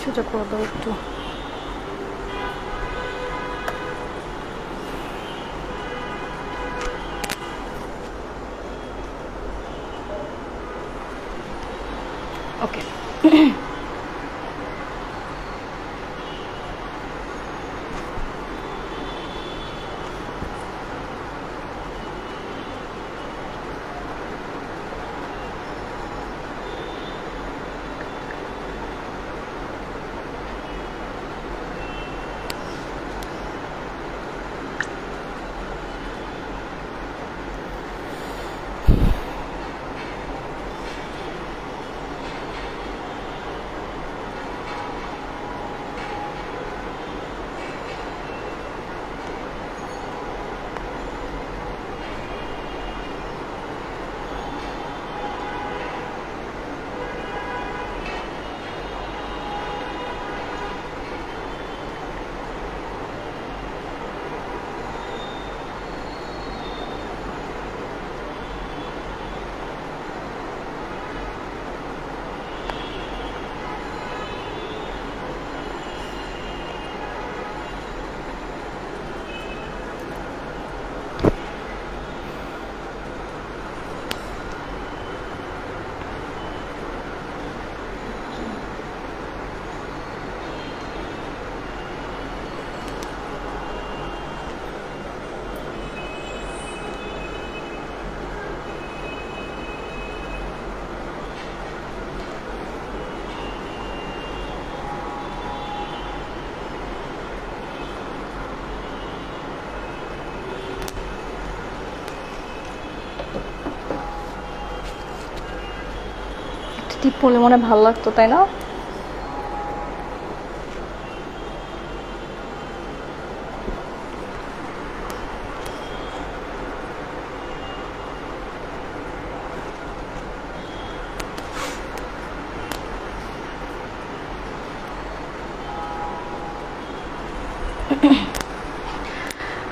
সোজা করে দাও একটু। ওকে টিপ পরলে মনে ভালো লাগতো, তাই না?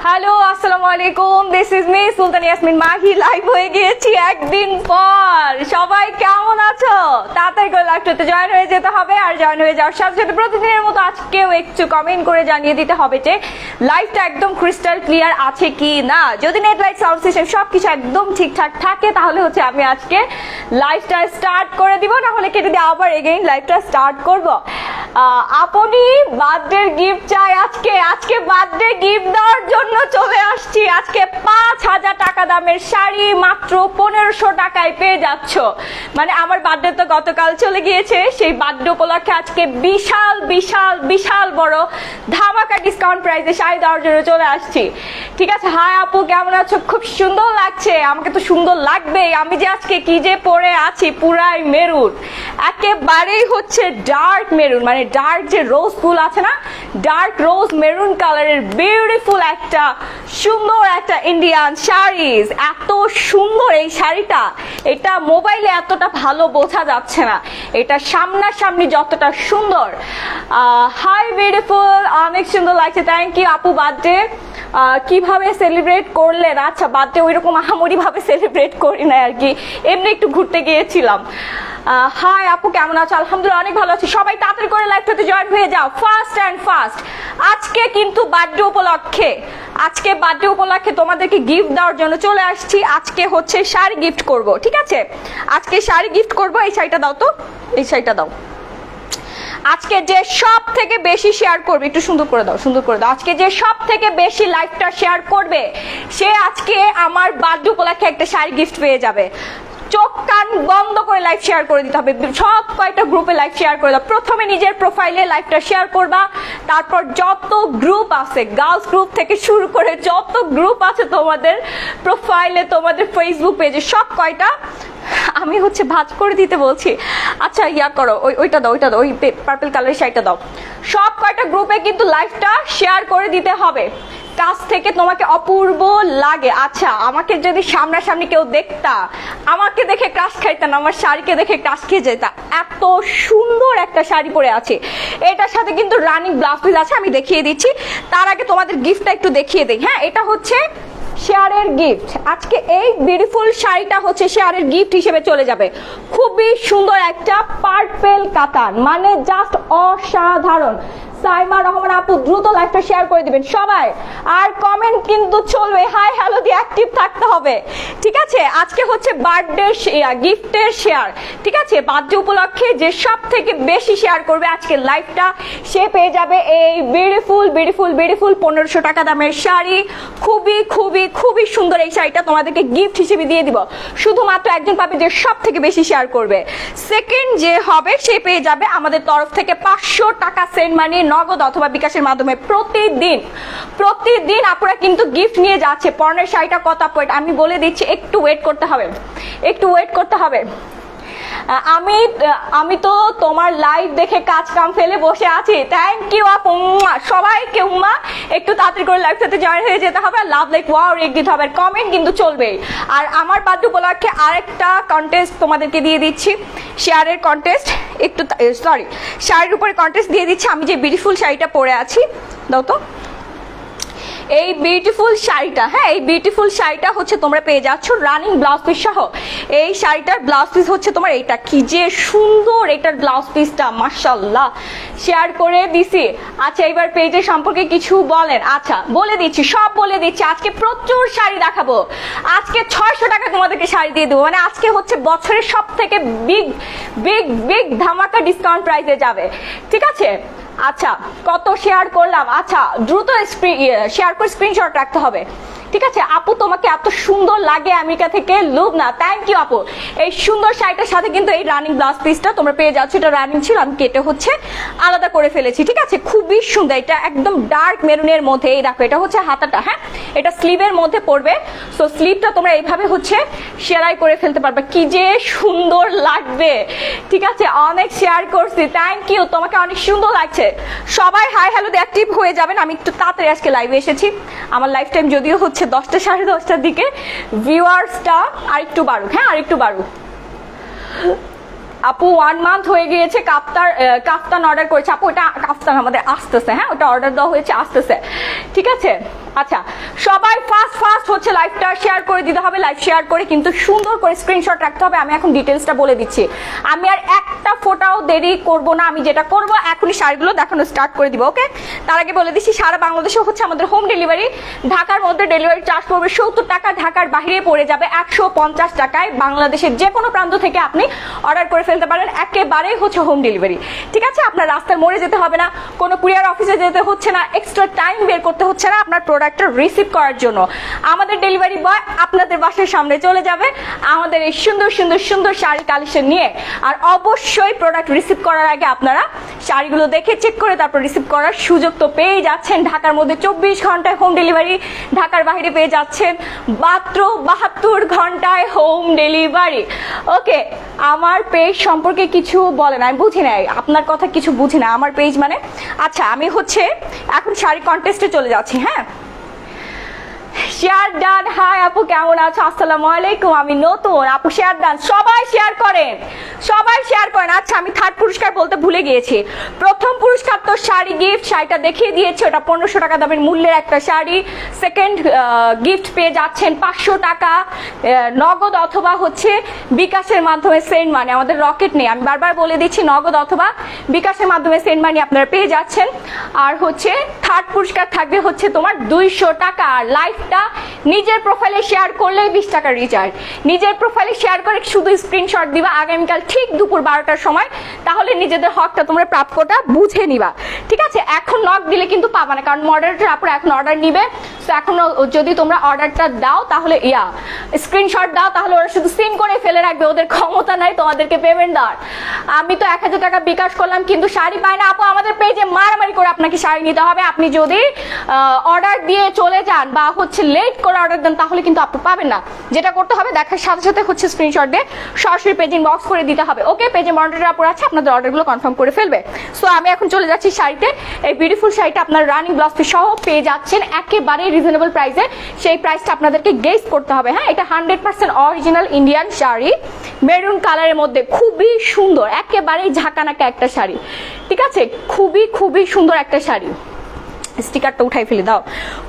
হ্যালো, আসসালামু আলাইকুম, this is me Sultan Yasmin Mahi. Live হয়ে গিয়েছি একদিন পর। সবাই কেমন আছো? তাড়াতাড়ি করে লাইভটাতে জয়েন হয়ে যেতে হবে। আর জয়েন হয়ে যাওয়ার সাথে সাথে প্রতিদিনের মতো আজকেও একটু কমেন্ট করে জানিয়ে দিতে হবে যে লাইভটা একদম ক্রিস্টাল ক্লিয়ার আছে কি না। যদি নেট লাইট সাউন্ড সিস্টেম সবকিছু একদম ঠিকঠাক থাকে তাহলে হচ্ছে আমি আজকে লাইভটা স্টার্ট করে দিব, না হলে কেটে দিয়ে আবার এগেইন লাইভটা স্টার্ট করব। আপনি বার্থডে গিফট চাই আজকে। আজকে বার্থডে গিফট দেওয়ার জন্য চলে আসছি। আজকে 5000 টাকা দামের শাড়ি মাত্র 1500 টাকায় পেয়ে যাচ্ছ। মানে আমার বার্থডে তো গতকাল চলে গিয়েছে, সেই বার্থডে উপলক্ষে আজকে বিশাল বিশাল বিশাল বড় ধামাকা ডিসকাউন্ট প্রাইসে শাড়ি দেওয়ার জন্য চলে আসছি। ঠিক আছে, হাই আপু, কেমন আছো? খুব সুন্দর লাগছে। আমাকে তো সুন্দর লাগবেই। আমি যে আজকে কি যে পরে আছি, পুরাই মেরুন, একেবারেই হচ্ছে ডার্ক মেরুন, মানে ডার্ক যে রোজ ফুল আছে না, ডার্ক রোজ মেরুন কালারের বিউটিফুল একটা সুন্দর একটা ইন্ডিয়ান শাড়িজ। এত সুন্দর এই শাড়িটা, এটা মোবাইলে এতটা ভালো বোঝা যাচ্ছে না, এটা সামনাসামনি যতটা সুন্দর। হাই বিউটিফুল, অনেক সুন্দর লাগছে। থ্যাংক ইউ আপু। বার্থডে কিভাবে সেলিব্রেট করলেন? আচ্ছা, বার্থডে ওইরকম আহামরি ভাবে সেলিব্রেট করি না আর কি, এমনি একটু ঘুরতে গিয়েছিলাম। হাই আপু, কেমন আছো? আলহামদুলিল্লাহ অনেক ভালো আছি। সবাই তাড়াতাড়ি করে লাইভটাতে জয়েন হয়ে যাও, ফাস্ট অ্যান্ড ফাস্ট। আজকে কিন্তু বার্থডে উপলক্ষে তোমাদেরকে গিফট দেওয়ার জন্য চলে আসছি। আজকে হচ্ছে শাড়ি গিফট করব, ঠিক আছে? আজকে শাড়ি গিফট করব। এই শাড়িটা দাও তো, এই শাড়িটা দাও। আজকে যে সব থেকে বেশি শেয়ার করবে, একটু সুন্দর করে দাও, সুন্দর করে দাও। আজকে যে সব থেকে বেশি লাইভটা শেয়ার করবে সে আজকে আমার বার্থডে উপলক্ষে একটা শাড়ি গিফট পেয়ে যাবে। চোখ কান বন্ধ করে লাইভ শেয়ার করে দিতে হবে। সব কয়টা গ্রুপে লাইভ শেয়ার করে দাও। প্রথমে নিজের প্রোফাইলে লাইভটা শেয়ার করবা, তারপর যত গ্রুপ আছে, গার্লস গ্রুপ থেকে শুরু করে যত গ্রুপ আছে তোমাদের প্রোফাইলে, তোমাদের ফেসবুক পেজে, সব কয়টা আমি হচ্ছে ভাঁজ করে দিতে বলছি। আচ্ছা, ইয়া করো, ওইটা দাও, ওইটা দাও, ওই পার্পল কালারের শাড়িটা দাও। সব কয়টা গ্রুপে কিন্তু লাইভটা শেয়ার করে দিতে হবে। কাছ থেকে তোমাকে অপূর্ব লাগে। আচ্ছা, আমাকে যদি সামনাসামনি কেউ দেখতা, আমাকে দেখে ক্রাশ খাইতা না, আমার শাড়িকে দেখে ক্রাশ খেয়ে যেতা। এত সুন্দর একটা শাড়ি পরে আছে। এটার সাথে কিন্তু রানিং ব্লাউজ পিস আছে, আমি দেখিয়ে দিচ্ছি। তার আগে তোমাদের গিফটটা একটু দেখিয়ে দিই। হ্যাঁ, এটা হচ্ছে শেয়ারের গিফট। আজকে এই বিউটিফুল শাড়িটা হচ্ছে শেয়ারের গিফট হিসেবে চলে যাবে। খুবই সুন্দর একটা পার্পেল কাতান, মানে জাস্ট অসাধারণ। সাইমা রহমান আপু দ্রুত লাইভটা শেয়ার করে দিবেন সবাই, আর কমেন্ট কিন্তু চলবে, হাই হ্যালো দিয়ে অ্যাক্টিভ থাকতে হবে, ঠিক আছে? আজকে হচ্ছে বার্থডে গিফটের শেয়ার, ঠিক আছে? বার্থডে উপলক্ষে যে সব থেকে বেশি শেয়ার করবে আজকে লাইভটা, সে পেয়ে যাবে এই বিউটিফুল বিউটিফুল বিউটিফুল 1500 টাকা দামের শাড়ি। খুবই খুবই খুবই সুন্দর এই শাড়িটা তোমাদেরকে গিফট হিসেবে দিয়ে দিব। শুধুমাত্র একজন পাবে যে সব থেকে বেশি শেয়ার করবে। সেকেন্ড যে হবে সে পেয়ে যাবে আমাদের তরফ থেকে 500 টাকা সেন্ড মানি নগদ অথবা বিকাশের মাধ্যমে। প্রতিদিন আপনারা কিন্তু গিফট নিয়ে যাচ্ছে। পর্ণের শাড়িটা কত আপু আমি বলে দিচ্ছি, একটু ওয়েট করতে হবে। আমি তো তোমার লাইভ দেখে কাজ কাম ফেলে বসে আছি। থ্যাংক ইউ আপু, সবাইকে উম্মা। একটু তাড়াতাড়ি করে লাইভ সাথে জয়েন হয়ে যেতে হবে, লাভ লাইক ওয়াও রেক দিতে হবে, কমেন্ট কিন্তু চলবে। আর আমার বার্থডে উপলক্ষে আরেকটা কন্টেস্ট তোমাদেরকে দিয়ে দিচ্ছি, শেয়ারের কন্টেস্ট, একটু সরি শাড়ির উপরে কন্টেস্ট দিয়ে দিচ্ছি। আমি যে বিউটিফুল শাড়িটা পরে আছি, দাও তো এই বিউটিফুল শাড়িটা, হ্যাঁ এই বিউটিফুল শাড়িটা হচ্ছে তোমরা পেয়ে যাচ্ছ রানিং ব্লাউজ পিস সহ। এই শাড়িটার ব্লাউজ পিস হচ্ছে তোমার এইটা, কি যে সুন্দর এটার ব্লাউজ পিসটা, মাশাআল্লাহ। শেয়ার করে দিছি। আচ্ছা এবার পেজের সম্পর্কে কিছু বলেন। আচ্ছা বলে দিচ্ছি, সব বলে দিচ্ছি। আজকে প্রচুর শাড়ি দেখাবো, আজকে 600 টাকা তোমাদেরকে শাড়ি দিয়ে দেবো, মানে আজকে হচ্ছে বছরের সব থেকে বিগ বিগ বিগ ধামাকা ডিসকাউন্ট প্রাইসে যাবে, ঠিক আছে? আচ্ছা কত শেয়ার করলাম? আচ্ছা দ্রুত শেয়ার করে স্ক্রিনশট রাখতে হবে, ঠিক আছে? আপু তোমাকে এত সুন্দর লাগে আমেরিকা থেকে, লুবনা, থ্যাংক ইউ আপু। এই সুন্দর শাড়িটার সাথে কিন্তু এই রানিং ব্লাউজ পিসটা তোমরা পেয়ে যাচ্ছ। এটা রানিং ছিল, আমি কেটে হচ্ছে আলাদা করে ফেলেছি, ঠিক আছে? খুবই সুন্দর, এটা একদম ডার্ক মেরুনের মধ্যে। এই দেখো এটা হচ্ছে হাতাটা, হ্যাঁ এটা স্লিভের মধ্যে পড়বে। সো স্লিভটা তোমরা এইভাবে হচ্ছে সেলাই করে ফেলতে পারবে, কি যে সুন্দর লাগবে, ঠিক আছে? অনেক শেয়ার করছি, থ্যাংক ইউ, তোমাকে অনেক সুন্দর লাগছে। সবাই হাই হ্যালো দিয়ে অ্যাক্টিভ হয়ে যাবেন। আমি একটু তাড়াতাড়ি আজকে লাইভে এসেছি, আমার লাইফ টাইম যদিও হচ্ছে 10টা সাড়ে 10টার দিকে, ভিউয়ার্সটা আরেকটু বাড়ুক, হ্যাঁ আরেকটু বাড়ুক। আপু 1 মান্থ হয়ে গিয়েছে কাফতান অর্ডার করেছে। আপু ওটা কাফতান আমাদের আসতেছে, হ্যাঁ ওটা অর্ডার দেওয়া হয়েছে, আসতেছে, ঠিক আছে? আচ্ছা সবাই ফাস্ট হচ্ছে লাইভটা শেয়ার করে দিতে হবে। লাইভ শেয়ার করে কিন্তু সুন্দর করে স্ক্রিনশট রাখতে হবে। আমি এখন ডিটেলসটা বলে দিচ্ছি, আমি আর একটা ফোটাও দেরি করব না। আমি যেটা করব এখনই শাড়িগুলো দেখানো স্টার্ট করে দিব, ওকে? তার আগে বলে দিচ্ছি সারা বাংলাদেশে হচ্ছে আমাদের হোম ডেলিভারি। ঢাকার মধ্যে ডেলিভারি চার্জ পড়বে 70 টাকা, ঢাকার বাইরে পড়ে যাবে 150 টাকায়। বাংলাদেশের যে কোনো প্রান্ত থেকে আপনি অর্ডার করে ফেলতে পারেন, একেবারেই হচ্ছে হোম ডেলিভারি, ঠিক আছে? আপনার রাস্তার মোড়ে যেতে হবে না, কোনো কুরিয়ার অফিসে যেতে হচ্ছে না, এক্সট্রা টাইম বের করতে হচ্ছে না আপনার প্রোডাক্টটা রিসিভ করার জন্য। আমাদের ডেলিভারি বয় আপনাদের বাসার সামনে চলে যাবে আমাদের এই সুন্দর সুন্দর সুন্দর শাড়ি কালেকশন নিয়ে। আর অবশ্যই প্রোডাক্ট রিসিভ করার আগে আপনারা শাড়িগুলো দেখে চেক করে তারপর রিসিভ করার সুযোগ তো পেয়ে যাচ্ছেন। ঢাকার মধ্যে 24 ঘন্টায় হোম ডেলিভারি, ঢাকার বাইরে পেয়ে যাচ্ছেন মাত্র 72 ঘন্টায় হোম ডেলিভারি, ওকে? আমার পেজ সম্পর্কে কিছু বলেন, আমি বুঝি নাই আপনার কথা, কিছু বুঝি না আমার পেজ মানে। আচ্ছা আমি হচ্ছে এখন শাড়ি কন্টেস্টে চলে যাচ্ছি, হ্যাঁ শেয়ার ডান। হাই আপু কেমন আছো? আসসালামু আলাইকুম, আমি নতুন আপু, শেয়ার ডান, সবাই শেয়ার করেন, সবাই শেয়ার করেন। আচ্ছা আমি থার্ড পুরস্কার বলতে ভুলে গিয়েছি। প্রথম পুরস্কার তো শাড়ি গিফট, শাড়িটা দেখিয়ে দিয়েছে, ওটা 1500 টাকা দামের মূল্যের একটা শাড়ি। সেকেন্ড গিফট পেয়ে যাচ্ছেন 500 টাকা নগদ অথবা হচ্ছে বিকাশের মাধ্যমে সেন্ড মানি। আমাদের রকেট নেই, আমি বারবার বলে দিচ্ছি, নগদ অথবা বিকাশের মাধ্যমে সেন্ড মানি আপনারা পেয়ে যাচ্ছেন। আর হচ্ছে থার্ড পুরস্কার থাকবে হচ্ছে তোমার 200 টাকা। আর লাইভটা নিজের প্রোফাইলে শেয়ার করলে 20 টাকা রিচার্জ। নিজের প্রোফাইলে শেয়ার করে শুধু স্ক্রিনশট দিবা আগামীকাল ঠিক দুপুর 12টার সময়, তাহলে নিজেদের হকটা তোমরা প্রাপ্যটা বুঝে নিবা, ঠিক আছে? এখন নক দিলে কিন্তু পাবা না, কারণ মডারেটর আপনারা এখন অর্ডার নিবে। তো এখন যদি তোমরা অর্ডারটা দাও তাহলে স্ক্রিনশট দাও, তাহলে ওরা শুধু সিন করে ফেলে রাখবে, ওদের ক্ষমতা নাই তোমাদেরকে পেমেন্ট দেওয়ার। আমি তো 1000 টাকা বিকাশ করলাম কিন্তু শাড়ি পাই না আপু। আমাদের পেজে মারামারি করে আপনাকে শাড়ি নিতে হবে। আপনি যদি অর্ডার দিয়ে চলে যান বা হচ্ছে লেট করে অর্ডার দেন তাহলে কিন্তু আপনি পাবেন না। যেটা করতে হবে দেখার সাথে সাথে হচ্ছে স্ক্রিনশট দিয়ে সরাসরি পেজ ইনবক্স করে দিতে হবে, ওকে? পেজে মডারেটর আপুরা আছে, আপনাদের অর্ডারগুলো কনফার্ম করে ফেলবে। সো আমি এখন চলে যাচ্ছি শাড়িতে। এই বিউটিফুল শাড়িটা আপনার রানিং ব্লাউজ পিস সহ পেয়ে যাচ্ছেন একেবারে রিজনেবল প্রাইসে। সেই প্রাইসটা আপনাদেরকে গেস করতে হবে, হ্যাঁ? এটা 100% অরিজিনাল ইন্ডিয়ান শাড়ি, মেরুন কালারের মধ্যে, খুবই সুন্দর, একেবারেই ঝাঁকানাকা একটা শাড়ি, ঠিক আছে? খুবই খুবই সুন্দর একটা শাড়ি। স্টিকারটা উঠাই ফেলে দাও।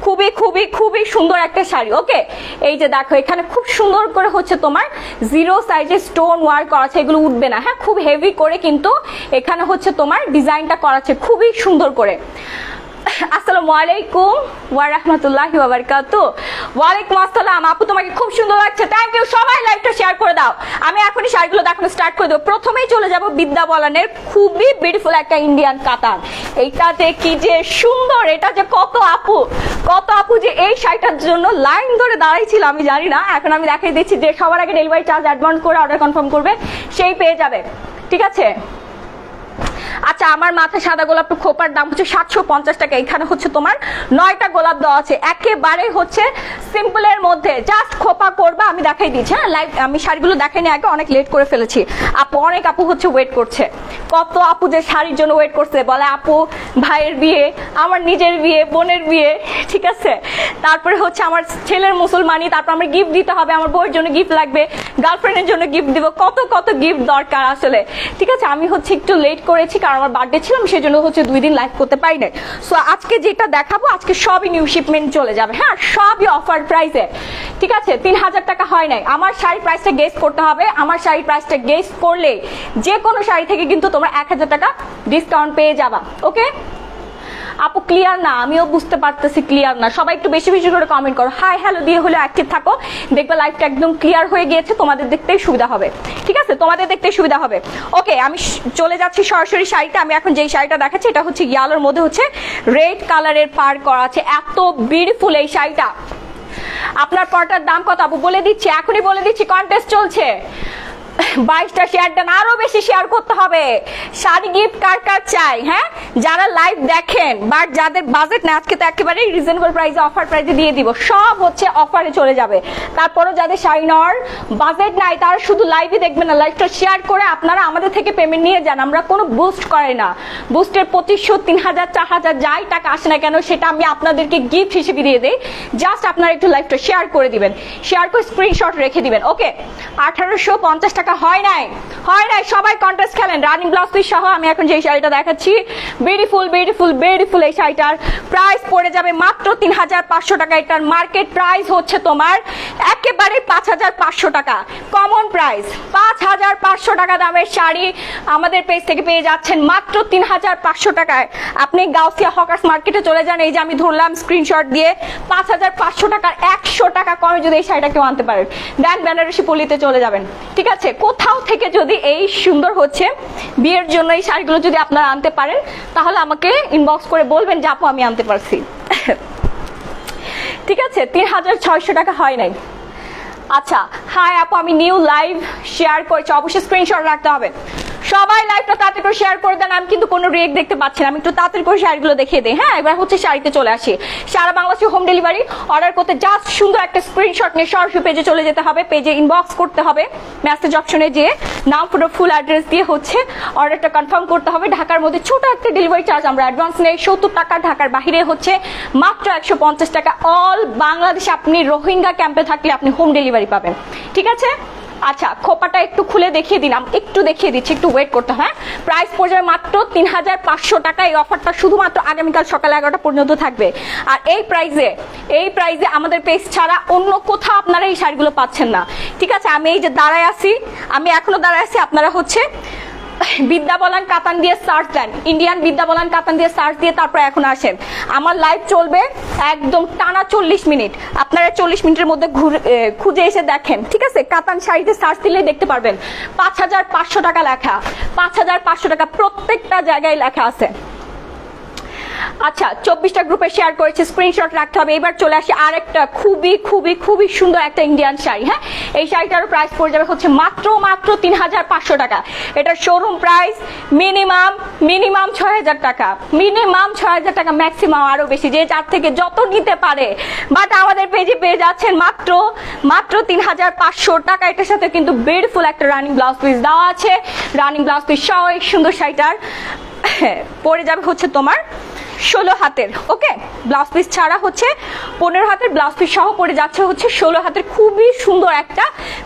খুবই খুবই খুবই সুন্দর একটা শাড়ি। ওকে, এই যে দেখো এখানে খুব সুন্দর করে হচ্ছে তোমার 0 সাইজের স্টোন ওয়ার্ক করা আছে, এগুলো উঠবে না। হ্যাঁ, খুব হেভি করে কিন্তু এখানে হচ্ছে তোমার ডিজাইনটা করা আছে খুবই সুন্দর করে। আসসালামু আলাইকুম ওয়া রাহমাতুল্লাহি ওয়া বারাকাতুহু। ওয়ালাইকুম আসসালাম আপু, তোমাকে খুব সুন্দর লাগছে, থ্যাংক ইউ। সবাই লাইভটা শেয়ার করে দাও, আমি এখনই শাড়িগুলো দেখানো স্টার্ট করে দেবো। প্রথমেই চলে যাব বিদ্যা বলানের খুবই বিউটিফুল একটা ইন্ডিয়ান কাতান। এইটাতে কি যে সুন্দর, এটা যে কত আপু যে এই শাড়িটার জন্য লাইন ধরে দাঁড়াইছিল আমি জানি না। এখন আমি দেখাই দিচ্ছি যে সবার আগে ডেলিভারি চার্জ অ্যাডভান্স করে অর্ডার কনফার্ম করবে, সেই পেয়ে যাবে। ঠিক আছে, আচ্ছা আমার মাথায় সাদা গোলাপ খোপার দাম হচ্ছে 750 টাকা। এখানে হচ্ছে তোমার 9টা গোলাপ দেওয়া আছে, একেবারে হচ্ছে সিম্পলের মধ্যে, জাস্ট খোপা করবা। আমি দেখাই দিচ্ছি। হ্যাঁ, লাইভ আমি শাড়িগুলো দেখাইনি আগে, অনেক লেট করে ফেলেছি। অনেক আপু হচ্ছে ওয়েট করছে, কত আপু যে শাড়ির জন্য ওয়েট করছে, বলে আপু ভাইয়ের বিয়ে, আমার নিজের বিয়ে, বোনের বিয়ে, ঠিক আছে, তারপরে হচ্ছে আমার ছেলের মুসলমানি, তারপর আমার গিফট দিতে হবে, আমার বউয়ের জন্য গিফট লাগবে, গার্লফ্রেন্ডের জন্য গিফট দিব, কত কত গিফট দরকার আসলে। ঠিক আছে, আমি হচ্ছে একটু লেট করেছি কারণ আমার বার্থডে ছিল, সেই জন্য হচ্ছে 2 দিন লাইভ করতে পারি না। সো আজকে যেটা দেখাবো আজকে সবই নিউ শিপমেন্ট চলে যাবে। হ্যাঁ, সবই অফার প্রাইসে। ঠিক আছে, 3000 টাকা হয় নাই। আমার শাড়ির প্রাইসটা গেস করতে হবে, আমার শাড়ির প্রাইসটা গেস করলে যে কোনো শাড়ি থেকে কিন্তু তোমরা 1000 টাকা ডিসকাউন্ট পেয়ে যাবা। ওকে আপু ক্লিয়ার না, আমিও বুঝতে পারতেছি ক্লিয়ার না, সবাই একটু বেশি বেশি করে কমেন্ট করো, হাই হ্যালো দিয়ে হলে অ্যাক্টিভ থাকো, দেখবে লাইভটা একদম ক্লিয়ার হয়ে গিয়েছে, তোমাদের দেখতেই সুবিধা হবে। ঠিক আছে, তোমাদের দেখতেই সুবিধা হবে। ওকে, আমি চলে যাচ্ছি সরাসরি শাড়িটা। আমি এখন যেই শাড়িটা দেখাচ্ছি এটা হচ্ছে ইয়ালোর মধ্যে হচ্ছে রেড কালারের পার করা আছে, এত বিউটিফুল এই শাড়িটা। আপনার পরটার দাম কত আপু বলে দিচ্ছি, এখনই বলে দিচ্ছি, কন্টেস্ট চলছে। 22টা শেয়ার দেন, আরো বেশি শেয়ার করতে হবে। শাড়ি গিফট কার কার চাই? হ্যাঁ, যারা লাইভ দেখেন বাট যাদের বাজেট না, আজকে তো একেবারে রিজনেবল প্রাইসে অফার প্রাইসে দিয়ে দিব, সব হচ্ছে অফারে চলে যাবে। তারপরও যাদের শাড়ি নেওয়ার বাজেট নাই তারা শুধু লাইভই দেখবেন না, লাইভটা শেয়ার করে আপনারা আমাদের থেকে পেমেন্ট নিয়ে যান। আমরা কোনো বুস্ট করি না, বুস্টের 2500 3000 4000 যাই টাকা আসে না কেন সেটা আমি আপনাদেরকে গিফট হিসেবে দিয়ে দেই। জাস্ট আপনারা একটু লাইভটা শেয়ার করে দিবেন, শেয়ার করে স্ক্রিনশট রেখে দিবেন। ওকে, 1850 টাকা হয় নাই, সবাই কন্টেস্ট খেলেন। রানিং ব্লাউজ পিস সহ আমি এখন যে শাড়িটা দেখাচ্ছি, বিউটিফুল বিউটিফুল বিউটিফুল, এই শাড়িটার প্রাইস পড়ে যাবে মাত্র 3500 টাকা। এটার মার্কেট প্রাইস হচ্ছে তোমার একেবারে 5500 টাকা, কমন প্রাইস। 5500 টাকা দামের শাড়ি আমাদের পেজ থেকে পেয়ে যাচ্ছেন মাত্র 3500 টাকায়। আপনি গাউসিয়া হকার্স মার্কেটে চলে যান, এই যে আমি ধরলাম স্ক্রিনশট দিয়ে, 5500 টাকার 100 টাকা কমে যদি এই শাড়িটা কেউ আনতে পারেন, দেন বেনারসি পল্লীতে চলে যাবেন। ঠিক আছে, কোথাও থেকে যদি এই সুন্দর হচ্ছে বিয়ের জন্য এই শাড়িগুলো যদি আপনারা আনতে পারেন তাহলে আমাকে ইনবক্স করে বলবেন যে আপু আমি আনতে পারছি। ঠিক আছে, 3600 টাকা হয় নাই। আচ্ছা হাই আপু, আমি নিউ লাইভ শেয়ার করেছি, অবশ্যই স্ক্রিনশট রাখতে হবে। সবাই লাইভটা তাড়াতাড়ি করে শেয়ার করে দেন, আমি কিন্তু কোনো রিয়েক্ট দেখতে পাচ্ছি না, আমি একটু তাড়াতাড়ি করে শাড়িগুলো দেখিয়ে দিই। হ্যাঁ, এবার হচ্ছে শাড়িতে চলে আসি। সারা বাংলাদেশে হোম ডেলিভারি, অর্ডার করতে জাস্ট সুন্দর একটা স্ক্রিনশট নিয়ে সরাসরি পেজে চলে যেতে হবে, পেজে ইনবক্স করতে হবে, মেসেজ অপশনে যেয়ে নাম পুরো ফুল অ্যাড্রেস দিয়ে হচ্ছে অর্ডারটা কনফার্ম করতে হবে। ঢাকার মধ্যে ছোট একটা ডেলিভারি চার্জ আমরা অ্যাডভান্স নেই 70 টাকা, ঢাকার বাইরে হচ্ছে মাত্র 150 টাকা। অল বাংলাদেশে আপনি রোহিঙ্গা ক্যাম্পে থাকলে আপনি হোম ডেলিভারি পাবেন। ঠিক আছে, আচ্ছা খোপাটা একটু খুলে দেখিয়ে দিলাম, একটু দেখিয়ে দিচ্ছি, একটু ওয়েট করতে হয়। প্রাইস পড়ে যাবে মাত্র 3500 টাকা। এই অফারটা শুধুমাত্র আগামীকাল সকাল 11টা পর্যন্ত থাকবে। আর এই প্রাইসে আমাদের পেজ ছাড়া অন্য কোথাও আপনারা এই শাড়িগুলো পাচ্ছেন না। ঠিক আছে, আমি এই যে দাঁড়ায় আছি, আমি এখনো দাঁড়ায় আছি, আপনারা হচ্ছে বিদ্যা বলান কাতান দিয়ে সার্চ দেন, ইন্ডিয়ান বিদ্যা বলান কাতান দিয়ে সার্চ দিয়ে তারপর এখন আসেন। আমার লাইভ চলবে একদম টানা 40 মিনিট, আপনারা 40 মিনিটের মধ্যে খুঁজে এসে দেখেন। ঠিক আছে, কাতান শাড়িতে সার্চ দিলে দেখতে পারবেন 5500 টাকা লেখা, 5500 টাকা প্রত্যেকটা জায়গায় লেখা আছে। আচ্ছা 24টা গ্রুপে শেয়ার করেছি, স্ক্রিনশট রাখতে হবে। এবার চলে আসি আরেকটা খুবই খুবই খুবই সুন্দর একটা ইন্ডিয়ান শাড়ি। হ্যাঁ, এই শাড়িটারও প্রাইস পড়ে যাবে হচ্ছে মাত্র 3500 টাকা। এটার শোরুম প্রাইস মিনিমাম 6000 টাকা, মিনিমাম 6000 টাকা, ম্যাক্সিমাম আরো বেশি, যে যার থেকে যত নিতে পারে। বাট আমাদের পেজে পেয়ে যাচ্ছেন মাত্র 3500 টাকা। এটার সাথে কিন্তু বিউটিফুল একটা রানিং ব্লাউজ পিস দেওয়া আছে, রানিং ব্লাউজ পিস সহ এই সুন্দর শাড়িটার পরে যাবে হচ্ছে তোমার 16 হাতের, ওকে ব্লাউজ পিস ছাড়া হচ্ছে 15 হাতের, ব্লাউজ পিস সহ পড়ে যাচ্ছে হচ্ছে 16 হাতের। খুবই সুন্দর একটা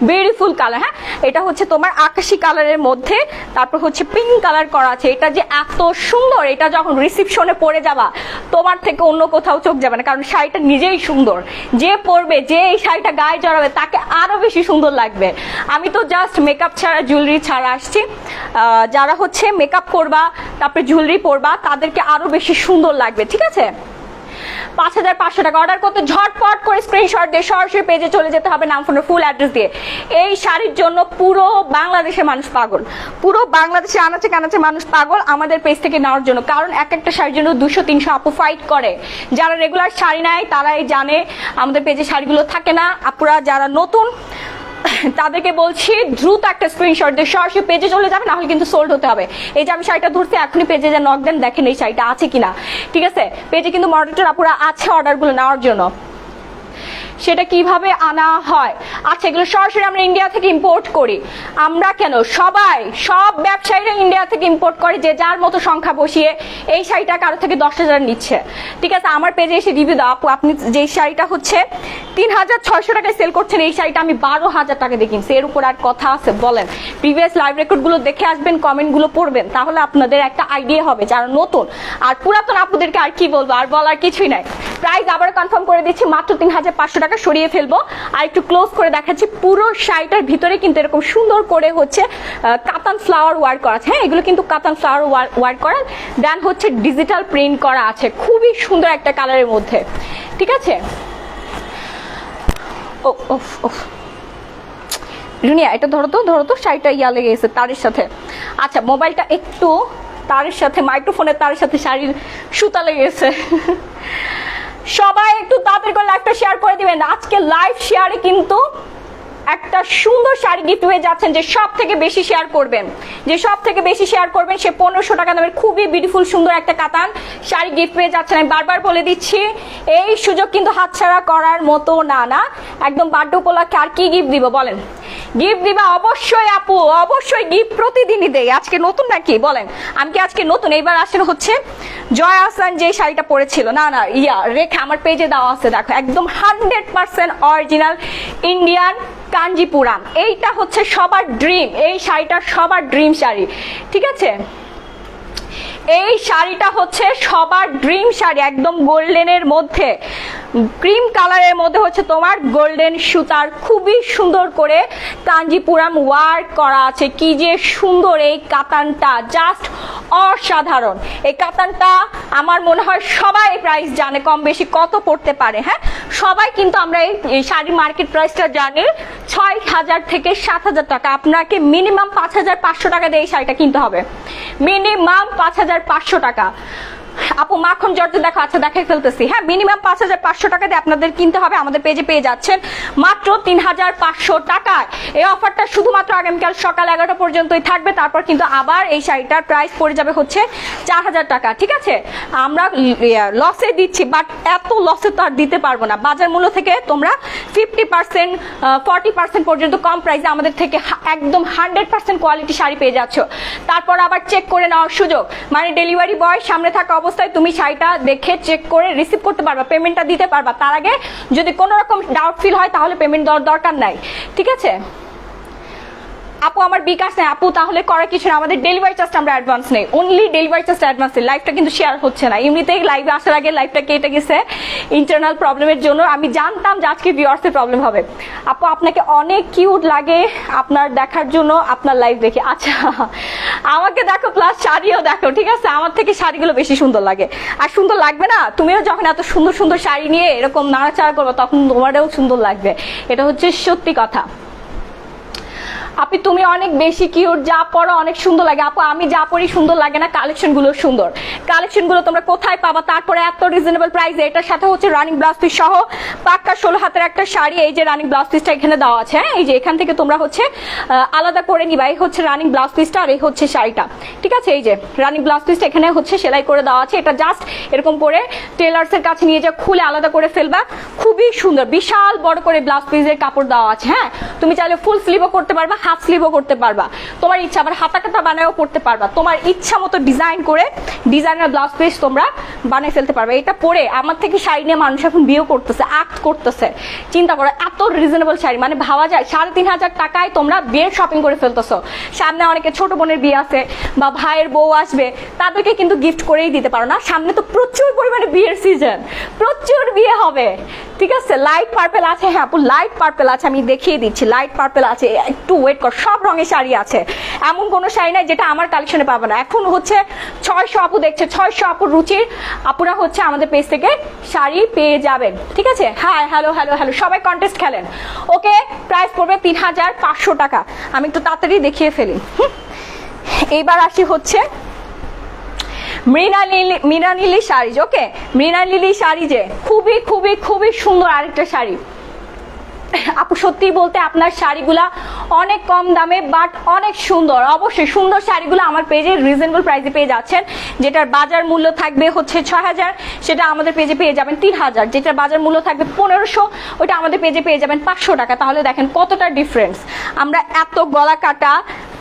বিউটিফুল কালার। হ্যাঁ, এটা হচ্ছে তোমার আকাশি কালারের মধ্যে, তারপর হচ্ছে পিঙ্ক কালার করা আছে। এটা যে এত সুন্দর, এটা যখন রিসেপশনে পরে যাবা তোমার থেকে অন্য কোথাও চোখ যাবে না, কারণ শাড়িটা নিজেই সুন্দর। যে পরবে, যে এই শাড়িটা গায়ে জড়াবে তাকে আরো বেশি সুন্দর লাগবে। আমি তো জাস্ট মেকআপ ছাড়া, জুয়েলারি ছাড়া আসছি। যারা হচ্ছে মেকআপ করবা তারপরে জুয়েলারি পরবা তাদেরকে আরো বেশি সুন্দর লাগবে। ঠিক আছে, 5500 টাকা। অর্ডার করতে ঝটপট করে স্ক্রিনশট দিয়ে সরাসরি পেজে চলে যেতে হবে, নাম ফোনের ফুল অ্যাড্রেস দিয়ে। এই শাড়ির জন্য পুরো বাংলাদেশের মানুষ পাগল, পুরো বাংলাদেশে আনাচে কানাচে মানুষ পাগল আমাদের পেজ থেকে নেওয়ার জন্য। কারণ এক একটা শাড়ির জন্য 200-300 আপু ফাইট করে। যারা রেগুলার শাড়ি নেয় তারাই জানে আমাদের পেজে শাড়িগুলো থাকে না। আপুরা যারা নতুন তাদেরকে বলছি দ্রুত একটা স্ক্রিনশট দিয়ে সরাসরি পেজে চলে যাবে, না হলে কিন্তু সোল্ড হতে হবে। এই যে আমি শাড়িটা ধরছি, এখনই পেজে যে নক দেন, দেখেন এই শাড়িটা আছে কিনা। ঠিক আছে, পেজে কিন্তু মডারেটর আপুরা আছে অর্ডারগুলো নেওয়ার জন্য। সেটা কিভাবে আনা হয়? আচ্ছা, এগুলো সরাসরি আমরা ইন্ডিয়া থেকে ইম্পোর্ট করি। আমরা কেন, সব ব্যবসায়ীরা ইন্ডিয়া থেকে ইম্পোর্ট করে, যে যার মতো সংখ্যা বসিয়ে এই শাড়িটা কারো থেকে 10,000 নিচ্ছে। ঠিক আছে, আমার পেজে এসে রিভিউ দাও আপু, আপনি যে শাড়িটা হচ্ছে 3600 টাকায় সেল করছেন, এই শাড়িটা আমি 12,000 টাকা দিয়ে কিনছি। এর উপর আর কথা আছে বলেন? প্রিভিয়াস লাইভ রেকর্ডগুলো দেখে আসবেন, কমেন্টগুলো পড়বেন, তাহলে আপনাদের একটা আইডিয়া হবে যারা নতুন। আর পুরাতন আপুদেরকে আর কি বলবো, আর বলার কিছুই নাই। প্রাইস আবার কনফার্ম করে দিচ্ছি, মাত্র 3500 টাকা। সরিয়ে ফেলবো আর একটু ক্লোজ করে দেখাচ্ছি। পুরো শাড়িটার ভিতরে কিন্তু এরকম সুন্দর করে হচ্ছে কাতান ফ্লাওয়ার ওয়ার্ক করা আছে। হ্যাঁ, এগুলো কিন্তু কাতান ফ্লাওয়ার ওয়ার্ক করা, দেন হচ্ছে ডিজিটাল প্রিন্ট করা আছে, খুবই সুন্দর একটা কালারের মধ্যে। ঠিক আছে, রুনিয়া এটা ধরো তো শাড়িটা ইয়া লেগে গেছে তারের সাথে। আচ্ছা, মোবাইলটা একটু তারের সাথে, মাইক্রোফোনের তারের সাথে শাড়ির সুতা লেগে গেছে। সবাই একটু তাড়াতাড়ি করে লাইভটা শেয়ার করে দিবেন। আজকে লাইভ শেয়ারে কিন্তু একটা সুন্দর শাড়ি গিফট হয়ে যাচ্ছেন। যে সব থেকে বেশি শেয়ার করবেন সে 1500 টাকা দামের খুবই বিউটিফুল সুন্দর একটা কাতান শাড়ি গিফট পেয়ে যাচ্ছেন। আমি বারবার বলে দিচ্ছি, এই সুযোগ কিন্তু হাতছাড়া করার মতো না। একদম বার্থডে উপলক্ষে আর কি গিফট দিব বলেন? গিফট দিবা অবশ্যই আপু, অবশ্যই গিফট প্রতিদিনই দেই। আজকে নতুন নাকি বলেন? আমি কি আজকে নতুন? এইবার আসলে হচ্ছে জয়া আহসান যে শাড়িটা পরেছিল, না রেখা আমার পেজে দেওয়া আছে, দেখো একদম 100% অরিজিনাল ইন্ডিয়ান কাঞ্জিপুরাম। এইটা হচ্ছে সবার ড্রিম, এই শাড়িটা সবার ড্রিম শাড়ি। ঠিক আছে, এই শাড়িটা হচ্ছে সবার ড্রিম শাড়ি, একদম গোল্ডেনের মধ্যে, ক্রিম কালারের মধ্যে হচ্ছে তোমার গোল্ডেন সুতার খুবই সুন্দর করে কাঞ্জিপুরাম ওয়ার্ক করা আছে। কি যে সুন্দর এই কাতানটা, জাস্ট অসাধারণ। এই কাতানটা আমার মনে হয় সবাই প্রাইস জানে কম বেশি কত পড়তে পারে। হ্যাঁ, সবাই কিন্তু আমরা এই শাড়ির মার্কেট প্রাইসটা জানি 6000 থেকে 7000 টাকা। আপনাকে মিনিমাম 5500 টাকা দিয়ে এই শাড়িটা কিনতে হবে, মিনিমাম 5500 টাকা। আপু মাখন জর্জেট দেখো, আচ্ছা দেখাই ফেলতেছি। হ্যাঁ, মিনিমাম 5500 টাকা দিয়ে আপনাদের কিনতে হবে। আমাদের পেজে পেয়ে যাচ্ছেন মাত্র 3500 টাকায়। এই অফারটা শুধুমাত্র আগামীকাল সকাল 11টা পর্যন্তই থাকবে, তারপর কিন্তু আবার এই শাড়িটার প্রাইস পড়ে যাবে হচ্ছে 4000 টাকা। ঠিক আছে, আমরা লসে দিচ্ছি, বাট এত লসে তো আর দিতে পারবো না। বাজার মূল্য থেকে তোমরা 50% 40% পর্যন্ত কম প্রাইসে আমাদের থেকে একদম 100% কোয়ালিটি শাড়ি পেয়ে যাচ্ছ। তারপর আবার চেক করে নেওয়ার সুযোগ, মানে ডেলিভারি বয় সামনে থাকা অবস্থায় তুমি শাড়িটা দেখে চেক করে রিসিভ করতে পারবা, পেমেন্টটা দিতে পারবা। তার আগে যদি কোনো রকম ডাউট ফিল হয় তাহলে পেমেন্ট দেওয়ার দরকার নাই। ঠিক আছে আপু, আমার বিকাশ নেই আপু, তাহলে করার কিছু না, আমাদের ডেলিভারি চার্জটা আমরা অ্যাডভান্স নেই, অনলি ডেলিভারি চার্জটা অ্যাডভান্স নেই। লাইভটা কিন্তু শেয়ার হচ্ছে না, এমনিতেই লাইভে আসার আগে লাইভটা কেটে গেছে ইন্টারনাল প্রবলেমের জন্য। আমি জানতাম যে আজকে ভিউয়ার্সের প্রবলেম হবে। আপু আপনাকে অনেক কিউট লাগে আপনার দেখার জন্য, আপনার লাইভ দেখে। আচ্ছা, আমাকে দেখো প্লাস শাড়িও দেখো। ঠিক আছে, আমার থেকে শাড়িগুলো বেশি সুন্দর লাগে। আর সুন্দর লাগবে না? তুমিও যখন এত সুন্দর সুন্দর শাড়ি নিয়ে এরকম নাড়াচাড়া করবো তখন তোমারও সুন্দর লাগবে, এটা হচ্ছে সত্যি কথা। আপনি তুমি অনেক বেশি কিউট, যা পরো অনেক সুন্দর লাগে। আপু আমি যা পরি সুন্দর লাগে না, কালেকশন গুলো সুন্দর। কালেকশন গুলো তোমরা কোথায় পাবা? তারপরে এত রিজনেবল প্রাইস। এটার সাথে হচ্ছে রানিং ব্লাউজ পিস সহ পাক্কা 16 হাতের একটা শাড়ি। এই যে রানিং ব্লাউজ পিসটা এখানে দেওয়া আছে। হ্যাঁ, এই যে এখান থেকে তোমরা হচ্ছে আলাদা করে নিবা। এই হচ্ছে রানিং ব্লাউজ পিসটা আর এই হচ্ছে শাড়িটা। ঠিক আছে, এই যে রানিং ব্লাউজ পিসটা এখানে হচ্ছে সেলাই করে দেওয়া আছে। এটা জাস্ট এরকম করে টেলার্স এর কাছে নিয়ে যা খুলে আলাদা করে ফেলবা। খুবই সুন্দর, বিশাল বড় করে ব্লাউজ পিসের কাপড় দেওয়া আছে। হ্যাঁ, তুমি চাইলে ফুল স্লিভও করতে পারবা, হাফ স্লিভও করতে পারবা, তোমার ইচ্ছা। আবার হাতা কাটা বানায়ও করতে পারবা, তোমার ইচ্ছা মতো ডিজাইন করে ডিজাইন ডিজাইনার ব্লাউজ পিস তোমরা বানিয়ে ফেলতে পারবে। এটা পরে আমার থেকে শাড়ি নিয়ে মানুষ এখন বিয়ে করতেছে, আক্ট করতেছে। চিন্তা করো, এত রিজনেবল শাড়ি, মানে ভাবা যায় 3,500 টাকায় তোমরা বিয়ের শপিং করে ফেলতেছো। সামনে অনেকে ছোট বোনের বিয়ে আছে বা ভাইয়ের বউ আসবে, তাদেরকে কিন্তু গিফট করেই দিতে পারো না। সামনে তো প্রচুর পরিমাণে বিয়ের সিজন, প্রচুর বিয়ে হবে, ঠিক আছে। লাইট পার্পেল আছে, হ্যাঁ আপু লাইট পার্পেল আছে, আমি দেখিয়ে দিচ্ছি। লাইট পার্পেল আছে, একটু ওয়েট কর, সব রঙের শাড়ি আছে, এমন কোনো শাড়ি নাই যেটা আমার কালেকশনে পাবে না। এখন হচ্ছে 600 আপু দেখছে, 600 আপুর রুচির আপুরা হচ্ছে আমাদের পেজ থেকে শাড়ি পেয়ে যাবেন, ঠিক আছে। হ্যাঁ হ্যালো হ্যালো হ্যালো, সবাই কন্টেস্ট খেলেন। ওকে, প্রাইস পড়বে 3,500 টাকা। আমি একটু তাড়াতাড়ি দেখিয়ে ফেলি। এইবার আসি হচ্ছে মৃণালিলি শাড়ি। ওকে, মৃণালিলি শাড়ি যে খুবই খুবই খুবই সুন্দর আরেকটা শাড়ি। আপু সত্যি বলতে আপনার শাড়িগুলা অনেক কম দামে বাট অনেক সুন্দর। অবশ্যই সুন্দর শাড়িগুলো আমার পেজে রিজনেবল প্রাইসে পেয়ে যাচ্ছেন। যেটার বাজার মূল্য থাকবে হচ্ছে 6,000, সেটা আমাদের পেজে পেয়ে যাবেন 3,000। যেটার বাজার মূল্য থাকবে 1,500, ওইটা আমাদের পেজে পেয়ে যাবেন 500 টাকা। তাহলে দেখেন কতটা ডিফারেন্স। আমরা এত গলা কাটা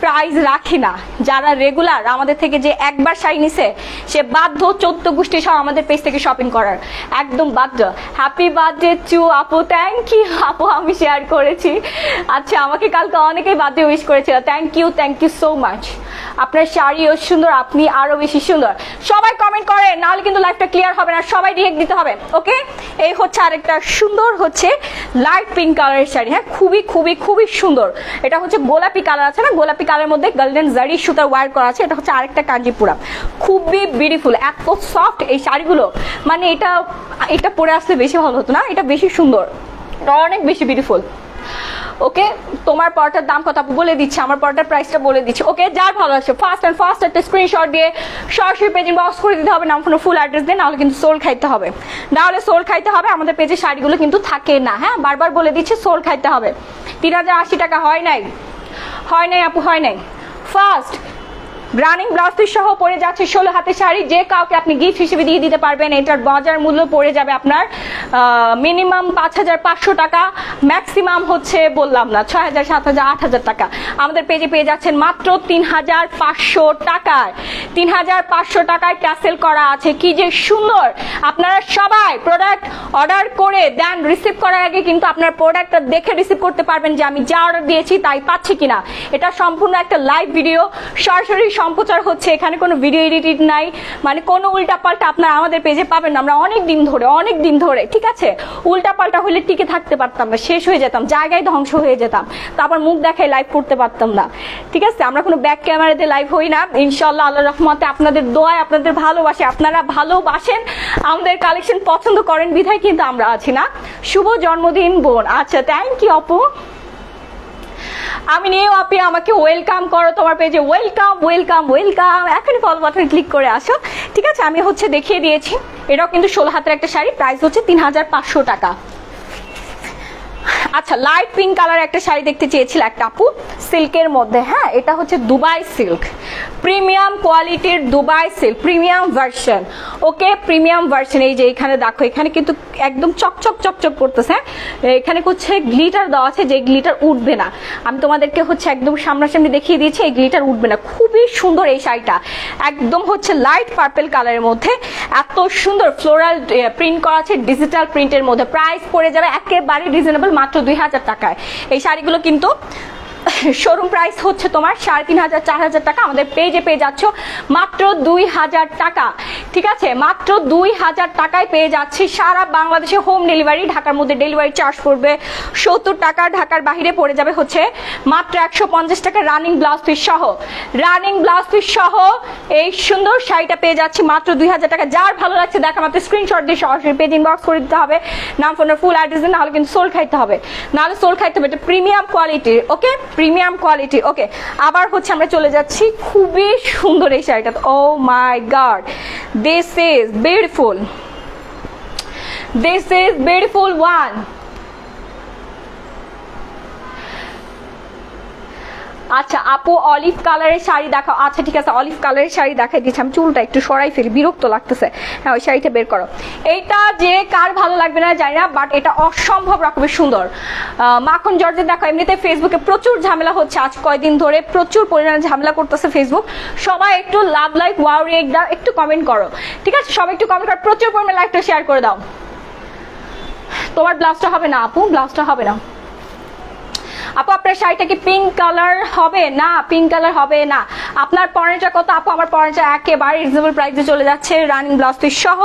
প্রাইস রাখি না। যারা রেগুলার আমাদের থেকে যে একবার শাড়ি নিছে সে বাধ্য 14 গোষ্ঠী সহ আমাদের পেজ থেকে শপিং করার, একদম বাধ্য। হ্যাপি বার্থডে টু আপু, থ্যাংক ইউ আপু, আমি শেয়ার করেছি। আচ্ছা, আমাকে কালকে অনেকেই বার্থডে উইশ করেছিল, থ্যাংক ইউ সো মাচ। আপনার শাড়িও সুন্দর, আপনি আরো বেশি সুন্দর। সবাই কমেন্ট করে, নাহলে কিন্তু লাইভটা ক্লিয়ার হবে না, সবাই রিয়েক্ট দিতে হবে। ওকে, এই হচ্ছে আরেকটা সুন্দর হচ্ছে লাইট পিঙ্ক কালারের শাড়ি। হ্যাঁ, খুবই খুবই খুবই সুন্দর। এটা হচ্ছে গোলাপি কালার আছে না, গোলাপি কালারের মধ্যে গোল্ডেন জারি সুতার ওয়ার করা আছে। এটা হচ্ছে আরেকটা কাঞ্জিপুরাম, খুবই বিউটিফুল, এত সফট এই শাড়িগুলো। মানে এটা পরে আসলে বেশি ভালো হতো না, এটা বেশি সুন্দর, অনেক বেশি বিউটিফুল। ওকে, তোমার পরটার দাম কত আপু বলে দিচ্ছি, আমার পরটার প্রাইসটা বলে দিচ্ছি। ওকে, যার ভালো আছে ফার্স্ট একটা স্ক্রিনশট দিয়ে সরাসরি পেজে বক্স করে দিতে হবে, নাম ফোন ফুল অ্যাড্রেস দিয়ে, নাহলে কিন্তু সোল খাইতে হবে। নাহলে সোল খাইতে হবে, আমাদের পেজে শাড়িগুলো কিন্তু থাকে না। হ্যাঁ, বারবার বলে দিচ্ছি, সোল খাইতে হবে। 3,080 টাকা হয় নাই আপু, হয় নাই। ফার্স্ট রানিং ব্লাউজ পিস সহ পড়ে যাচ্ছে 16 হাতের শাড়ি, যে কাউকে আপনি গিফট হিসেবে দিয়ে দিতে পারবেন। এটার বাজার মূল্য পড়ে যাবে আপনার মিনিমাম 5,500 টাকা, ম্যাক্সিমাম হচ্ছে বললাম না 6,000, 7,000, 8,000 টাকা। আমাদের পেজে পেয়ে যাচ্ছেন মাত্র 3,500 টাকায়। 3,500 টাকায় ট্যাসেল করা আছে, কি যে সুন্দর। আপনারা সবাই প্রোডাক্ট অর্ডার করে দেন, রিসিভ করার আগে কিন্তু আপনার প্রোডাক্টটা দেখে রিসিভ করতে পারবেন যে আমি যা অর্ডার দিয়েছি তাই পাচ্ছি কিনা। এটা সম্পূর্ণ একটা লাইভ ভিডিও, সরাসরি সম্প্রচার হচ্ছে, এখানে কোনো ভিডিও এডিট নাই, মানে কোনো উল্টাপাল্টা আপনারা আমাদের পেজে পাবেন না। আমরা অনেক দিন ধরে ঠিক আছে, উল্টাপাল্টা হলে টিকে থাকতে পারতাম না, শেষ হয়ে যেতাম, জায়গায় ধ্বংস হয়ে যেতাম, তারপর মুখ দেখায় লাইভ করতে পারতাম না, ঠিক আছে। আমরা কোনো ব্যাক ক্যামেরাতে লাইভ হই না, ইনশাল্লাহ আল্লাহর রহমতে আপনাদের দোয়ায়, আপনাদের ভালোবাসে, আপনারা ভালোবাসেন আমাদের কালেকশন, পছন্দ করেন বিধায় কিন্তু আমরা আছি না। শুভ জন্মদিন বোন। আচ্ছা, থ্যাংক ইউ আপু। আমি নিয়েও আপনি আমাকে ওয়েলকাম করো তোমার পেজে, ওয়েলকাম। এখনই ফলো বাটনে ক্লিক করে আসো, ঠিক আছে। আমি হচ্ছে দেখিয়ে দিয়েছি, এটাও কিন্তু 16 হাতের একটা শাড়ি, প্রাইস হচ্ছে 3,500 টাকা। আচ্ছা, লাইট পিঙ্ক কালার একটা শাড়ি দেখতে চেয়েছিল একটা আপু, সিল্কের মধ্যে। হ্যাঁ, এটা হচ্ছে দুবাই সিল্ক, প্রিমিয়াম কোয়ালিটির দুবাই সিল্ক, প্রিমিয়াম ভার্সন। ওকে, প্রিমিয়াম ভার্সন। এই যে এখানে দেখো, এখানে কিন্তু একদম চকচক করতেছে। এখানে হচ্ছে গ্লিটার দেওয়া আছে, যে গ্লিটার উঠবে না। আমি তোমাদেরকে হচ্ছে একদম সামনাসামনি দেখিয়ে দিয়েছি, এই গ্লিটার উঠবে না। খুবই সুন্দর এই শাড়িটা, একদম হচ্ছে লাইট পার্পেল কালারের মধ্যে, এত সুন্দর ফ্লোরাল প্রিন্ট করা আছে, ডিজিটাল প্রিন্টের মধ্যে। প্রাইস পড়ে যাবে একেবারে রিজনেবল, মাত্র 2,000 টাকায়। এই শাড়িগুলো কিন্তু শোরুম প্রাইস হচ্ছে তোমার 3,500, 4,000 টাকা। আমাদের পেজে পেয়ে যাচ্ছ মাত্র 2,000 টাকা, ঠিক আছে। মাত্র 2,000 টাকায় পেয়ে যাচ্ছি সারা বাংলাদেশে হোম ডেলিভারি। ঢাকার মধ্যে ডেলিভারি চার্জ পড়বে 70 টাকা, ঢাকার বাইরে পড়ে যাবে হচ্ছে মাত্র 150 টাকা। রানিং ব্লাউজ পিস সহ এই সুন্দর শাড়িটা পেয়ে যাচ্ছি মাত্র 2,000 টাকা। যার ভালো লাগছে দেখা মাত্র স্ক্রিনশট দিয়ে সরাসরি পেজ ইনবক্স করে দিতে হবে, নাম ফোনের ফুল অ্যাড্রেস, নাহলে কিন্তু সোল খাইতে হবে, এটা প্রিমিয়াম কোয়ালিটির। ওকে, প্রিমিয়াম কোয়ালিটি। ওকে, আবার হচ্ছে আমরা চলে যাচ্ছি, খুবই সুন্দর এই শাড়িটা। Oh my god, this is beautiful one. আচ্ছা আপু অলিভ কালারের শাড়ি দেখাও। আচ্ছা ঠিক আছে, অলিভ কালারের শাড়ি দেখাই দিচ্ছি। আমি চুলটা একটু সরাই ফেলি, বিরক্ত লাগতেছে। হ্যাঁ ওই শাড়িটা বের করো। এইটা যে কার ভালো লাগবে না জানি না, বাট এটা অসম্ভব রকমের সুন্দর। মাখন জর্জেট দেখো। এমনিতে ফেসবুকে প্রচুর ঝামেলা হচ্ছে আজ কয়দিন ধরে, প্রচুর পরিমাণে ঝামেলা করতেছে ফেসবুক। সবাই একটু লাভ লাইক ওয়াও রিয়েক্ট দাও, একটু কমেন্ট করো, ঠিক আছে? সবাই একটু কমেন্ট করো, প্রচুর পরিমাণে লাইকটা শেয়ার করে দাও। তোমার ব্লাউজটা হবে না আপু, ব্লাউজটা হবে না আপু। আপনার শাড়িটা কি পিঙ্ক কালার হবে? না, পিঙ্ক কালার হবে না। আপনার পরেরটা কত আপু? আমার পরেরটা একেবারে রিজনেবল প্রাইসে চলে যাচ্ছে, রানিং ব্লাউজ পিস সহ।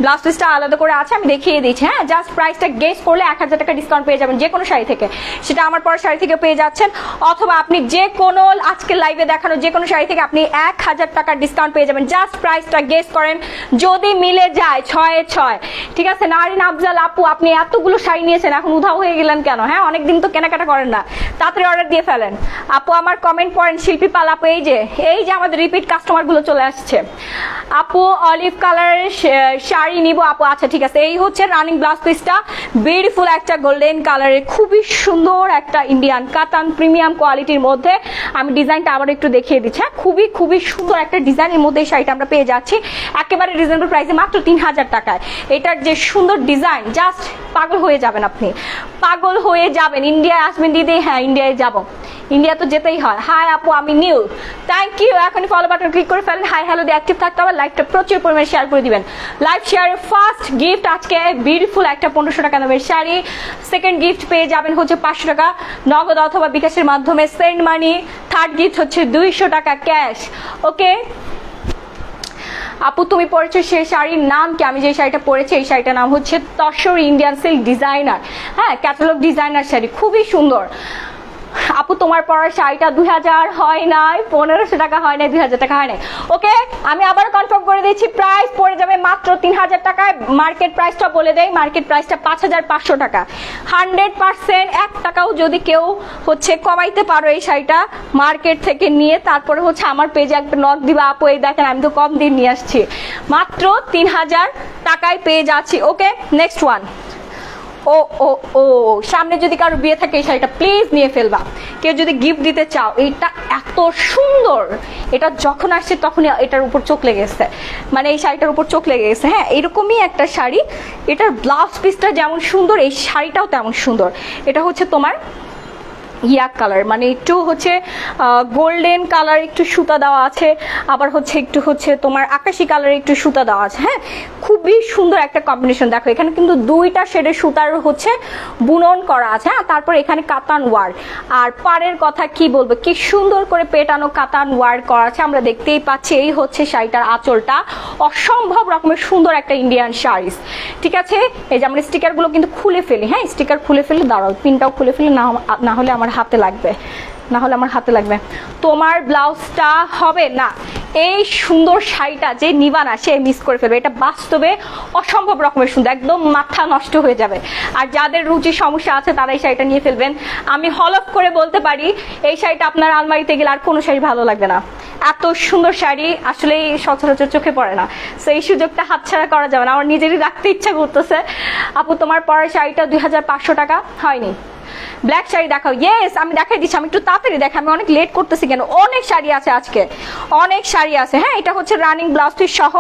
ব্লাউজ পিসটা আলাদা করে আছে, আমি দেখিয়ে দিচ্ছি। হ্যাঁ জাস্ট প্রাইসটা গেস করলে 1000 টাকা ডিসকাউন্ট পেয়ে যাবেন যে কোনো শাড়ি থেকে। সেটা আমার পরের শাড়ি থেকে পেয়ে যাচ্ছেন, অথবা আপনি যে কোনো আজকে লাইভে দেখানো যে কোনো শাড়ি থেকে আপনি 1000 টাকার ডিসকাউন্ট পেয়ে যাবেন। জাস্ট প্রাইসটা গেস করেন, যদি মিলে যায় 6-6, ঠিক আছে? নারিন আফজাল আপু, আপনি এতগুলো শাড়ি নিয়েছেন, এখন উধাও হয়ে গেলেন কেন? হ্যাঁ অনেকদিন তো কেনাকাটা করেন না, তাড়াতাড়ি অর্ডার দিয়ে ফেলেন। আপু আমার কমেন্ট পড়েন। শিল্পী পাল আপু, এই যে আমাদের রিপিট কাস্টমার গুলো চলে আসছে। আপু অলিভ কালারের শাড়ি নিব আপু। আচ্ছা ঠিক আছে, এই হচ্ছে রানিং ব্লাউজ পিসটা, বিউটিফুল একটা গোল্ডেন কালারের, খুবই সুন্দর একটা ইন্ডিয়ান কাতান প্রিমিয়াম কোয়ালিটির মধ্যে। আমি ডিজাইনটা আবার একটু দেখিয়ে দিচ্ছি। খুবই খুবই সুন্দর একটা ডিজাইনের মধ্যে এই শাড়িটা আমরা পেয়ে যাচ্ছি একেবারে রিজনেবল প্রাইসে, মাত্র 3000 টাকায়। এটার যে সুন্দর ডিজাইন, জাস্ট পাগল হয়ে যাবেন, আপনি পাগল হয়ে যাবেন। ইন্ডিয়ায় আসবেন দিদি? হ্যাঁ ইন্ডিয়ায় যাব, ইন্ডিয়া তো যেতেই হয়। হাই আপু আমি নিউ, থ্যাংক ইউ। এখনই ফলো বাটন ক্লিক করে ফেলেন, হাই হ্যালো দিয়ে অ্যাক্টিভ থাকতে হবে। লাইভটা প্রচুর পরিমাণে শেয়ার করে দিবেন। লাইভ শেয়ারের ফার্স্ট গিফট আজকে বিউটিফুল একটা 1500 টাকা দামের শাড়ি। সেকেন্ড গিফট পেয়ে যাবেন হচ্ছে 500 টাকা নগদ অথবা বিকাশের মাধ্যমে সেন্ড মানি। থার্ড গিফট হচ্ছে 200 টাকা ক্যাশ। ওকে আপু তুমি পরেছো সেই শাড়ির নাম কি? আমি যে শাড়িটা পরেছি এই শাড়িটার নাম হচ্ছে তসর ইন্ডিয়ান সিল্ক ডিজাইনার। হ্যাঁ ক্যাটালগ ডিজাইনার শাড়ি, খুবই সুন্দর। আপু তোমার পরার শাড়িটা 2000 হয় নাই, 1500 টাকা হয় নাই, 2000 টাকা হয় নাই। ওকে আমি আবার কনফার্ম করে দিচ্ছি, প্রাইস পড়ে যাবে মাত্র 3000 টাকায়। মার্কেট প্রাইসটা বলে দেই, মার্কেট প্রাইসটা 5500 টাকা। 100% 1 টাকাও যদি কেউ হচ্ছে কমাইতে পারো এই শাড়িটা মার্কেট থেকে নিয়ে, তারপরে হচ্ছে আমার পেজে একটা নক দিবা আপু এই দেখেন আমি তো কম দিন নিয়ে আসছি, মাত্র 3000 টাকায় পেয়ে যাচ্ছি। Okay next one. ও ও ও সামনে যদি কারো বিয়ে থাকে এই শাড়িটা প্লিজ নিয়ে ফেলবা। কেউ যদি গিফট দিতে চাও, এটা এত সুন্দর, এটা যখন আসছে তখনই এটার উপর চোখ লেগেছে, মানে এই শাড়িটার উপর চোখ লেগে গেছে। হ্যাঁ এরকমই একটা শাড়ি, এটার ব্লাউজ পিসটা যেমন সুন্দর এই শাড়িটাও তেমন সুন্দর। এটা হচ্ছে তোমার ইয়া কালার, মানে একটু হচ্ছে গোল্ডেন কালার একটু সুতা দেওয়া আছে, আবার হচ্ছে একটু হচ্ছে তোমার আকাশি কালার একটু সুতা দেওয়া আছে। হ্যাঁ খুবই সুন্দর একটা কম্বিনেশন। দেখো এখানে কিন্তু 2টা শেডের সুতার হচ্ছে বুনন করা আছে। হ্যাঁ তারপর এখানে কাতান ওয়ার্ক, আর পাড়ের কথা কি বলবো, কি সুন্দর করে পেটানো কাতান ওয়ার্ক করা আছে, আমরা দেখতেই পাচ্ছি। এই হচ্ছে শাড়িটার আঁচলটা, অসম্ভব রকমের সুন্দর একটা ইন্ডিয়ান শাড়িস। ঠিক আছে এই যে আমরা স্টিকার গুলো কিন্তু খুলে ফেলি। হ্যাঁ স্টিকার খুলে ফেলে, দাঁড়াও পিনটাও খুলে ফেলি, না হলে আমার হাতে লাগবে, না হলে আমার হাতে লাগবে। তোমার ব্লাউজটা হবে না। এই সুন্দর শাড়িটা যে নিবা না সে মিস করে ফেলবে, এটা বাস্তবে অসম্ভব রকমের সুন্দর, একদম মাথা নষ্ট হয়ে যাবে। আর যাদের রুচির সমস্যা আছে তারা এই শাড়িটা নিয়ে ফেলবেন। আমি হলফ করে বলতে পারি এই শাড়িটা আপনার আলমারিতে গেলে আর কোনো শাড়ি ভালো লাগবে না। এত সুন্দর শাড়ি আসলেই সচরাচর চোখে পড়ে না, তো এই সুযোগটা হাতছাড়া করা যাবে না। আমার নিজেরই রাখতে ইচ্ছা করতেছে। আপু তোমার পরার শাড়িটা 2500 টাকা হয়নি। ব্ল্যাক শাড়ি দেখাও। ইয়েস আমি দেখাই দিচ্ছি, আমি একটু তাড়াতাড়ি দেখাই, আমি অনেক লেট করতেছি কেন, অনেক শাড়ি আছে আজকে, অনেক শাড়ি আছে। হ্যাঁ এটা হচ্ছে রানিং ব্লাউজ পিস সহ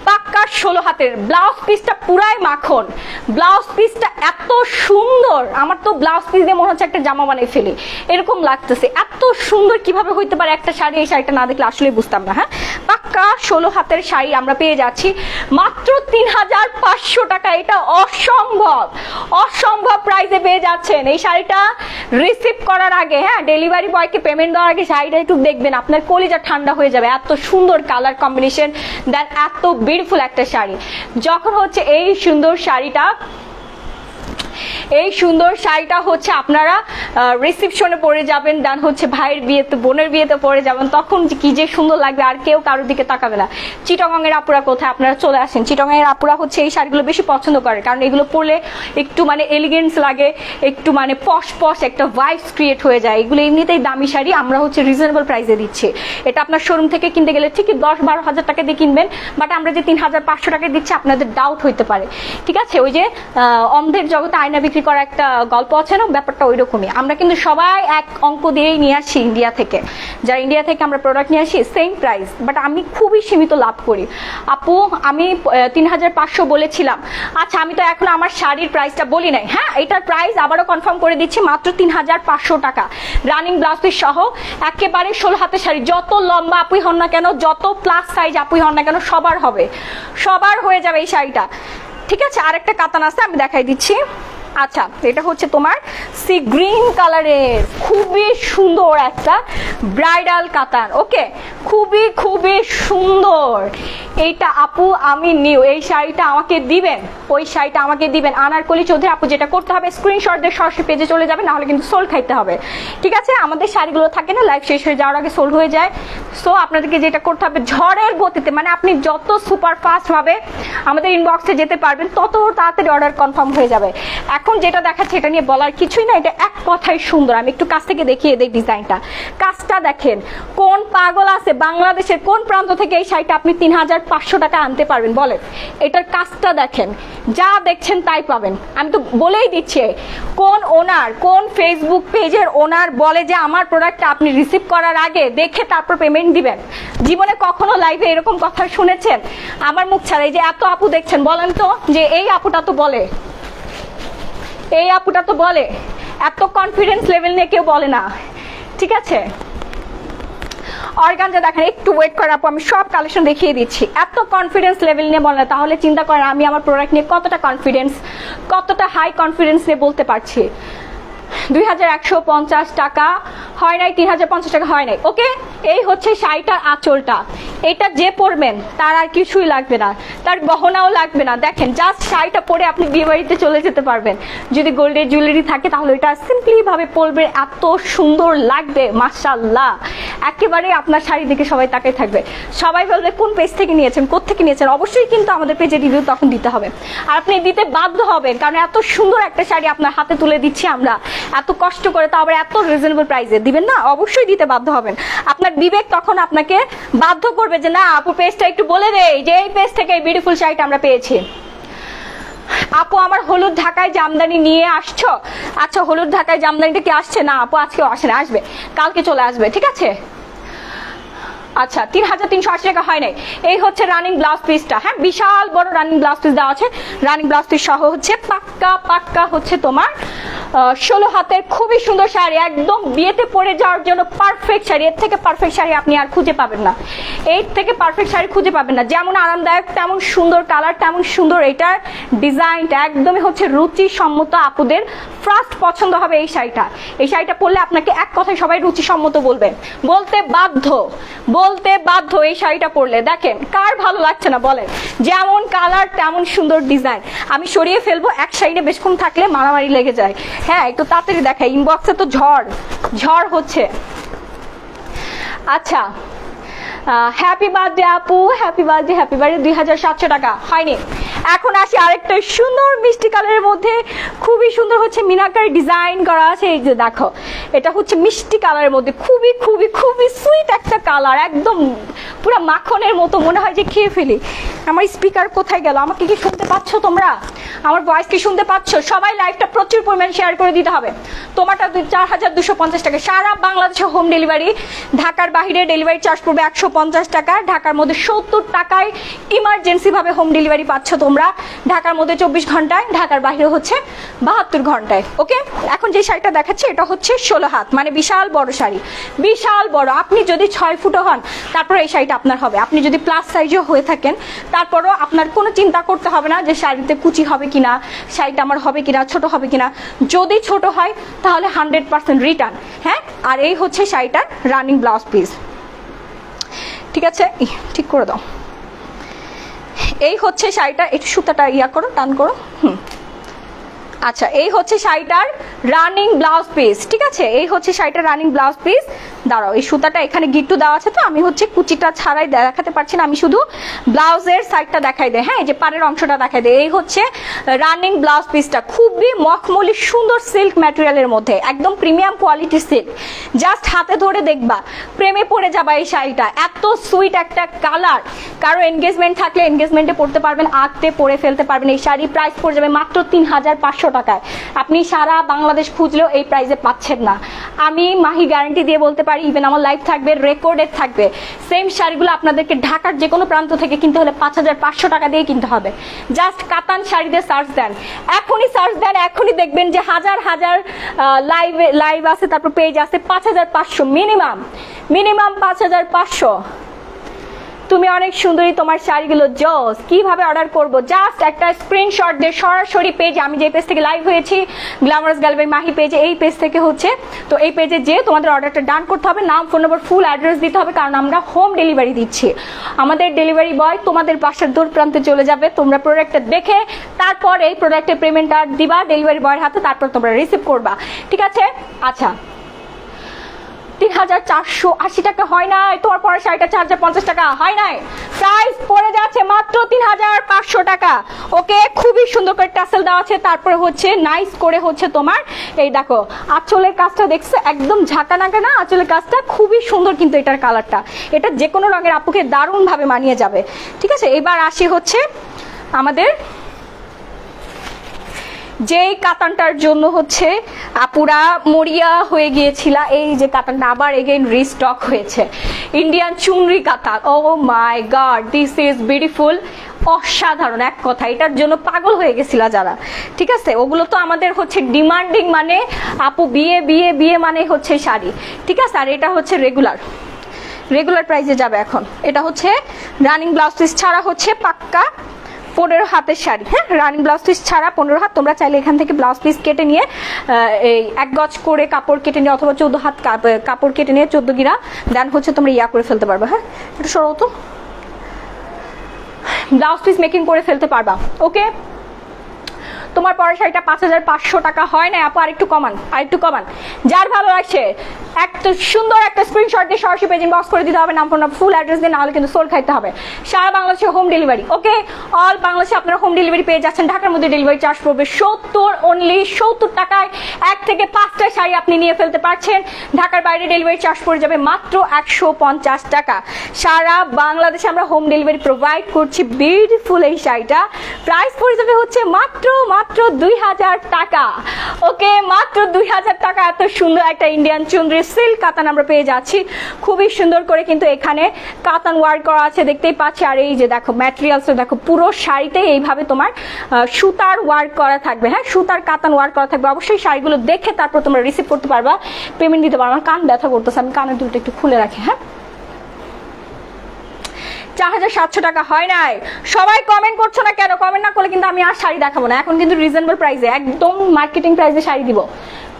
পাক্কা 16 হাতের ব্লাউজ পিসটা, পুরাই মাখন। ব্লাউজ পিসটা এত সুন্দর, আমার তো ব্লাউজ পিস দিয়ে মনে হচ্ছে একটা জামা বানিয়ে ফেলি এরকম লাগতেছে। এত সুন্দর কিভাবে হইতে পারে একটা শাড়ি, এই শাড়িটা না দেখলে আসলে বুঝতাম না। হ্যাঁ পাক্কা 16 হাতের শাড়ি আমরা পেয়ে যাচ্ছি মাত্র 3500 টাকা। এটা অসম্ভব অসম্ভব প্রাইসে পেয়ে যাচ্ছেন এই শাড়িটা। রিসিভ করার আগে, হ্যাঁ ডেলিভারি বয়কে পেমেন্ট দেওয়ার আগে শাড়িটা একটু দেখবেন, আপনার কলিজা ঠান্ডা হয়ে যাবে। এত সুন্দর কালার কম্বিনেশন, দেন এত বিউটিফুল একটা শাড়ি। যখন হচ্ছে এই সুন্দর শাড়িটা হচ্ছে আপনারা রিসেপশনে পরে যাবেন, দেন হচ্ছে ভাইয়ের বিয়েতে বোনের বিয়েতে পরে যাবেন, তখন কি যে সুন্দর লাগবে, আর কেউ কারোর দিকে তাকাবে না। চিটাগং এর আপুরা কোথায়, আপনারা চলে আসেন। চিটাগং এর আপুরা হচ্ছে এই শাড়িগুলো বেশি পছন্দ করে, কারণ এগুলো পরলে একটু মানে এলিগেন্স লাগে, একটু মানে পশ পশ একটা ভাইবস ক্রিয়েট হয়ে যায়। এগুলো এমনিতেই দামি শাড়ি, আমরা হচ্ছে রিজনেবল প্রাইসে দিচ্ছি। এটা আপনার শোরুম থেকে কিনতে গেলে ঠিকই 10-12 হাজার টাকা দিয়ে কিনবেন, বাট আমরা যে 3500 টাকা দিচ্ছি আপনাদের ডাউট হইতে পারে। ঠিক আছে ওই যে অন্ধের জগতে আয়না বিক্রি বিক্রি করা একটা গল্প আছে না, ব্যাপারটা ওই রকমই। আমরা কিন্তু সবাই এক অঙ্ক দিয়েই নিয়ে আসি ইন্ডিয়া থেকে, যারা ইন্ডিয়া থেকে আমরা প্রোডাক্ট নিয়ে আসি সেম প্রাইস, বাট আমি খুবই সীমিত লাভ করি। আপু আমি 3500 বলেছিলাম, আচ্ছা আমি তো এখন আমার শাড়ির প্রাইসটা বলি নাই, হ্যাঁ এটার প্রাইস আবারও কনফার্ম করে দিচ্ছি, মাত্র 3500 টাকা, রানিং ব্লাউজ পিস সহ, একেবারে 16 হাতের শাড়ি। যত লম্বা আপুই হন না কেন, যত প্লাস সাইজ আপুই হন না কেন, সবার হবে, সবার হয়ে যাবে এই শাড়িটা, ঠিক আছে। আরেকটা কাতান আছে, আমি দেখাই দিচ্ছি। আচ্ছা এটা হচ্ছে তোমার সি গ্রিন কালারের খুবই সুন্দর একটা ব্রাইডাল কাতান, ওকে, খুবই খুবই সুন্দর। এইটা আপু আমি নিউ, এই শাড়িটা আমাকে দিবেন, ওই শাড়িটা আমাকে দিবেন। আনারকলি চৌধুরী আপু, যেটা করতে হবে স্ক্রিনশট দিয়ে সরাসরি পেজে চলে যাবে, নাহলে কিন্তু সোল্ড খাইতে হবে, ঠিক আছে। আমাদের শাড়িগুলো থাকে না লাইভ শেষ হয়ে যাওয়ার আগে সোল্ড হয়ে যায়। সো আপনাদেরকে যেটা করতে হবে ঝড়ের গতিতে, মানে আপনি যত সুপার ফাস্ট ভাবে আমাদের ইনবক্সে যেতে পারবেন তত তাড়াতাড়ি অর্ডার কনফার্ম হয়ে যাবে। এখন যেটা দেখাচ্ছে এটা নিয়ে বলার কিছুই না, এটা এক কথাই সুন্দর। আমি একটু কাছ থেকে দেখিয়ে দেই ডিজাইনটা, কাজটা দেখেন। কোন পাগল আছে বাংলাদেশের কোন প্রান্ত থেকে এই শাড়িটা আপনি 3500 টাকা আনতে পারবেন বলেন? এটার কাজটা দেখেন, যা দেখছেন তাই পাবেন। আমি তো বলেই দিচ্ছি, কোন ওনার, কোন ফেসবুক পেজের ওনার বলে যে আমার প্রোডাক্টটা আপনি রিসিভ করার আগে দেখে তারপর পেমেন্ট দিবেন? জীবনে কখনো লাইভে এরকম কথা শুনেছেন? আমার মুখ ছাড়া এই যে এত আপু দেখছেন, বলেন তো যে এই আপুটা তো বলে, এই আপুটা তো বলে, এত কনফিডেন্স লেভেল নিয়ে কেউ বলে না, ঠিক আছে। অর্গানজা দেখেন, একটু ওয়েট করার আপু, আমি সব কালেকশন দেখিয়ে দিচ্ছি। এত কনফিডেন্স লেভেল নিয়ে বলে না, তাহলে চিন্তা করেন আমি আমার প্রোডাক্ট নিয়ে কতটা কনফিডেন্স, কতটা হাই কনফিডেন্স নিয়ে বলতে পারছি। 2150 টাকা হয় নাই, 3050 টাকা হয় নাই, ওকে। এই হচ্ছে শাড়িটার আঁচলটা, এটা যে পরবেন তার আর কিছুই লাগবে না, তার গহনাও লাগবে না। দেখেন জাস্ট শাড়িটা পরে আপনি বিয়ে বাড়িতে চলে যেতে পারবেন, যদি গোল্ডের জুয়েলারি থাকে তাহলে এটা সিম্পলি ভাবে পরবে, এত সুন্দর লাগবে মাশাআল্লাহ। একেবারে আপনার শাড়ি দেখে সবাই তাকাই থাকবে, সবাই বলবে কোন পেজ থেকে নিয়েছেন, কোত্থেকে নিয়েছেন। অবশ্যই কিন্তু আমাদের পেজে রিভিউ তখন দিতে হবে, আর আপনি দিতে বাধ্য হবেন, কারণ এত সুন্দর একটা শাড়ি আপনার হাতে তুলে দিচ্ছি আমরা, এত কষ্ট করে, তা আবার এত রিজনেবল প্রাইসে দিবেন না, অবশ্যই দিতে বাধ্য হবেন। আপনার বিবেক তখন আপনাকে বাধ্য করবে যে না আপু পেজটা একটু বলে দেই যে এই পেজ থেকে এই বিউটিফুল শাড়িটা আমরা পেয়েছি। আপু আমার হলুদ ঢাকায় জামদানি নিয়ে আসছো? আচ্ছা হলুদ ঢাকায় জামদানিটা কি আসছে? না আপু আজকেও আসে না, আসবে কালকে চলে আসবে, ঠিক আছে। আচ্ছা 3380 টাকা হয় নাই। এই হচ্ছে রানিং ব্লাউজ পিসটা, হ্যাঁ বিশাল বড় রানিং ব্লাউজ পিস দেওয়া আছে, রানিং ব্লাউজ পিস সহ হচ্ছে পাক্কা পাক্কা হচ্ছে তোমার 16 হাতের খুবই সুন্দর শাড়ি, একদম বিয়েতে পরে যাওয়ার জন্য পারফেক্ট শাড়ি। এর থেকে পারফেক্ট শাড়ি আপনি আর খুঁজে পাবেন না, এর থেকে পারফেক্ট শাড়ি খুঁজে পাবেন না। যেমন আরামদায়ক তেমন সুন্দর কালার, তেমন সুন্দর এটার ডিজাইনটা, একদমই হচ্ছে রুচি সম্মত। আপুদের ফার্স্ট পছন্দ হবে এই শাড়িটা। এই শাড়িটা পরলে আপনাকে এক কথায় সবাই রুচি সম্মত বলবেন, বলতে বাধ্য, বলতে বাধ্য। এই শাড়িটা পরলে দেখেন কার ভালো লাগছে না বলেন? যেমন কালার তেমন সুন্দর ডিজাইন। আমি সরিয়ে ফেলবো, এক সাইডে বেশক্ষণ থাকলে মারামারি লেগে যায়। হ্যাঁ একটু তাড়াতাড়ি দেখাই, ইনবক্সে তো ঝড় ঝড় হচ্ছে। আচ্ছা হ্যাপি বার্থডে আপু, হ্যাপি বার্থডে, হ্যাপি বার্থডে। 2700 টাকা হয়নি। এখন আসি আরেকটা সুন্দর মিষ্টি কালারের মধ্যে, খুবই সুন্দর হচ্ছে মিনাকার ডিজাইন করা আছে। এই যে দেখো, এটা হচ্ছে মিষ্টি কালারের মধ্যে, খুবই খুবই খুবই সুইট একটা কালার, একদম পুরো মাখনের মতো, মনে হয় যে খেয়ে ফেলি। আমার স্পিকার কোথায় গেল? আমাকে কি শুনতে পাচ্ছ তোমরা? আমার ভয়েস কি শুনতে পাচ্ছ? সবাই লাইভটা প্রচুর পরিমাণ শেয়ার করে দিতে হবে। তোমারটা 4250 টাকা, সারা বাংলাদেশে হোম ডেলিভারি। ঢাকার বাইরে ডেলিভারি চার্জ পড়বে 150 টাকা। ঢাকার মধ্যে 70 টাকায় ইমার্জেন্সি ভাবে হোম ডেলিভারি পাচ্ছ তোমরা। ঢাকার মধ্যে 24 ঘন্টায়, ঢাকার বাইরে হচ্ছে 72 ঘন্টায়, ওকে। এখন যে শাড়িটা দেখাচ্ছি এটা হচ্ছে 16 হাত, মানে বিশাল বড় শাড়ি, বিশাল বড়। আপনি যদি 6 ফুটও হন তারপর এই শাড়িটা আপনার হবে। আপনি যদি প্লাস সাইজও হয়ে থাকেন তারপরও আপনার কোনো চিন্তা করতে হবে না যে শাড়িতে কুচি হবে কিনা, শাড়িটা আমার হবে কিনা, ছোট হবে কিনা। যদি ছোট হয় তাহলে 100% রিটার্ন, হ্যাঁ। আর এই হচ্ছে শাড়িটার রানিং ব্লাউজ পিস, ঠিক আছে, ঠিক করে দাও। এই হচ্ছে শাড়িটা, একটু সুতাটা ইয়া করো, টান করো, আচ্ছা এই হচ্ছে শাড়িটার রানিং ব্লাউজ পিস, ঠিক আছে। এই হচ্ছে শাড়িটার রানিং ব্লাউজ পিস, দাঁড়াও, এই সুতাটা এখানে গিট্টু দেওয়া আছে, তো আমি হচ্ছে কুচিটা ছাড়াই দেখাতে পারছি না, আমি শুধু ব্লাউজের সাইডটা দেখাই দেয়। হ্যাঁ, এই যে পাড়ের অংশটা দেখাই দেয়। এই হচ্ছে রানিং ব্লাউজ পিসটা, খুবই মখমলি সুন্দর সিল্ক ম্যাটেরিয়ালের মধ্যে, একদম প্রিমিয়াম কোয়ালিটির সিল্ক। জাস্ট হাতে ধরে দেখবা, প্রেমে পড়ে যাবা এই শাড়িটা। এত সুইট একটা কালার, কারো এনগেজমেন্ট থাকলে এনগেজমেন্টে পড়তে পারবেন, আঁকতে পরে ফেলতে পারবেন। এই শাড়ি প্রাইস পড়ে যাবে মাত্র 3500 টাকায়। আপনি সারা বাংলাদেশ খুঁজলেও এই প্রাইসে পাচ্ছেন না। আমি মাহি গ্যারান্টি দিয়ে বলতে পারি, ইভেন আমার লাইভ থাকবে, রেকর্ডেড থাকবে, সেম শাড়িগুলো আপনাদেরকে ঢাকার যে কোনো প্রান্ত থেকে কিনতে হলে 5500 টাকা দিয়ে কিনতে হবে। জাস্ট কাতান শাড়িতে সার্চ দেন, এখনই সার্চ দেন, এখনই দেখবেন যে হাজার হাজার লাইভ আছে, তারপর পেজ আছে। 5500 মিনিমাম 5500। তুমি অনেক সুন্দরী, তোমার শাড়িগুলো জোস। কিভাবে অর্ডার করব? জাস্ট একটা স্ক্রিনশট দিয়ে সরাসরি পেজে, আমি যে পেজ থেকে লাইভ হয়েছি, গ্ল্যামারাস গ্যালারি মাহি পেজে, এই পেজ থেকে হচ্ছে, তো এই পেজে যে তোমাদের অর্ডারটা ডান করতে হবে, নাম, ফোন নম্বর, ফুল অ্যাড্রেস দিতে হবে, কারণ আমরা হোম ডেলিভারি দিচ্ছি। আমাদের ডেলিভারি বয় তোমাদের বাসার দূর প্রান্তে চলে যাবে, তোমরা প্রোডাক্টটা দেখে তারপর এই প্রোডাক্টের পেমেন্টটা দিবা ডেলিভারি বয়ের হাতে, তারপর তোমরা রিসিভ করবা, ঠিক আছে? আচ্ছা, 3480 টাকা হয় নাই, তোমার পরে শাড়িটা 4050 টাকা হয় নাই, প্রাইস পড়ে যাচ্ছে মাত্র 3500 টাকা। ওকে, খুবই সুন্দর করে টাসেল দেওয়া আছে, তারপরে হচ্ছে নাইস করে হচ্ছে তোমার এই দেখো আঁচলের কাজটা দেখছো, একদম ঝাঁকা নাকা না আঁচলের কাজটা, খুবই সুন্দর কিন্তু এটার কালারটা। এটা যে কোনো রঙের আপুকে দারুণ ভাবে মানিয়ে যাবে, ঠিক আছে? এবার আসি হচ্ছে আমাদের যেই কাতানটার জন্য হচ্ছে আপুরা মরিয়া হয়ে গিয়েছিল, এই যে কাতানটা আবার এগেইন রিস্টক হয়েছে, ইন্ডিয়ান চুনরি কাতান। ও my god, this is beautiful, অসাধারণ এক কথা। এটার জন্য পাগল হয়ে গেছিল যারা, ঠিক আছে? ওগুলো তো আমাদের হচ্ছে ডিমান্ডিং, মানে আপু বিয়ে বিয়ে বিয়ে মানে হচ্ছে শাড়ি, ঠিক আছে? আর এটা হচ্ছে রেগুলার প্রাইসে যাবে এখন। এটা হচ্ছে রানিং ব্লাউজ পিস ছাড়া হচ্ছে পাক্কা 15 হাতের শাড়ি। হ্যাঁ, রানিং ব্লাউজ পিস ছাড়া 15 হাত। তোমরা চাইলে এখান থেকে ব্লাউজ পিস কেটে নিয়ে এই 1 গজ করে কাপড় কেটে নিয়ে, অথবা 14 হাত কাপড় কেটে নিয়ে 14 গিরা দেন হচ্ছে তোমরা ইয়া করে ফেলতে পারবে। হ্যাঁ, এটা সরো তো, ব্লাউজ পিস মেকিং করে ফেলতে পারবা। ওকে, তোমার পরের শাড়িটা 5500 টাকা হয় না আপু, আরেকটু কমান। যার ভালো লাগছে একটা সুন্দর একটা স্ক্রিনশট দিয়ে সরাসরি পেজ ইনবক্স করে দিতে হবে, নাম, ফোন, ফুল অ্যাড্রেস দিয়ে, নাহলে কিন্তু সোল খাইতে হবে। সারা বাংলাদেশে হোম ডেলিভারি। ওকে, অল বাংলাদেশে আপনারা হোম ডেলিভারি পেয়ে যাচ্ছেন। ঢাকার মধ্যে ডেলিভারি চার্জ পড়বে 70 টাকায় 1 থেকে 5টা শাড়ি আপনি নিয়ে ফেলতে পারছেন। ঢাকার বাইরে ডেলিভারি চার্জ পড়ে যাবে মাত্র 150 টাকা। সারা বাংলাদেশে আমরা হোম ডেলিভারি প্রোভাইড করছি। বিউটিফুল এই শাড়িটা প্রাইস পড়ে যাবে হচ্ছে মাত্র 2000 টাকা। ওকে, মাত্র 2000 টাকা। এত সুন্দর একটা ইন্ডিয়ান চুনরি সিল্ক কাতান আমরা পেয়ে যাচ্ছি, খুবই সুন্দর করে কিন্তু এখানে কাতান ওয়ার্ক করা আছে, দেখতেই পাচ্ছি। আর এই যে দেখো ম্যাটেরিয়ালস দেখো, পুরো শাড়িতে এইভাবে তোমার সুতার ওয়ার্ক করা থাকবে। হ্যাঁ, সুতার কাতান ওয়ার্ক করা থাকবে। অবশ্যই শাড়িগুলো দেখে তারপর তোমরা রিসিভ করতে পারবা, পেমেন্ট দিতে পারবা। আমার কান ব্যথা করতেছে, আমি কানের দুটো একটু খুলে রাখি। হ্যাঁ, 4700 টাকা হয় নাই। সবাই কমেন্ট করছো না কেন? কমেন্ট না করলে কিন্তু আমি আর শাড়ি দেখাবো না। এখন কিন্তু রিজনেবল প্রাইসে, একদম মার্কেটিং প্রাইসে শাড়ি দিব।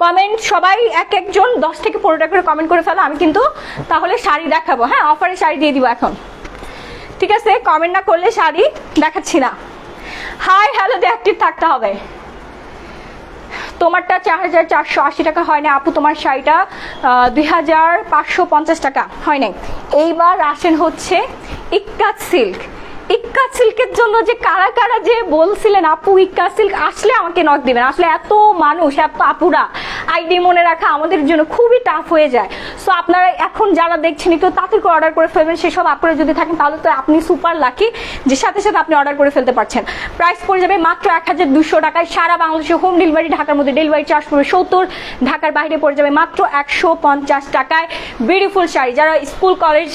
কমেন্ট সবাই একজন 10 থেকে 15টা করে কমেন্ট করে ফেলো, আমি কিন্তু তাহলে শাড়ি দেখাবো। হ্যাঁ, অফারে শাড়ি দিয়ে দিব এখন, ঠিক আছে? কমেন্ট না করলে শাড়ি দেখাচ্ছি না। হাই হ্যালো দিয়ে অ্যাক্টিভ থাকতে হবে। তোমারটা 4480 টাকা হয় না আপু, তোমার শাড়িটা 2550 টাকা হয় নাই। এইবার আসেন হচ্ছে ইক্কাত সিল্ক। ইক্কাত সিল্কের জন্য যে কারা কারা যে বলছিলেন আপু ইক্কাত সিল্ক আসলে আমাকে নক দিবেন, আসলে এত মানুষ, এত আপুরা আইডি মনে রাখা আমাদের জন্য খুবই টাফ হয়ে যায়। সো আপনারা এখন যারা দেখছেন একটু তাড়াতাড়ি করে অর্ডার করে ফেলবেন। সেসব আপুরা যদি থাকেন তাহলে তো আপনি সুপার লাকি যে সাথে সাথে আপনি অর্ডার করে ফেলতে পারছেন। প্রাইস পড়ে যাবে মাত্র 1200 টাকায়। সারা বাংলাদেশে হোম ডেলিভারি, ঢাকার মধ্যে ডেলিভারি চার্জ পড়বে 70, ঢাকার বাইরে পড়ে যাবে মাত্র 150 টাকায়। বিউটিফুল শাড়ি, যারা স্কুল কলেজ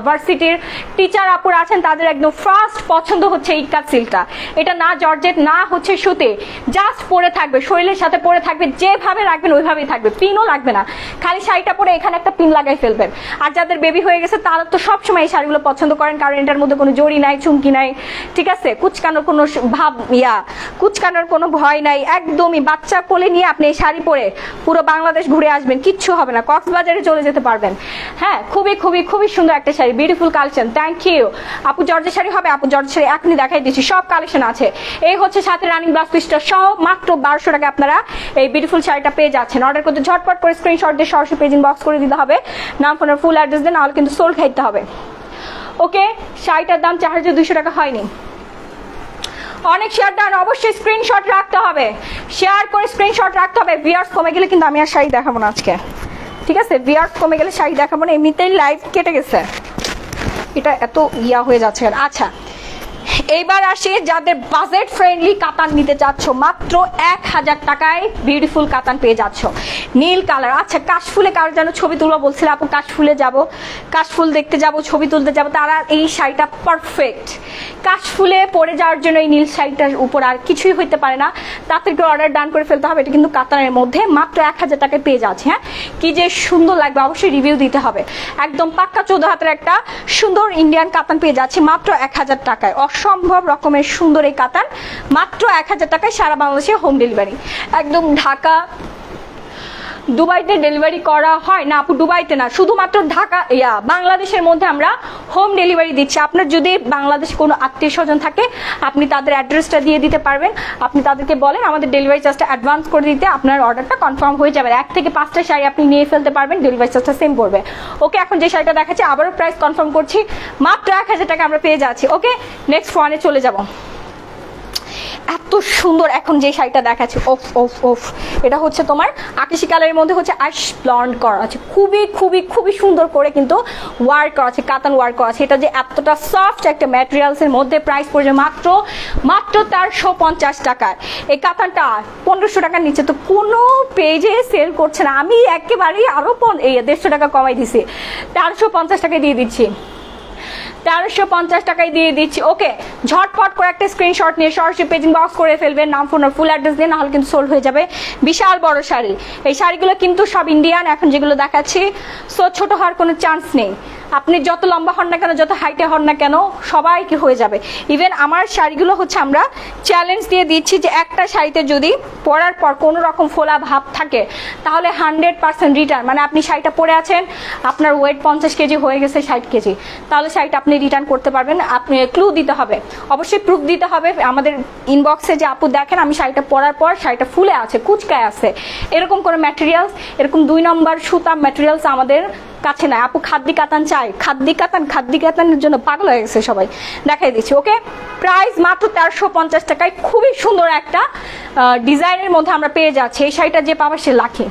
ভার্সিটির টিচার আপুরা আছেন তাদের একদম ফার্স্ট পছন্দ হচ্ছে ইক্কাত সিল্কটা। এটা না জর্জেট না হচ্ছে সুতে, জাস্ট পরে থাকবে, শরীরের সাথে পরে থাকবে, যেভাবে রাখবেন ওইভাবেই থাকবে, পিনও লাগবে না। খালি শাড়িটা পরে এখানে একটা পিন লাগাই ফেলবেন। আর যাদের বেবি হয়ে গেছে তারা তো সবসময় এই শাড়িগুলো পছন্দ করেন, কারণ এটার মধ্যে কোনো জড়ি নাই, চুমকি নাই, ঠিক আছে? কুচকানোর কোনো কুচকানোর কোনো ভয় নাই। একদমই বাচ্চা কোলে নিয়ে আপনি এই শাড়ি পরে পুরো বাংলাদেশ ঘুরে আসবেন, কিচ্ছু হবে না, কক্সবাজারে চলে যেতে পারবেন। হ্যাঁ, খুবই খুবই খুবই সুন্দর একটা sari, beautiful collection. Thank you আপু। জর্জের শাড়ি হবে আপু, জর্জের শাড়ি এখনই দেখাই দিচ্ছি, সব কালেকশন আছে। এই হচ্ছে সাথে রানিং ব্লাউজ পিসটা সহ মাত্র 1200 টাকা আপনারা এই বিউটিফুল শাড়িটা পেয়ে যাচ্ছেন। অর্ডার করতে ঝটপট করে স্ক্রিনশট দিয়ে সরাসরি পেজ ইনবক্স করে দিতে হবে, নাম ফোনের ফুল অ্যাড্রেস দিয়ে, নাহলে কিন্তু সোল্ড খাইতে হবে। ওকে, শাড়িটার দাম 4200 টাকা হয়নি। অনেক শেয়ার ডান, অবশ্যই স্ক্রিনশট রাখতে হবে, শেয়ার করে স্ক্রিনশট রাখতে হবে। ভিউয়ার্স কমে গেলে কিন্তু আমি আর শাড়ি দেখাবো না আজকে, ঠিক আছে? ভিউয়ার্স কমে গেলে শাড়ি দেখাবো না, এমনিতেই লাইভ কেটে গেছে, এটা এত ইয়া হয়ে যাচ্ছে। আচ্ছা, এইবার আসি যাদের বাজেট ফ্রেন্ডলি কাতান নিতে চাচ্ছ, মাত্র 1000 টাকায় বিউটিফুল কাতান পেয়ে যাচ্ছ, নীল কালার। আচ্ছা, কাশফুলে কারোর যেন ছবি তুলবা বলছিল, আপু কাশফুলে যাব, কাশফুল দেখতে যাব, ছবি তুলতে যাব, তারা এই শাড়িটা পারফেক্ট। কাশফুলে পরে যাওয়ার জন্য এই নীল শাড়িটার উপর আর কিছুই হইতে পারে না, তাদেরকে অর্ডার ডান করে ফেলতে হবে। এটা কিন্তু কাতানের মধ্যে মাত্র 1000 টাকায় পেয়ে যাচ্ছে। হ্যাঁ, কি যে সুন্দর লাগবে, অবশ্যই রিভিউ দিতে হবে। একদম পাক্কা 14 হাতের একটা সুন্দর ইন্ডিয়ান কাতান পেয়ে যাচ্ছে মাত্র 1000 টাকায়। অসম্ভব রকমের সুন্দর এই কাতান মাত্র 1000 টাকায়, সারা বাংলাদেশে হোম ডেলিভারি। একদম ঢাকা দুবাইতে ডেলিভারি করা হয় না আপু, দুবাইতে না, শুধুমাত্র ঢাকা বাংলাদেশের মধ্যে আমরা হোম ডেলিভারি দিচ্ছি। আপনার যদি বাংলাদেশে কোনো আত্মীয় স্বজন থাকে, আপনি তাদের অ্যাড্রেসটা দিয়ে দিতে পারবেন, আপনি তাদেরকে বলেন আমাদের ডেলিভারি চার্জটা অ্যাডভান্স করে দিতে, আপনার অর্ডারটা কনফার্ম হয়ে যাবে। 1 থেকে 5টা শাড়ি আপনি নিয়ে ফেলতে পারবেন, ডেলিভারি চার্জটা সেম পড়বে। ওকে, এখন যে শাড়িটা দেখাচ্ছি আবারও প্রাইস কনফার্ম করছি, মাত্র 1000 টাকা আমরা পেয়ে যাচ্ছি। ওকে, নেক্সট ওয়ানে চলে যাব। এত সুন্দর এখন যে শাড়িটা দেখাচ্ছি, ওফ ওফ ওফ, এটা হচ্ছে তোমার আকাশি কালারের মধ্যে হচ্ছে অ্যাশ ব্লন্ড করা আছে, খুবই খুবই খুবই সুন্দর করে কিন্তু ওয়ার্ক করা আছে, কাতান ওয়ার্ক করা আছে। এটা যে এতটা সফট একটা ম্যাটেরিয়ালসের মধ্যে প্রাইস পড়ছে মাত্র 450 টাকায়। এই কাতানটা 1500 টাকার নিচে তো কোনো পেজে সেল করছে না, আমি একেবারেই আরো 150 টাকা কমাই দিছি, 450 টাকায় দিয়ে দিচ্ছি, 1350 টাকায় দিয়ে দিচ্ছি। ওকে, ঝটপট করে একটা স্ক্রিনশট নিয়ে সরাসরি পেজিং বক্স করে ফেলবেন, নাম ফোন আর ফুল অ্যাড্রেস দিয়ে, নাহলে কিন্তু সোল্ড হয়ে যাবে। বিশাল বড় শাড়ি, এই শাড়িগুলো কিন্তু সব ইন্ডিয়ান এখন যেগুলো দেখাচ্ছি, সো ছোট হওয়ার কোনো চান্স নেই। আপনি যত লম্বা হন না কেন, যত হাইটে হন না কেন, সবাইকে হয়ে যাবে। ইভেন আমার শাড়িগুলো হচ্ছে আমরা চ্যালেঞ্জ দিয়ে দিচ্ছি যে একটা শাড়িতে যদি পরার পর কোনো রকম ফোলা ভাব থাকে, তাহলে 100% রিটার্ন। মানে আপনি শাড়িটা পরে আছেন, আপনার ওয়েট 50 কেজি হয়ে গেছে 60 কেজি, তাহলে শাড়িটা আপনি রিটার্ন করতে পারবেন। আপনি ক্লু দিতে হবে, অবশ্যই প্রুফ দিতে হবে আমাদের ইনবক্সে যে আপু দেখেন আমি শাড়িটা পরার পর শাড়িটা ফুলে আছে, কুচকায় আছে, এরকম কোনো ম্যাটেরিয়ালস, এরকম 2 নম্বর সুতা ম্যাটেরিয়ালস আমাদের কাছে নাই। আপু খাদ্দি কাতান চাই, খাদ্দি কাতানের জন্য পাগল হয়ে গেছে সবাই, দেখাই দিচ্ছি। ওকে, প্রাইস মাত্র 1350 টাকায় খুবই সুন্দর একটা ডিজাইনের মধ্যে আমরা পেয়ে যাচ্ছি। এই শাড়িটা যে পাবে সে লাকি।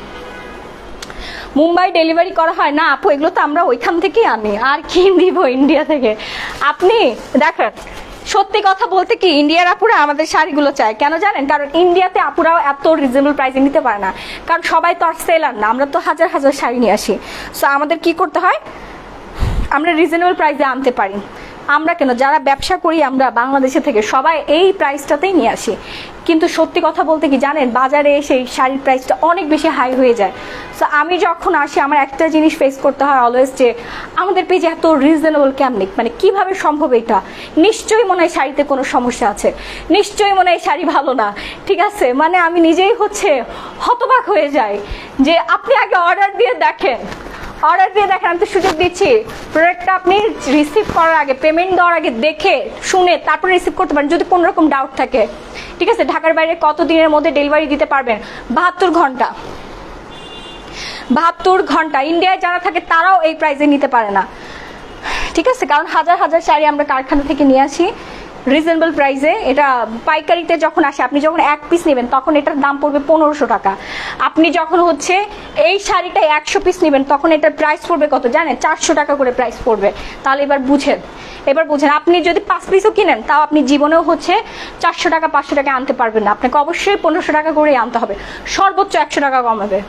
মুম্বাই ডেলিভারি করা হয় না আপু, এগুলো তো আমরা ওইখান থেকেই আনি, আর কি দিব ইন্ডিয়া থেকে। আপনি দেখেন, সত্যি কথা বলতে কি, ইন্ডিয়ার আপুরা আমাদের শাড়িগুলো চায়, কেন জানেন? কারণ ইন্ডিয়াতে আপুরাও এত রিজনেবল প্রাইসে নিতে পারে না, কারণ সবাই তো আর সেলার না, আমরা তো হাজার হাজার শাড়ি নিয়ে আসি। সো আমাদের কি করতে হয়, আমরা রিজনেবল প্রাইসে আনতে পারি। আমরা কেন, যারা ব্যবসা করি আমরা বাংলাদেশে থেকে, সবাই এই প্রাইসটাতেই নিয়ে আসি। কিন্তু সত্যি কথা বলতে কি জানেন, বাজারে এসে শাড়ির প্রাইসটা অনেক বেশি হাই হয়ে যায়। সো আমি যখন আসি আমার একটা জিনিস ফেস করতে হয় অলওয়েজ, যে আমাদের পেজে এত রিজনেবল কেমনি, মানে কিভাবে সম্ভব এটা? নিশ্চয়ই মনে হয় শাড়িতে কোনো সমস্যা আছে, নিশ্চয়ই মনে হয় শাড়ি ভালো না, ঠিক আছে? মানে আমি নিজেই হচ্ছে হতবাক হয়ে যাই যে আপনি আগে অর্ডার দিয়ে দেখেন, অর্ডার দিয়ে দেখেন, আমি তো সুযোগ দিচ্ছি, প্রোডাক্টটা আপনি রিসিভ করার আগে, পেমেন্ট দেওয়ার আগে দেখে শুনে তারপরে রিসিভ করতে পারেন যদি কোনো রকম ডাউট থাকে, ঠিক আছে? ঢাকার বাইরে কত দিনের মধ্যে ডেলিভারি দিতে পারবেন? 72 ঘন্টা। 72 ঘন্টা। ইন্ডিয়ায় যারা থাকে তারাও এই প্রাইসে নিতে পারে না, ঠিক আছে? কারণ হাজার হাজার শাড়ি আমরা কারখানা থেকে নিয়ে আসি রিজনেবল প্রাইসে। এটা পাইকারিতে যখন আসে, আপনি যখন 1 পিস নেবেন তখন এটার দাম পড়বে 1500 টাকা। আপনি যখন হচ্ছে এই শাড়িটা 100 পিস নেবেন তখন এটার প্রাইস পড়বে কত জানেন? 400 টাকা করে প্রাইস পড়বে। তাহলে এবার বুঝেন, আপনি যদি 5 পিসও কিনেন তাও আপনি জীবনেও হচ্ছে 400 টাকা 500 টাকা আনতে পারবেন না, আপনাকে অবশ্যই 1500 টাকা করেই আনতে হবে, সর্বোচ্চ 100 টাকা কমাবে।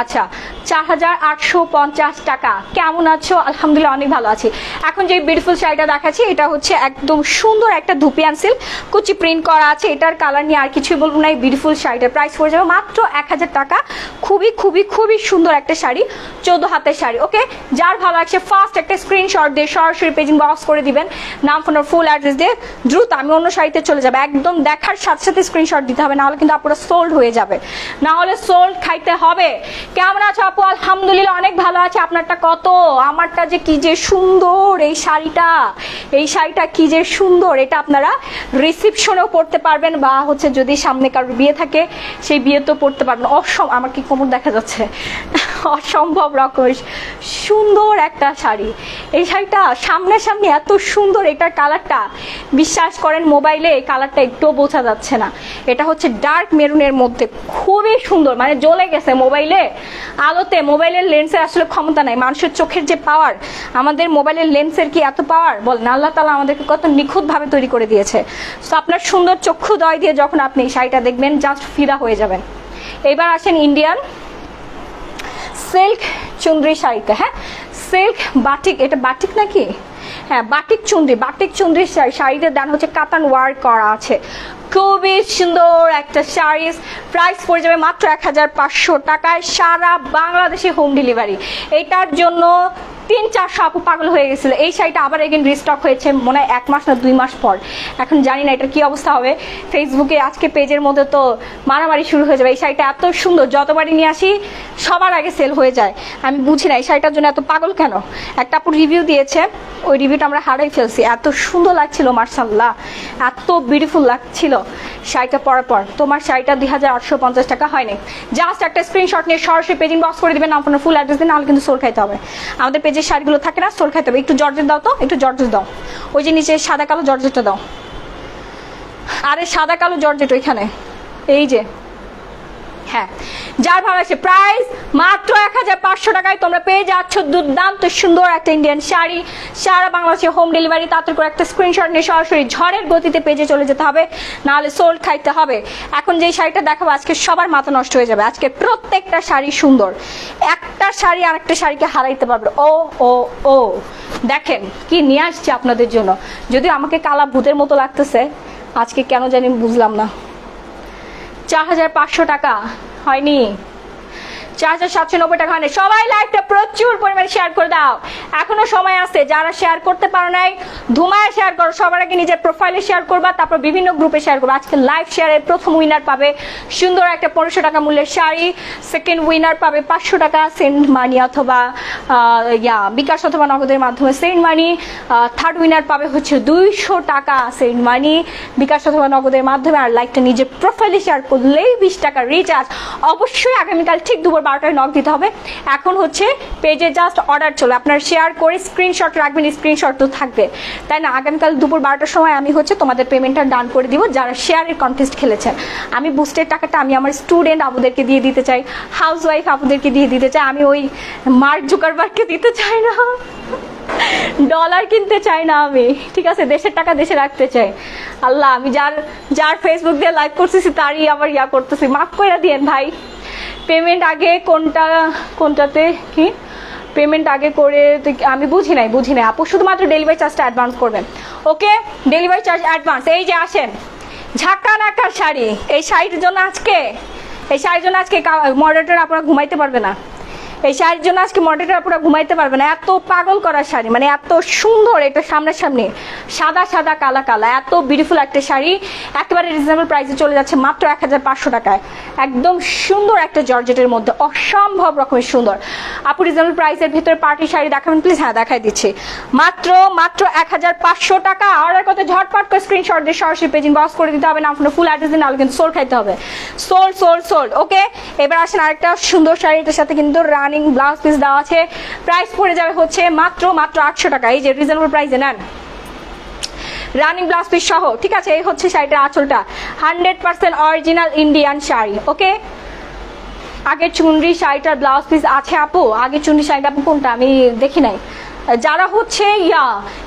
আচ্ছা, 4850 টাকা। কেমন আছো? আলহামদুলিল্লাহ অনেক ভালো আছি। এখন যে বিউটিফুল শাড়িটা দেখাচ্ছি এটা হচ্ছে একদম সুন্দর একটা ধুপিয়ান সিল্ক, কুচি প্রিন্ট করা আছে, এটার কালার নিয়ে আর কিছুই বলবো না। এই বিউটিফুল শাড়িটার প্রাইস পড়ে যাবে মাত্র 1000 টাকা। খুবই খুবই খুবই সুন্দর একটা শাড়ি, 14 হাতের শাড়ি। ওকে, যার ভালো লাগছে ফার্স্ট একটা স্ক্রিনশট দিয়ে সরাসরি পেজিং বক্স করে দিবেন, নাম ফোন আর ফুল অ্যাড্রেস দিয়ে। দ্রুত আমি অন্য শাড়িতে চলে যাবে, একদম দেখার সাথে সাথে স্ক্রিনশট দিতে হবে, নাহলে কিন্তু আপনারা সোল্ড হয়ে যাবে, নাহলে সোল্ড খাইতে হবে। কেমন আছো আপু? আপু আলহামদুলিল্লাহ অনেক ভালো আছে, আপনারটা কত? আমারটা যে কি যে সুন্দর এই শাড়িটা কি যে সুন্দর, এটা আপনারা রিসেপশনেও পরতে পারবেন বা হচ্ছে যদি সামনে কারোর বিয়ে থাকে সেই বিয়েতেও পরতে পারবেন। আমার কি কোমর দেখা যাচ্ছে, অসম্ভব রকমের সুন্দর একটা শাড়ি। এই শাড়িটা সামনাসামনি এত সুন্দর, এটার কালারটা বিশ্বাস করেন মোবাইলে এই কালারটা একটুও বোঝা যাচ্ছে না। এটা হচ্ছে ডার্ক মেরুনের মধ্যে, খুবই সুন্দর, মানে জ্বলে গেছে মোবাইলে আলোতে। মোবাইলের লেন্সের আসলে ক্ষমতা নাই, মানুষের চোখের যে পাওয়ার, আমাদের মোবাইলের লেন্সের কি এত পাওয়ার বলেন? আল্লাহ তাআলা আমাদেরকে কত নিখুঁতভাবে তৈরি করে দিয়েছে। তো আপনার সুন্দর চক্ষুদয় দিয়ে যখন আপনি এই শাড়িটা দেখবেন জাস্ট ফিদা হয়ে যাবেন। এবার আসেন ইন্ডিয়ান সিল্ক চুনরি শাড়িতে। হ্যাঁ, সিল্ক বাটিক, এটা বাটিক নাকি? হ্যাঁ, বাটিক চুনরি শাড়িতে দান হচ্ছে কাতান ওয়ার্ক করা আছে, খুবই সুন্দর একটা শাড়ি। প্রাইস পড়ে যাবে মাত্র 1500 টাকায়, সারা বাংলাদেশে হোম ডেলিভারি। এটার জন্য 300-400 আপু পাগল হয়ে গেছিল। এই শাড়িটা আবার এগেন রিস্টক হয়েছে মনে হয় 1 মাস না 2 মাস পর। এখন জানি না এটার কি অবস্থা হবে। ফেসবুকে আজকে পেজের মধ্যে তো মারামারি শুরু হয়ে যাবে। এই শাড়িটা এত সুন্দর, যতবারই নিয়ে আসি সবার আগে সেল হয়ে যায়। আমি বুঝি না এই শাড়িটার জন্য এত পাগল কেন। একটা আপু রিভিউ দিয়েছে, ওই রিভিউটা আমরা হারাই ফেলছি। এত সুন্দর লাগছিল, মার্শাল্লাহ, এত বিউটিফুল লাগছিল শাড়িটা পরার পর। তোমার শাড়িটা 2850 টাকা হয়নি। জাস্ট একটা স্ক্রিনশট নিয়ে সরাসরি পেজ ইনবক্স করে দিবেন, আপনার ফুল অ্যাড্রেস দিন, নাহলে কিন্তু সোল খাইতে হবে। আমাদের পেজের শাড়িগুলো থাকে না, সোল খাইতে হবে। একটু জর্জেট দাও তো, একটু জর্জেট দাও, ওই যে নিচে সাদা কালো জর্জেটটা দাও। আরে সাদা কালো জর্জেট ওইখানে, এই যে। হ্যাঁ, যার ভালো আছে। প্রাইস মাত্র 1500 টাকায় তোমরা পেয়ে যাচ্ছ দুর্দান্ত সুন্দর একটা ইন্ডিয়ান শাড়ি, সারা বাংলাদেশে হোম ডেলিভারি। তাড়াতাড়ি করে একটা স্ক্রিনশট নিয়ে সরাসরি ঝড়ের গতিতে পেজে চলে যেতে হবে, নাহলে সোল্ড খাইতে হবে। এখন যে শাড়িটা দেখাবো আজকে সবার মাথা নষ্ট হয়ে যাবে। আজকে প্রত্যেকটা শাড়ি সুন্দর, একটা শাড়ি আরেকটা শাড়িকে হারাইতে পারবে। ও ও ও দেখেন কি নিয়ে আসছে আপনাদের জন্য। যদিও আমাকে কালা ভূতের মতো লাগতেছে আজকে, কেন জানি বুঝলাম না। 4500 টাকা হয়নি, 4790 টাকা হয়নি। সবাই লাইভটা প্রচুর পরিমাণে শেয়ার করে দাও, এখনো সময় আছে। যারা শেয়ার করতে পারো নাই ধুমায় শেয়ার করো। সবার আগে নিজের প্রোফাইলে শেয়ার করবা, তারপর বিভিন্ন গ্রুপে শেয়ার করবা। আজকে লাইভ শেয়ারের প্রথম উইনার পাবে সুন্দর একটা 1500 টাকা মূল্যের শাড়ি। সেকেন্ড উইনার পাবে 500 টাকা সেন্ড মানি অথবা বিকাশ অথবা নগদের মাধ্যমে সেন্ড মানি। থার্ড উইনার পাবে হচ্ছে 200 টাকা সেন্ড মানি বিকাশ অথবা নগদের মাধ্যমে। আর লাইভটা নিজের প্রোফাইলে শেয়ার করলেই 20 টাকা রিচার্জ। অবশ্যই আগামীকাল ঠিক দুপুর 12টায় নক দিতে হবে। এখন হচ্ছে পেজে জাস্ট অর্ডার চলে, আপনার শেয়ার করে স্ক্রিনশট রাখবেন, স্ক্রিনশট তো থাকবে তাই না। আগামীকাল দুপুর 12টার সময় আমি হচ্ছে তোমাদের পেমেন্টটা ডান করে দিব যারা শেয়ারের কন্টেস্ট খেলেছেন। আমি বুস্টের টাকাটা আমি আমার স্টুডেন্ট আপুদেরকে দিয়ে দিতে চাই, হাউস ওয়াইফ আপুদেরকে দিয়ে দিতে চাই। আমি ওই মার্ক জুকারবার্গকে দিতে চাই না, ডলার কিনতে চাই না আমি, ঠিক আছে। দেশের টাকা দেশে রাখতে চাই। আল্লাহ, আমি যার ফেসবুক দিয়ে লাইভ করতেছি তারই আবার করতেছি, মাফ করে দিয়েন ভাই। পেমেন্ট আগে কোনটাতে কি পেমেন্ট আগে করে আমি বুঝি নাই আপু। শুধুমাত্র ডেলিভারি চার্জটা অ্যাডভান্স করবেন, ওকে? Delivery charge advance. এই যে আসেন ঝাঁকা নাকার শাড়ি, এই শাড়ির জন্য আজকে মডারেটর আপনারা ঘুমাইতে পারবে না। এই শাড়ির জন্য আজকে মডারেটর আপনারা ঘুমাইতে পারবে না। এত পাগল করা শাড়ি, মানে এত সুন্দর। এটা সামনাসামনি সাদা সাদা কালা কালা, এত বিউটিফুল একটা শাড়ি। একেবারে রিজনেবল প্রাইসে চলে যাচ্ছে মাত্র 1500 টাকায়। একদম সুন্দর একটা জর্জেটের মধ্যে, অসম্ভব রকমের সুন্দর। আপু রিজনেবল প্রাইসের ভিতরে পার্টি শাড়ি দেখাবেন প্লিজ? হ্যাঁ, দেখাই দিচ্ছি। মাত্র 1500 টাকা। অর্ডার করতে ঝটপট করে স্ক্রিনশট দিয়ে সরাসরি পেজ ইনবক্স করে দিতে হবে, না আপনার ফুল অ্যাড্রেস দিন, নাহলে কিন্তু সোল্ড খাইতে হবে। সোল্ড ওকে। এবার আসেন আরেকটা সুন্দর শাড়ি, এটার সাথে কিন্তু রানিং ব্লাউজ পিস দেওয়া আছে। প্রাইস পড়ে যাবে হচ্ছে মাত্র 800 টাকা। এই যে রিজনেবল প্রাইসে নেন, রানিং ব্লাউজ পিস সহ, ঠিক আছে। এই হচ্ছে শাড়িটার আঁচলটা, 100% অরিজিনাল ইন্ডিয়ান শাড়ি, ওকে। আগের চুনরি শাড়িটার ব্লাউজ পিস আছে আপু? আগের চুনরি শাড়িটা আপু কোনটা আমি দেখি নাই। যারা হচ্ছে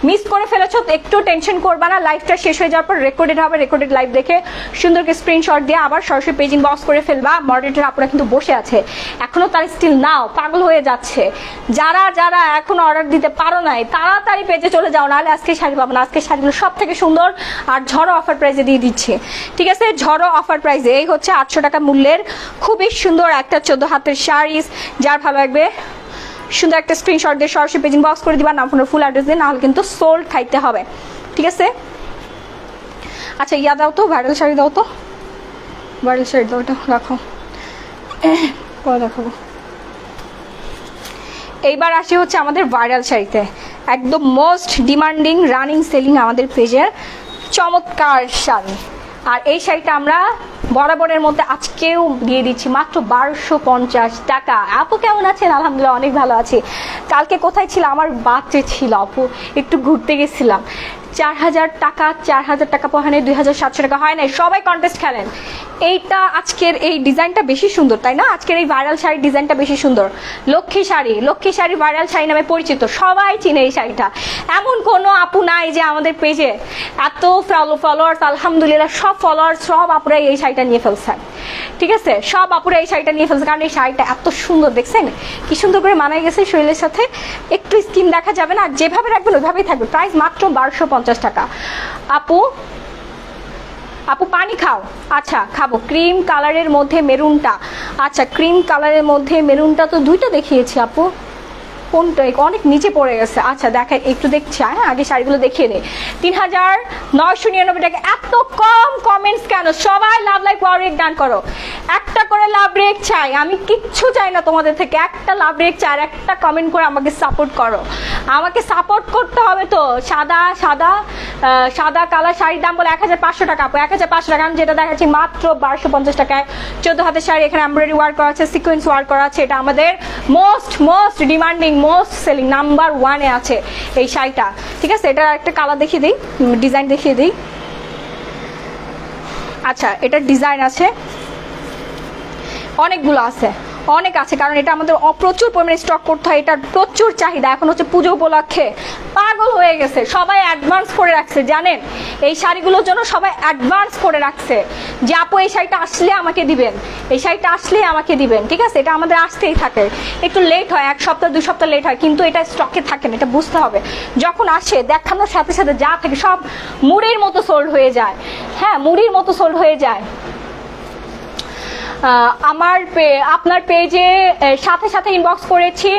মিস করে ফেলেছো একটু টেনশন করবা না, লাইভটা শেষ হয়ে যাওয়ার পর রেকর্ডেড হবে, রেকর্ডেড লাইভ দেখে সুন্দর করে স্ক্রিনশট দিয়ে আবার সরাসরি পেজ ইনবক্স করে ফেলবা। মডারেটর আপুরা কিন্তু বসে আছে এখনো, তার স্টিল নাও পাগল হয়ে যাচ্ছে। যারা এখন অর্ডার দিতে পারো নাই তাড়াতাড়ি পেজে চলে যাও, নাহলে আজকে শাড়ি পাবো না। আজকে শাড়িগুলো সব থেকে সুন্দর আর ঝড়ো অফার প্রাইসে দিয়ে দিচ্ছে, ঠিক আছে। ঝড়ো অফার প্রাইসে এই হচ্ছে 800 টাকা মূল্যের খুবই সুন্দর একটা 14 হাতের শাড়ি। যার ভালো লাগবে সুন্দর একটা স্ক্রিনশট দিয়ে সরাসরি পেজ ইনবক্স করে দিবা, না আপনার ফুল অ্যাড্রেস দিয়ে, নাহলে কিন্তু সোল্ড খাইতে হবে, ঠিক আছে। আচ্ছা দাও তো, ভাইরাল শাড়ি দাও তো, ভাইরাল শাড়ি দাও, ওটা রাখো, পরে দেখাবো। এইবার আসি হচ্ছে আমাদের ভাইরাল শাড়িতে, একদম মোস্ট ডিমান্ডিং রানিং সেলিং আমাদের পেজের চমৎকার শাড়ি। আর এই শাড়িটা আমরা বরাবরের মধ্যে আজকেও দিয়ে দিচ্ছি মাত্র 1250 টাকা। আপু কেমন আছেন? আলহামদুলিল্লাহ অনেক ভালো আছি। কালকে কোথায় ছিল? আমার বাচ্চা ছিল আপু, একটু ঘুরতে গেছিলাম। 4000 টাকা পহানে 2700 টাকা হয় নাই। সবাই কন্টেস্ট খেলেন। এইটা আজকের এই ডিজাইনটা বেশি সুন্দর, তাই না? আজকের এই ভাইরাল শাড়ির ডিজাইনটা বেশি সুন্দর। লক্ষ্মী শাড়ি ভাইরাল শাড়ি নামে পরিচিত, সবাই চিনে এই শাড়িটা। এমন কোনো আপু নাই যে আমাদের পেজে এত ফলোয়ার্স, আলহামদুলিল্লাহ সব ফলোয়ার্স সব আপুরা এই শাড়িটা নিয়ে ফেলছেন। ঠিক আছে, সব আপুরা এই শাড়িটা নিয়ে ফেলছে, কারণ এই শাড়িটা এত সুন্দর, দেখছেন কি সুন্দর করে মানায় গেছে শরীরের সাথে। একটু স্কিন দেখা যাবে না, যেভাবে রাখবেন ওইভাবেই থাকবে। প্রাইস মাত্র 1250 টাকা। আপু পানি খাও? আচ্ছা খাবো। ক্রিম কালারের মধ্যে মেরুনটা, আচ্ছা ক্রিম কালারের মধ্যে মেরুনটা তো দুইটা দেখিয়েছি আপু, কোনটা অনেক নিচে পড়ে গেছে। আচ্ছা দেখে একটু দেখছি, হ্যাঁ আগে শাড়িগুলো দেখিয়ে নেই। 3999 টাকা। এত কম কমেন্টস কেন? সবাই লাভ লাইক ওয়াও রেক ডান করো। একটা করে লাভ রেক চাই, আমি কিচ্ছু চাই না তোমাদের থেকে, একটা লাভ রেক চাই আর একটা কমেন্ট করে আমাকে সাপোর্ট করো। আমাকে সাপোর্ট করতে হবে তো। সাদা কালার শাড়ির দাম বলে 1500 টাকা আপু, 1500 টাকা। আমি যেটা দেখাচ্ছি মাত্র 1250 টাকায়। 14 হাতের শাড়ি, এখানে এমব্রয়ডারি ওয়ার্ক করা আছে, সিকোয়েন্স ওয়ার্ক করা আছে। এটা আমাদের most demanding most selling number 1-এ আছে এই শাড়িটা। ঠিক আছে, এটা একটা কালার দেখিয়ে দিই, ডিজাইন দেখিয়ে দিই। আচ্ছা এটার ডিজাইন আছে অনেকগুলো আছে, অনেক আছে, কারণ এটা আমাদের প্রচুর পরিমাণে স্টক করতে হয়। এটার প্রচুর চাহিদা। এখন হচ্ছে পুজো উপলক্ষে পাগল হয়ে গেছে, সবাই অ্যাডভান্স করে রাখছে। জানেন এই শাড়িগুলোর জন্য সবাই অ্যাডভান্স করে রাখছে যে আপু এই শাড়িটা আসলে আমাকে দিবেন, এই শাড়িটা আসলে আমাকে দিবেন। ঠিক আছে, এটা আমাদের আসতেই থাকে, একটু লেট হয়, 1 সপ্তাহ 2 সপ্তাহ লেট হয়, কিন্তু এটা স্টকে থাকে না, এটা বুঝতে হবে। যখন আসে দেখানোর সাথে সাথে যা থাকে সব মুড়ির মতো সোল্ড হয়ে যায়। হ্যাঁ মুড়ির মতো সোল্ড হয়ে যায়। আপনার পেজে সাথে ইনবক্স করেছি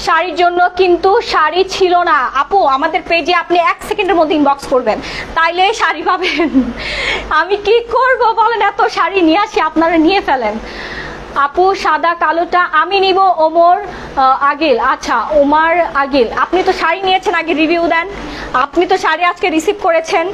শাড়ির জন্য, কিন্তু শাড়ি ছিল না আপু। আমাদের পেজে আপনি 1 সেকেন্ডের মধ্যে ইনবক্স করবেন, তাইলে শাড়ি পাবেন। আমি কি করব বলেন, এত শাড়ি নিয়ে আসি, আপনারা নিয়ে ফেলেন। আপু সাদা কালোটা আমি নিব ওমর আগিল। আচ্ছা ওমর আগিল, আপনি তো শাড়ি নিয়েছেন, আগে রিভিউ দেন। আপনি তো শাড়ি আজকে রিসিভ করেছেন,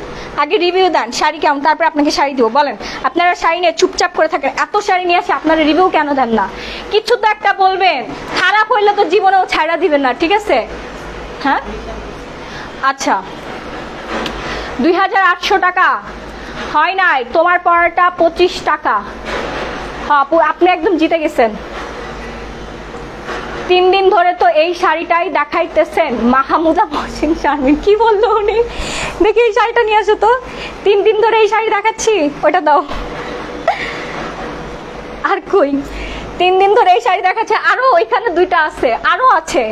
আগে রিভিউ দেন শাড়ি কেমন, তারপর আপনাকে শাড়ি দিব। বলেন, আপনারা শাড়ি নিয়ে চুপচাপ করে থাকেন, এত শাড়ি নিয়ে আসে, আপনারা রিভিউ কেন দেন না? কিছু তো একটা বলবেন, খারাপ হইলে তো জীবনেও ছাড়া দিবেন না। ঠিক আছে, হ্যাঁ আচ্ছা 2800 টাকা হয় নাই, তোমার পড়াটা 25 টাকা। আপু আপনি একদম জিতে গেছেন। 3 দিন ধরে তো এই শাড়িটাই দেখাইতেছেন। মাহমুদা মহসিন শারমিন কি বললো উনি? দেখি এই শাড়িটা নিয়ে আসো তো। 3 দিন ধরে এই শাড়ি দেখাচ্ছি, ওটা দাও। আর কই 3 দিন ধরে এই শাড়ি দেখাচ্ছে, আরো ওইখানে 2টা আছে, আরো আছে।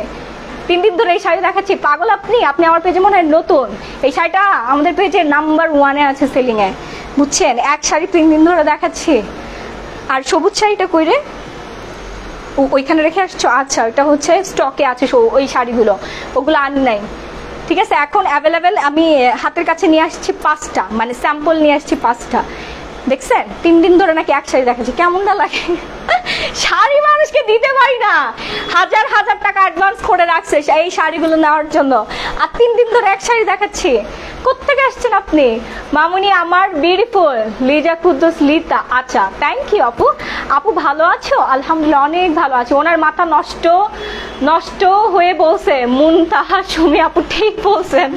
3 দিন ধরে এই শাড়ি দেখাচ্ছি, পাগল আপনি? আপনি আমার পেজে মনে হয় নতুন। এই শাড়িটা আমাদের পেজে নাম্বার 1-এ আছে সেলিং এ, বুঝছেন? এক শাড়ি 3 দিন ধরে দেখাচ্ছি। আর সবুজ শাড়িটা কই রে? ওইখানে রেখে আসছো? আচ্ছা ওইটা হচ্ছে স্টকে আছে ওই শাড়িগুলো, ওগুলো আনি নাই। ঠিক আছে, এখন অ্যাভেলেবেল আমি হাতের কাছে নিয়ে আসছি 5টা, মানে স্যাম্পল নিয়ে আসছি 5টা। দেখছেন 3 দিন ধরে নাকি এক শাড়ি দেখাচ্ছি, কেমনটা লাগে? শাড়ি মানুষকে দিতে পারি না, হাজার টাকা অ্যাডভান্স করে রাখছে এই শাড়িগুলো নেওয়ার জন্য, আর 3 দিন ধরে এক শাড়ি দেখাচ্ছি। কোত্থেকে আসছেন আপনি? মামুনি আমার বিউটিফুল লিজা কুদ্দুস লিতা। আচ্ছা থ্যাংক ইউ আপু। আপু ভালো আছো? আলহামদুলিল্লাহ অনেক ভালো আছি। ওনার মাথা নষ্ট হয়ে বলছে মুনতাহা সুমি আপু, ঠিক বলছেন,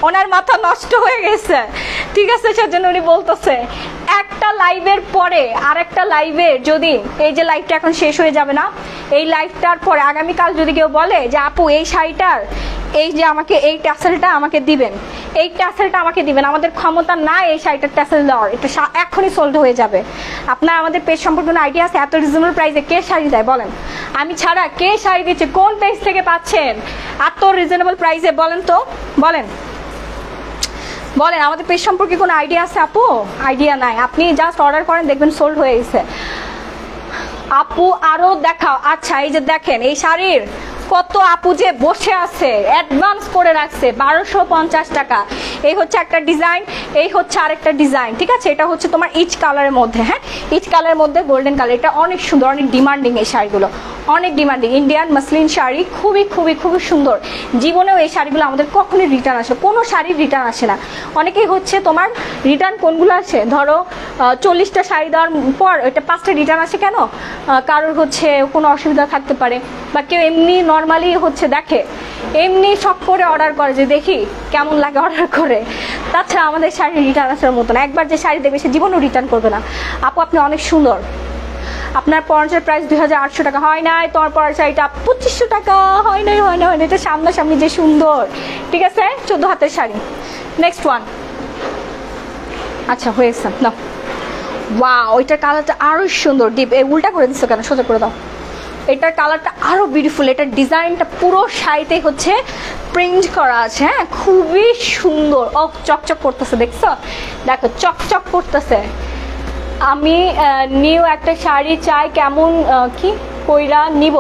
ওনার মাথা নষ্ট হয়ে গেছে। ঠিক আছে, সেজন্য উনি বলতেছে একটা লাইভের পরে আর একটা লাইভে, যদি এই যে লাইভটা এখন শেষ হয়ে যাবে না, এই লাইভটার পরে আগামীকাল যদি কেউ বলে যে আপু এই শাড়িটার এই যে আমাকে এই ট্যাসেলটা আমাকে দিবেন, এই ট্যাসেলটা আমাকে দিবেন, আমাদের ক্ষমতা না এই শাড়িটার ট্যাসেল দেওয়ার, এটা এখনই সোল্ড হয়ে যাবে। আপনার আমাদের পেজ সম্পর্কে কোনো আইডিয়া আছে? এত রিজনেবল প্রাইসে কে শাড়ি দেয় বলেন? আমি ছাড়া কে শাড়ি দিচ্ছে? কোন পেজ থেকে পাচ্ছেন এত রিজনেবল প্রাইসে? বলেন তো, বলেন আমাদের পেজ সম্পর্কে কোনো আইডিয়া আছে আপু? আইডিয়া নাই, আপনি জাস্ট অর্ডার করেন, দেখবেন সোল্ড হয়ে গেছে। আপু আরো দেখাও। আচ্ছা এই যে দেখেন এই শাড়ির কত আপু যে বসে আছে অ্যাডভান্স করে রাখছে 1250 টাকা। এই হচ্ছে একটা ডিজাইন, এই হচ্ছে আরেকটা ডিজাইন, ঠিক আছে? এটা হচ্ছে তোমার ইচ কালারের মধ্যে, হ্যাঁ ইচ কালারের মধ্যে গোল্ডেন কালার। এটা অনেক সুন্দর, অনেক ডিমান্ডিং এই শাড়িগুলো, অনেক ডিমান্ডিং। ইন্ডিয়ান মাসলিন শাড়ি, খুবই খুবই খুবই সুন্দর। জীবনেও এই শাড়িগুলো আমাদের কখনোই রিটার্ন আসে, কোনো শাড়ির রিটার্ন আসে না। অনেকেই হচ্ছে তোমার রিটার্ন কোনগুলো আসে, ধরো 40টা শাড়ি দেওয়ার পর এটা 5টা রিটার্ন আসে কেন? কারোর হচ্ছে কোনো অসুবিধা থাকতে পারে, বা কেউ এমনি নর্মালি হচ্ছে দেখে, এমনি শখ করে অর্ডার করে যে দেখি কেমন লাগে অর্ডার করে। তাছাড়া আমাদের শাড়ি রিটার্ন আসার মতো না, একবার যে শাড়ি দেখবে সে জীবনও রিটার্ন করবে না। আপু আপনি অনেক সুন্দর, আপনার পরার প্রাইস 2800 টাকা। হয় নাই তোমার পরার শাড়িটা 2500 টাকা। হয় নাই, হয় না, হয় না, এটা সামনাসামনি যে সুন্দর, ঠিক আছে? 14 হাতের শাড়ি। Next one. আচ্ছা হয়েছে না, ওয়াও এটার কালারটা আরো সুন্দর ডিপ। এই উল্টা করে দিচ্ছ কেন, সোজা করে দাও। এটার কালারটা আরো বিউটিফুল, এটার ডিজাইনটা পুরো শাড়িতে হচ্ছে প্রিন্ট করা আছে, হ্যাঁ খুবই সুন্দর। ও চকচক করতেছে, দেখছো? দেখো চকচক করতেছে। আমি নিউ একটা শাড়ি চাই, কেমন কি কইরা নিব?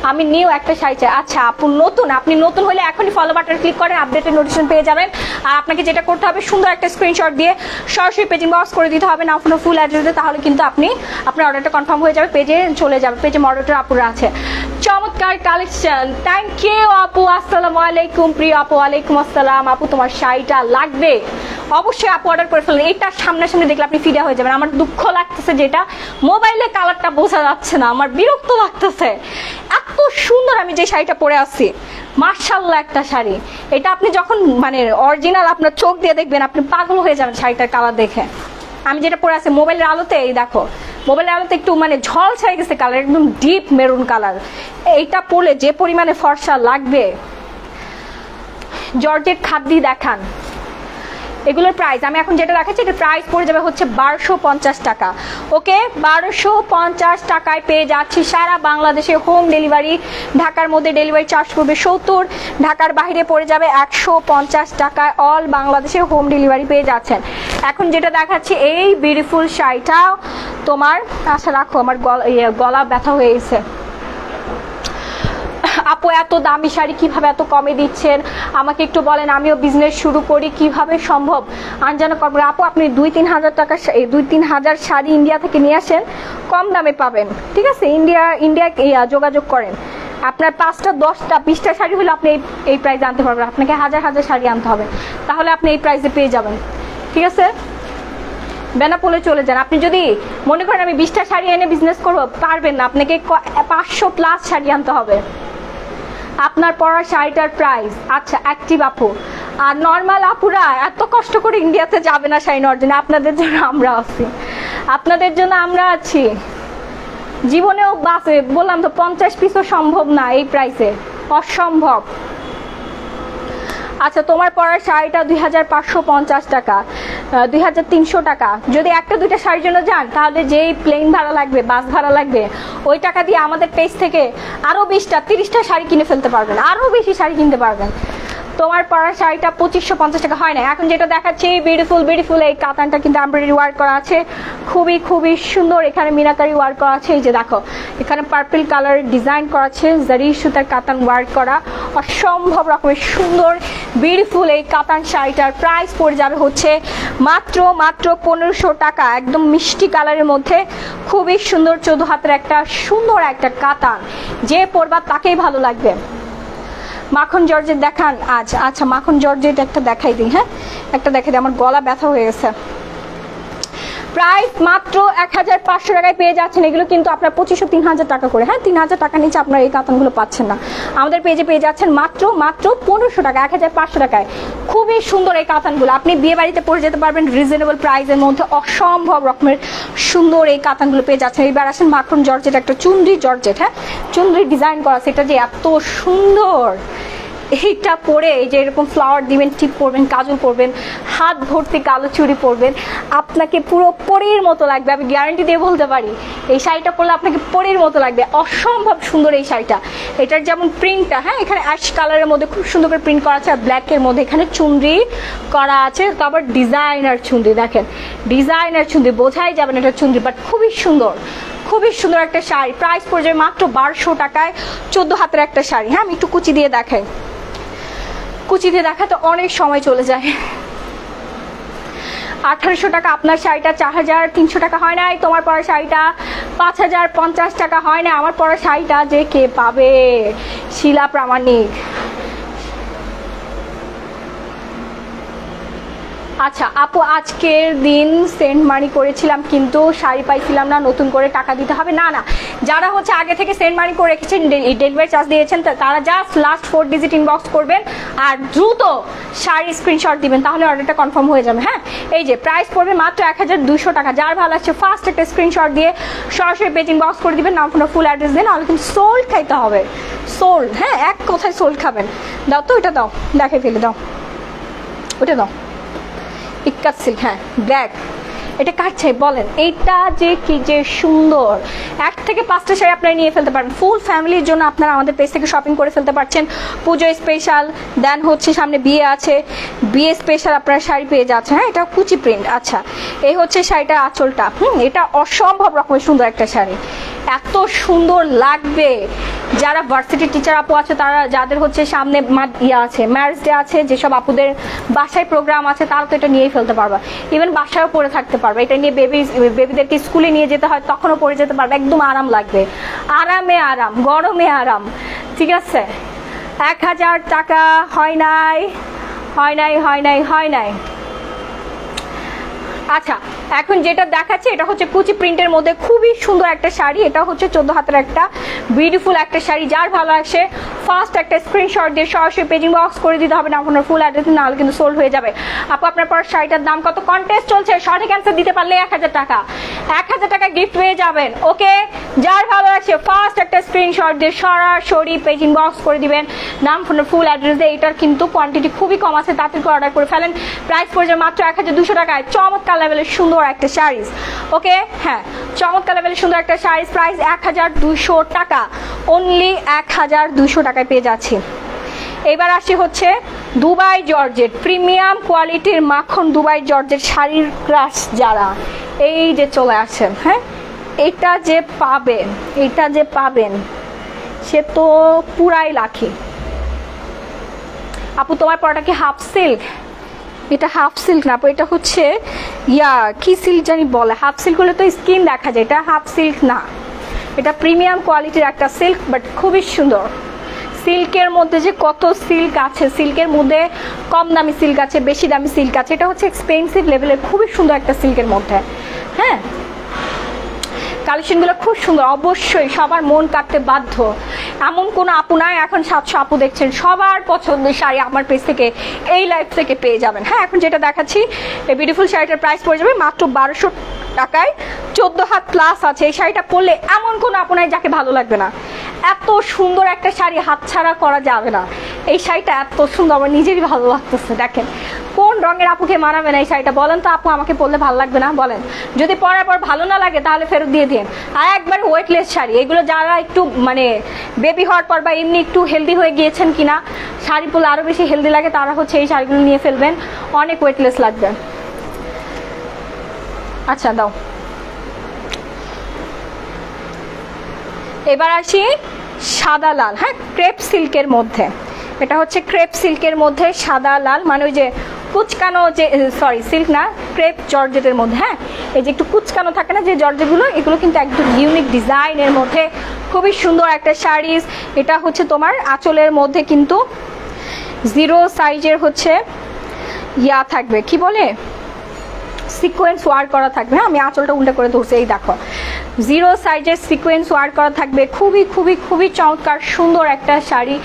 আমি নিউ একটা শাড়ি চাই। আচ্ছা আপু নতুন, আপনি নতুন হলে এখনই ফলো বাটন ক্লিক করেন, আপডেটের নোটিফিকেশন পেয়ে যাবেন। আর আপনাকে যেটা করতে হবে, সুন্দর একটা স্ক্রিনশট দিয়ে সরাসরি পেজিং বক্স করে দিতে হবে, না আপনার ফুল অ্যাড্রেস দিয়ে, তাহলে কিন্তু আপনি আপনার অর্ডারটা কনফার্ম হয়ে যাবে, পেজে চলে যাবে। পেজে মডারেটর আপুরা আছে। চমৎকার কালেকশন, থ্যাংক ইউ আপু। আসসালামু আলাইকুম প্রিয় আপু। ওয়ালাইকুম আসসালাম। আপু তোমার শাড়িটা লাগবে, অবশ্যই আপু অর্ডার করে ফেলুন। এটা সামনাসামনি দেখলে আপনি ফিদা হয়ে যাবেন। আমার দুঃখ লাগতেছে যেটা মোবাইলে কালারটা বোঝা যাচ্ছে না, আমার বিরক্ত লাগতেছে। এত সুন্দর আমি যে শাড়িটা পরে আছি, মাশাআল্লাহ একটা শাড়ি। এটা আপনি যখন মানে অরিজিনাল আপনার চোখ দিয়ে দেখবেন, আপনি পাগল হয়ে যাবেন শাড়িটার কালার দেখে। আমি যেটা পরে আছি মোবাইলের আলোতে, এই দেখো মোবাইলের আলোতে একটু মানে ঝল ছাই গেছে কালার, একদম ডিপ মেরুন কালার। এইটা পরলে যে পরিমাণে ফর্সা লাগবে। জর্জেট খাদ্যি দেখান। এগুলোর প্রাইস আমি এখন যেটা দেখাচ্ছি, এটা প্রাইস পড়ে যাবে হচ্ছে 1250 টাকা। ওকে 1250 টাকায় পেয়ে যাচ্ছি সারা বাংলাদেশে হোম ডেলিভারি। ঢাকার মধ্যে ডেলিভারি চার্জ করবে 70, ঢাকার বাইরে পড়ে যাবে 150 টাকায়। অল বাংলাদেশে হোম ডেলিভারি পেয়ে যাচ্ছেন। এখন যেটা দেখাচ্ছি এই বিউটিফুল শাড়িটা তোমার, আশা রাখো আমার গলা ব্যথা হয়ে গেছে। আপু এত দামি শাড়ি কিভাবে এত কমে দিচ্ছেন, আমাকে একটু বলেন, আমিও বিজনেস শুরু করি, কিভাবে সম্ভব? আনজানা করবো আপু, আপনি 2-3 হাজার টাকা 2-3 হাজার শাড়ি ইন্ডিয়া থেকে নিয়ে আসেন, কম দামে পাবেন, ঠিক আছে? ইন্ডিয়া যোগাযোগ করেন। আপনার 5টা 10টা 20টা শাড়ি হলে আপনি এই প্রাইসে আনতে পারবেন। আপনাকে হাজার হাজার শাড়ি আনতে হবে, তাহলে আপনি এই প্রাইসে পেয়ে যাবেন, ঠিক আছে? বেনাপোলে চলে যান। আপনি যদি মনে করেন আমি 20টা শাড়ি এনে বিজনেস করবো, পারবেন না। আপনাকে 500+ শাড়ি আনতে হবে আপনার পরা শাড়িটার প্রাইস। আচ্ছা অ্যাক্টিভ আপু আর নর্মাল আপুরা এত কষ্ট করে ইন্ডিয়াতে যাবে না শাড়ি নেওয়ার জন্য, আপনাদের জন্য আমরা আছি, আপনাদের জন্য আমরা আছি। জীবনেও বাসে বললাম তো 50 পিসও সম্ভব না এই প্রাইসে, অসম্ভব। আচ্ছা তোমার পরার শাড়িটা 2550 টাকা, 2300 টাকা। যদি একটা দুইটা শাড়ির জন্য যান, তাহলে যেই প্লেন ভাড়া লাগবে, বাস ভাড়া লাগবে, ওই টাকা দিয়ে আমাদের পেজ থেকে আরো 20টা 30টা শাড়ি কিনে ফেলতে পারবেন, আরো বেশি শাড়ি কিনতে পারবেন। তোমার পরার শাড়িটা 2550 টাকা। হয় না? এখন যেটা দেখাচ্ছি বিউটিফুল বিউটিফুল, এই কাতানটা কিন্তু এমব্রয়ডারি ওয়ার্ক করা আছে, খুবই খুবই সুন্দর। এখানে মিনাকারি ওয়ার্ক করা আছে, এই যে দেখো এখানে পার্পল কালার ডিজাইন করা আছে, জারি সুতার কাতান ওয়ার্ক করা, অসম্ভব রকমের সুন্দর বিউটিফুল এই কাতান শাড়িটার প্রাইস পড়ে যাবে হচ্ছে মাত্র 1500 টাকা। একদম মিষ্টি কালারের মধ্যে খুবই সুন্দর 14 হাতের একটা সুন্দর একটা কাতান, যে পরবা তাকেই ভালো লাগবে। মাখন জর্জেট দেখান আজ। আচ্ছা মাখন জর্জেট একটা দেখাই দিই, হ্যাঁ একটা দেখাই দিই, আমার গলা ব্যথা হয়ে গেছে। প্রাইস মাত্র 1500 টাকায় পেয়ে যাচ্ছেন। এগুলো কিন্তু আপনার 2500-3000 টাকা করে, হ্যাঁ 3000 টাকা নিচে আপনার এই কাতানগুলো পাচ্ছেন না। আমাদের পেজে পেয়ে যাচ্ছেন মাত্র 1500 টাকা, 1500 টাকায়। খুবই সুন্দর এই কাতানগুলো, আপনি বিয়ে বাড়িতে পরে যেতে পারবেন রিজনেবল প্রাইসের মধ্যে। অসম্ভব রকমের সুন্দর এই কাতানগুলো পেয়ে যাচ্ছেন। এইবার আসেন মাখন জর্জেট, একটা চুনরি জর্জেট, হ্যাঁ চুনরি ডিজাইন করা, সেটা যে এত সুন্দর। এইটা পরে এই যে এরকম ফ্লাওয়ার দিবেন, টিপ পরবেন, কাজল পরবেন, হাত ভর্তি কালো চুড়ি পরবেন, আপনাকে পুরো পরীর মতো লাগবে। আমি গ্যারান্টি দিয়ে বলতে পারি এই শাড়িটা পরলে আপনাকে পরীর মতো লাগবে। অসম্ভব সুন্দর এই শাড়িটা। এটার যেমন প্রিন্টটা, হ্যাঁ এখানে অ্যাশ কালারের মধ্যে খুব সুন্দর করে প্রিন্ট করা আছে, আর ব্ল্যাকের মধ্যে এখানে চুনরি করা আছে। তারপর ডিজাইনার চুনরি, দেখেন ডিজাইনার চুনরি, বোঝাই যাবে না এটা চুনরি, বাট খুবই সুন্দর, খুবই সুন্দর একটা শাড়ি, প্রাইস পড়ে যাবে মাত্র 1200 টাকায়। 14 হাতের একটা শাড়ি। হ্যাঁ, আমি একটু কুচি দিয়ে দেখাই, কুচি দিয়ে দেখাতে অনেক সময় চলে যায়। 1800 টাকা আপনার শাড়িটা 4300 টাকা হয় নাই, তোমার পরা শাড়িটা 5050 টাকা হয় না। আমার পরা শাড়িটা যে কে পাবে? শিলা প্রামাণিক। আচ্ছা আপু, আজকের দিন সেন্ড মানি করেছিলাম কিন্তু শাড়ি পাইছিলাম না, নতুন করে টাকা দিতে হবে? না না, যারা হচ্ছে আগে থেকে সেন্ড মানি করে রেখেছেন, ডেলিভারি চার্জ দিয়েছেন, তারা জাস্ট লাস্ট 4 ডিজিট ইনবক্স করবেন আর দ্রুত শাড়ির স্ক্রিনশট দিবেন, তাহলে অর্ডারটা কনফার্ম হয়ে যাবে। হ্যাঁ, এই যে প্রাইস পড়বে মাত্র 1200 টাকা। যার ভালো লাগছে ফার্স্ট একটা স্ক্রিনশট দিয়ে সরাসরি পেজ ইনবক্স করে দিবেন, নাম ফোন ফুল অ্যাড্রেস দেন, নাহলে কিন্তু সোল্ড খাইতে হবে। সোল্ড, হ্যাঁ, এক কথায় সোল্ড খাবেন। দাও তো, এটা দাও, দেখে ফেলে দাও, ওটা দাও। ইক্কাত সিল্ক, হ্যাঁ ব্ল্যাক। এটা কার চাই বলেন? এইটা যে কি যে সুন্দর, 1 থেকে 5টা শাড়ি আপনারা নিয়ে ফেলতে পারবেন। ফুল ফ্যামিলির জন্য আপনারা আমাদের পেজ থেকে শপিং করে ফেলতে পারছেন। পুজো স্পেশাল, দেন হচ্ছে সামনে বিয়ে আছে, বিয়ে স্পেশাল আপনারা শাড়ি পেয়ে যাচ্ছেন। হ্যাঁ, এটা কুচি প্রিন্ট। আচ্ছা, এই হচ্ছে শাড়িটার আঁচলটা। এটা অসম্ভব রকমের সুন্দর একটা শাড়ি, এত সুন্দর লাগবে। যারা ভার্সিটি টিচার আপু আছে, তারা যাদের হচ্ছে সামনে আছে, ম্যারেজ ডে আছে, যেসব আপুদের বাসায় প্রোগ্রাম আছে, তারা তো এটা নিয়েই ফেলতে পারবে। ইভেন বাসায়ও পরে থাকতে পারবে। এটা নিয়ে বেবিদেরকে স্কুলে নিয়ে যেতে হয়, তখনও পরে যেতে পারবে। একদম আরাম লাগবে, আরামে আরাম, গরমে আরাম। ঠিক আছে, 1000 টাকা হয় নাই, হয় নাই, হয় নাই, হয় নাই। আচ্ছা, এখন যেটা দেখাচ্ছে এটা হচ্ছে কুচি প্রিন্টের মধ্যে খুবই সুন্দর একটা শাড়ি। এটা হচ্ছে 14 হাতের একটা বিউটিফুল একটা শাড়ি। যার ভালো আসে ফার্স্ট একটা স্ক্রিনশট দিয়ে সরাসরি পেজিং বক্স করে দিতে হবে, না আপনার ফুল অ্যাড্রেস, নাহলে কিন্তু সোল্ড হয়ে যাবে। আপু, আপনার পর শাড়িটার দাম কত? কন্টেস্ট চলছে, সঠিক অ্যান্সার দিতে পারলে 1000 টাকা, 1000 টাকা গিফট পেয়ে যাবেন। ওকে, যার ভালো লাগছে ফার্স্ট একটা স্ক্রিনশট দিয়ে সরাসরি পেজিং বক্স করে দিবেন, নাম ফোনের ফুল অ্যাড্রেস দিয়ে। এটার কিন্তু কোয়ান্টিটি খুবই কম আছে, তাড়াতাড়ি অর্ডার করে ফেলেন। প্রাইস পড়ে যাবে মাত্র 1200 টাকায়। চমৎকার লেভেলের সুন্দর একটা শাড়ি। ওকে, হ্যাঁ, চমৎকার লেভেলের সুন্দর একটা শাড়ি, প্রাইস 1200 টাকা, অনলি 1200 টাকায় পেয়ে যাচ্ছি। এবার আসি হচ্ছে দুবাই জর্জেট, প্রিমিয়াম কোয়ালিটির মাখন দুবাই জর্জেট শাড়ির ক্রাশ যারা, এই যে চলে আসেন। হ্যাঁ, এটা যে পাবেন, এটা যে পাবেন সে তো পুরাই লাকি। আপু, তোমার পরাটা কি হাফ সিল্ক? এটা হাফ সিল্ক না আপু, এটা হচ্ছে কি সিল্ক জানি বলে। হাফ সিল্ক হলে তো স্কিন দেখা যায়, এটা হাফ সিল্ক না, এটা প্রিমিয়াম কোয়ালিটির একটা সিল্ক, বাট খুবই সুন্দর। সিল্কের মধ্যে যে কত সিল্ক আছে, সিল্কের মধ্যে কম দামি সিল্ক আছে, বেশি দামি সিল্ক আছে। এটা হচ্ছে এক্সপেন্সিভ লেভেলের খুবই সুন্দর একটা সিল্কের মধ্যে। হ্যাঁ, কালেকশনগুলো খুব সুন্দর, অবশ্যই সবার মন কাটতে বাধ্য। এমন কোনো আপু নাই, এখন 700 আপু দেখছেন, সবার পছন্দের শাড়ি আমার পেজ থেকে, এই লাইফ থেকে পেয়ে যাবেন। হ্যাঁ, এখন যেটা দেখাচ্ছি এই বিউটিফুল শাড়িটার প্রাইস পড়ে যাবে মাত্র 1200 টাকায়। 14 হাত প্লাস আছে। এই শাড়িটা পরলে এমন কোনো আপু নাই যাকে ভালো লাগবে না। এত সুন্দর একটা শাড়ি হাতছাড়া করা যাবে না। এই শাড়িটা এত সুন্দর, আমার নিজেরই ভালো লাগতেছে। দেখেন কোন রঙের আপুকে মানাবে না এই শাড়িটা, বলেন তো আপু? আমাকে পরলে ভালো লাগবে না বলেন? যদি পরার পর ভালো না লাগে তাহলে ফেরত দিয়ে দিন। আর একবারে ওয়েটলেস শাড়ি, এগুলো যারা একটু মানে বেবি হওয়ার পর বা এমনি একটু হেলদি হয়ে গিয়েছেন কিনা, শাড়ি পরলে আরো বেশি হেলদি লাগে, তারা হচ্ছে এই শাড়িগুলো নিয়ে ফেলবেন, অনেক ওয়েটলেস লাগবে। আচ্ছা দাও। এবার আসি সাদা লাল। হ্যাঁ, ক্রেপ সিল্কের মধ্যে, এটা হচ্ছে ক্রেপ সিল্কের মধ্যে সাদা লাল, মানে ওই যে কুচকানো যে, সরি সিল্ক না, ক্রেপ জর্জেটের মধ্যে। হ্যাঁ, এই যে একটু কুচকানো থাকে না যে জর্জেটগুলো, এগুলো কিন্তু একদম ইউনিক ডিজাইনের মধ্যে খুবই সুন্দর একটা শাড়িজ। এটা হচ্ছে তোমার আঁচলের মধ্যে কিন্তু 0 সাইজের হচ্ছে থাকবে, কি বলে, সিকোয়েন্স ওয়ার্ক করা থাকবে। হ্যাঁ, আমি আঁচলটা উল্টা করে ধরছি, এই দেখো 0 সাইজের সিকোয়েন্স ওয়ার্ক করা থাকবে। খুবই খুবই খুবই চমৎকার সুন্দর একটা শাড়ি,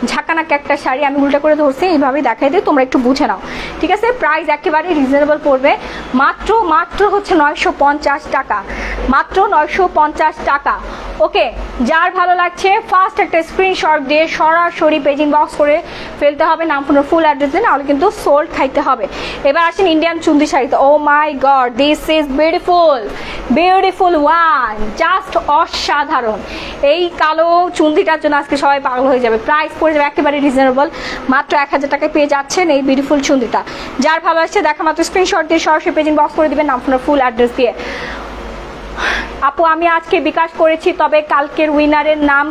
ঝাঁকানাকা একটা শাড়ি। আমি উল্টা করে ধরছি, এইভাবেই দেখাই দিই, তোমরা একটু বুঝে নাও। ঠিক আছে, প্রাইস একেবারে রিজনেবল পড়বে, মাত্র মাত্র হচ্ছে 950 টাকা, মাত্র 950 টাকা। ওকে, যার ভালো লাগছে ফার্স্ট একটা স্ক্রিনশট দিয়ে সরাসরি পেজিং বক্স করে ফেলতে হবে, নাম ফোনের ফুল অ্যাড্রেস দিয়ে, নাহলে কিন্তু সোল্ড খাইতে হবে। এবার আসেন ইন্ডিয়ান চুন্দি শাড়িতে। Oh my god, this is beautiful, beautiful one, just অসাধারণ। এই কালো চুন্দিটার জন্য আজকে সবাই পাগল হয়ে যাবে। প্রাইস পড়ে যাবে একেবারে রিজনেবল, মাত্র 1000 টাকায় পেয়ে যাচ্ছেন এই বিউটিফুল চুন্দিটা। যার ভালো লাগছে দেখা মাত্র স্ক্রিনশট দিয়ে সরাসরি পেজিং বক্স করে দিবেন, নাম ফোনের ফুল অ্যাড্রেস দিয়ে। আপু আমি আজকে বিকাশ করেছি, তবে কালকের উইনারের নাম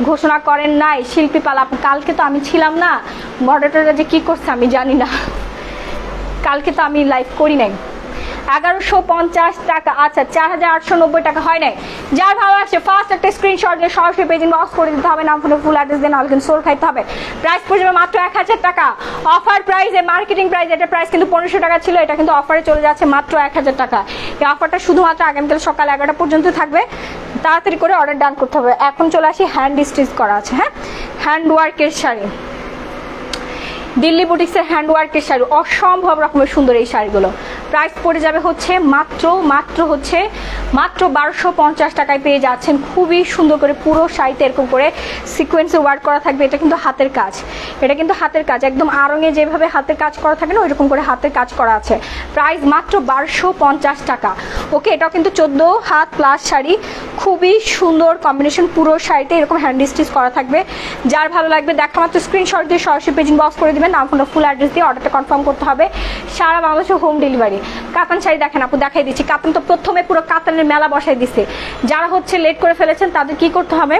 ঘোষণা করেন নাই শিল্পী পাল আপু। কালকে তো আমি ছিলাম না, মডারেটররা যে কি করছে আমি জানি না, কালকে তো আমি লাইভ করি নাই। 1150 টাকা, আচ্ছা 4890 টাকা হয় নাই। যার ভালো আসে ফার্স্ট একটা স্ক্রিনশট দিয়ে সরাসরি পেজ ইনবক্স করে দিতে হবে, নাম ফোন ফুল অ্যাড্রেস দিয়ে, নাহলে কিন্তু সোল খাইতে হবে। প্রাইস পড়ে যাবে মাত্র 1000 টাকা, অফার প্রাইস, মার্কেটিং প্রাইস। এটা প্রাইস কিন্তু 1500 টাকা ছিল, এটা কিন্তু অফারে চলে যাচ্ছে মাত্র 1000 টাকা। এই অফারটা শুধুমাত্র আগামীকাল সকাল 11টা পর্যন্ত থাকবে, তাড়াতাড়ি করে অর্ডার ডান করতে হবে। এখন চলে আসি হ্যান্ড স্টিচ করা আছে, হ্যাঁ হ্যান্ড ওয়ার্কের শাড়ি, দিল্লি বুটিক্সের হ্যান্ড ওয়ার্কের শাড়ি, অসম্ভব রকমের সুন্দর এই শাড়িগুলো। প্রাইস পড়ে যাবে হচ্ছে মাত্র 1250 টাকায় পেয়ে যাচ্ছেন। খুবই সুন্দর করে পুরো শাড়িতে এরকম করে সিকোয়েন্সে ওয়ার্ক করা থাকবে। এটা কিন্তু হাতের কাজ, এটা কিন্তু হাতের কাজ, একদম আড়ঙে যেভাবে হাতের কাজ করা থাকে না ওইরকম করে হাতের কাজ করা আছে। প্রাইস মাত্র 1250 টাকা। ওকে, এটাও কিন্তু 14 হাত প্লাস শাড়ি, খুবই সুন্দর কম্বিনেশন। পুরো শাড়িতে এরকম হ্যান্ড স্টিচ করা থাকবে। যার ভালো লাগবে দেখা মাত্র স্ক্রিনশট দিয়ে সরাসরি পেজ ইনবক্স করে দিবেন, নাম ফোন ফুল অ্যাড্রেস দিয়ে অর্ডারটা কনফার্ম করতে হবে। সারা বাংলাদেশে হোম ডেলিভারি। কাতান শাড়ি দেখেন আপু, দেখাই দিচ্ছি। কাতান তো প্রথমে পুরো কাতানের মেলা বসাই দিচ্ছে। যারা হচ্ছে লেট করে ফেলেছেন তাদের কি করতে হবে,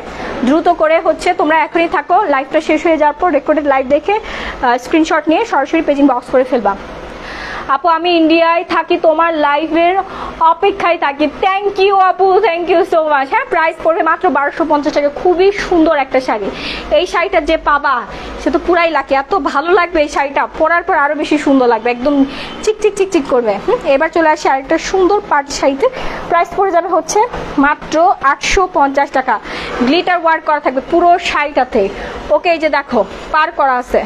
দ্রুত করে হচ্ছে তোমরা এখনই থাকো, লাইভটা শেষ হয়ে যাওয়ার পর রেকর্ডেড লাইভ দেখে স্ক্রিনশট নিয়ে সরাসরি পেজ ইনবক্স করে ফেলবা। আপু আমি ইন্ডিয়ায় থাকি, তোমার লাইভের অপেক্ষায় থাকি। থ্যাংক ইউ আপু, থ্যাংক ইউ সো মাচ। হ্যাঁ, প্রাইস পড়বে মাত্র 1250 টাকা। খুবই সুন্দর একটা শাড়ি। এই শাড়িটা যে পাবা সে তো পুরাই লাকি। এত ভালো লাগবে এই শাড়িটা, পরার পর আরো বেশি সুন্দর লাগবে, একদম চিকচিক চিকচিক করবে। এবার চলে আসি আরেকটা সুন্দর পার্টি শাড়িতে। প্রাইস পড়ে যাবে হচ্ছে মাত্র 850 টাকা। গ্লিটার ওয়ার্ক করা থাকবে পুরো শাড়িটাতে। ওকে, এই যে দেখো পার করা আছে,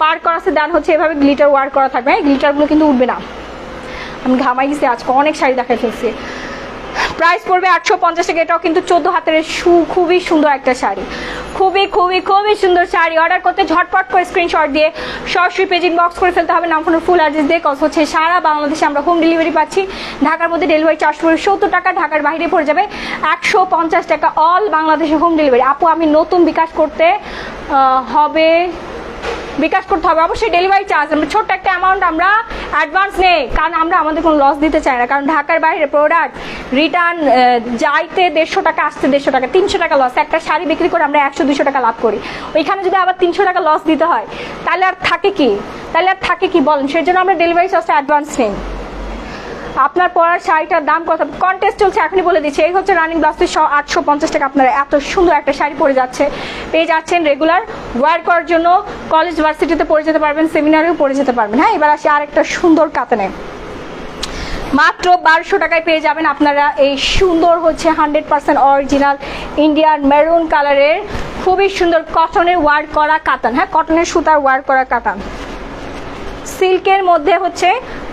পার করা আছে, দেন হচ্ছে এভাবে গ্লিটার ওয়ার্ক করা থাকবে। হ্যাঁ, গ্লিটারগুলো কিন্তু উঠবে না। আমি ঘামাই গেছি আজকে, অনেক শাড়ি দেখাই ফেলছি। প্রাইস পড়বে 850 টাকা। এটাও কিন্তু 14 হাতের খুবই সুন্দর একটা শাড়ি, খুবই খুবই খুবই সুন্দর শাড়ি। অর্ডার করতে ঝটপট করে স্ক্রিনশট দিয়ে সরাসরি পেজ ইনবক্স করে ফেলতে হবে, নাম ফোন ফুল অ্যাড্রেস দিয়ে। কজ হচ্ছে সারা বাংলাদেশে আমরা হোম ডেলিভারি পাচ্ছি। ঢাকার মধ্যে ডেলিভারি চার্জ পড়বে 70 টাকা, ঢাকার বাইরে পড়ে যাবে 150 টাকা। অল বাংলাদেশে হোম ডেলিভারি। আপু আমি নতুন বিকাশ করতে হবে, বিকাশ করতে হবে অবশ্যই। ডেলিভারি চার্জ ছোট্ট একটা অ্যামাউন্ট আমরা অ্যাডভান্স নেই, কারণ আমরা আমাদের কোনো লস দিতে চাই না। কারণ ঢাকার বাইরে প্রোডাক্ট রিটার্ন যাইতে 150 টাকা, আসতে 150 টাকা, 300 টাকা লস। একটা শাড়ি বিক্রি করে আমরা 100-200 টাকা লাভ করি, ওইখানে যদি আবার 300 টাকা লস দিতে হয় তাহলে আর থাকে কি বলেন? সেজন্য আমরা ডেলিভারি চার্জটা অ্যাডভান্স নেই। আপনার পরার শাড়িটার দাম কত? কন্টেস্ট চলছে, এখনই বলে দিচ্ছি। এই হচ্ছে রানিং ব্লাউজ পিস 850 টাকা। আপনারা এত সুন্দর একটা শাড়ি পরে পেয়ে যাচ্ছেন রেগুলার ওয়্যার করার জন্য। কলেজ ভার্সিটিতে পরে যেতে পারবেন, সেমিনারেও পরে যেতে পারবেন। হ্যাঁ, এবার আসি আরেকটা সুন্দর কাতানে। মাত্র 1200 টাকায় পেয়ে যাবেন আপনারা এই সুন্দর হচ্ছে 100% অরিজিনাল ইন্ডিয়ান মেরুন কালারের খুবই সুন্দর কটনের ওয়ার্ক করা কাতান। হ্যাঁ, কটনের সুতার ওয়ার্ক করা কাতান, সিল্কের মধ্যে হচ্ছে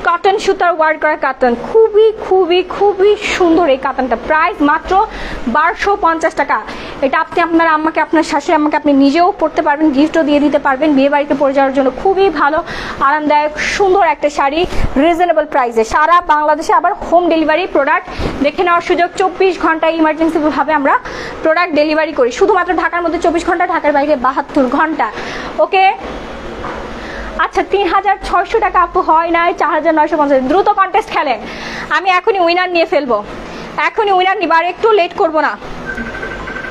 কটন সুতার ওয়ার্ক করা কাতান। খুবই খুবই খুবই সুন্দর এই কাতানটা। প্রাইস মাত্র 1250 টাকা। এটা আপনি আপনার আম্মাকে, আপনার শাশুড়ি আম্মাকে আপনি নিজেও পরতে পারবেন, গিফটও দিয়ে দিতে পারবেন বিয়ে বাড়িতে পরে যাওয়ার জন্য। খুবই ভালো আরামদায়ক সুন্দর একটা শাড়ি, রিজনেবল প্রাইসে। সারা বাংলাদেশে আবার হোম ডেলিভারি প্রোডাক্ট দেখে নেওয়ার সুযোগ। 24 ঘন্টায় ইমার্জেন্সি ভাবে আমরা প্রোডাক্ট ডেলিভারি করি। শুধুমাত্র ঢাকার মধ্যে 24 ঘন্টা, ঢাকার বাইরে 72 ঘন্টা। ওকে, আচ্ছা 3600 টাকা আপু হয় নাই 4950। দ্রুত কন্টেস্ট খেলেন, আমি এখনই উইনার নিয়ে ফেলবো, এখনই উইনার নিব, আর একটু লেট করব না।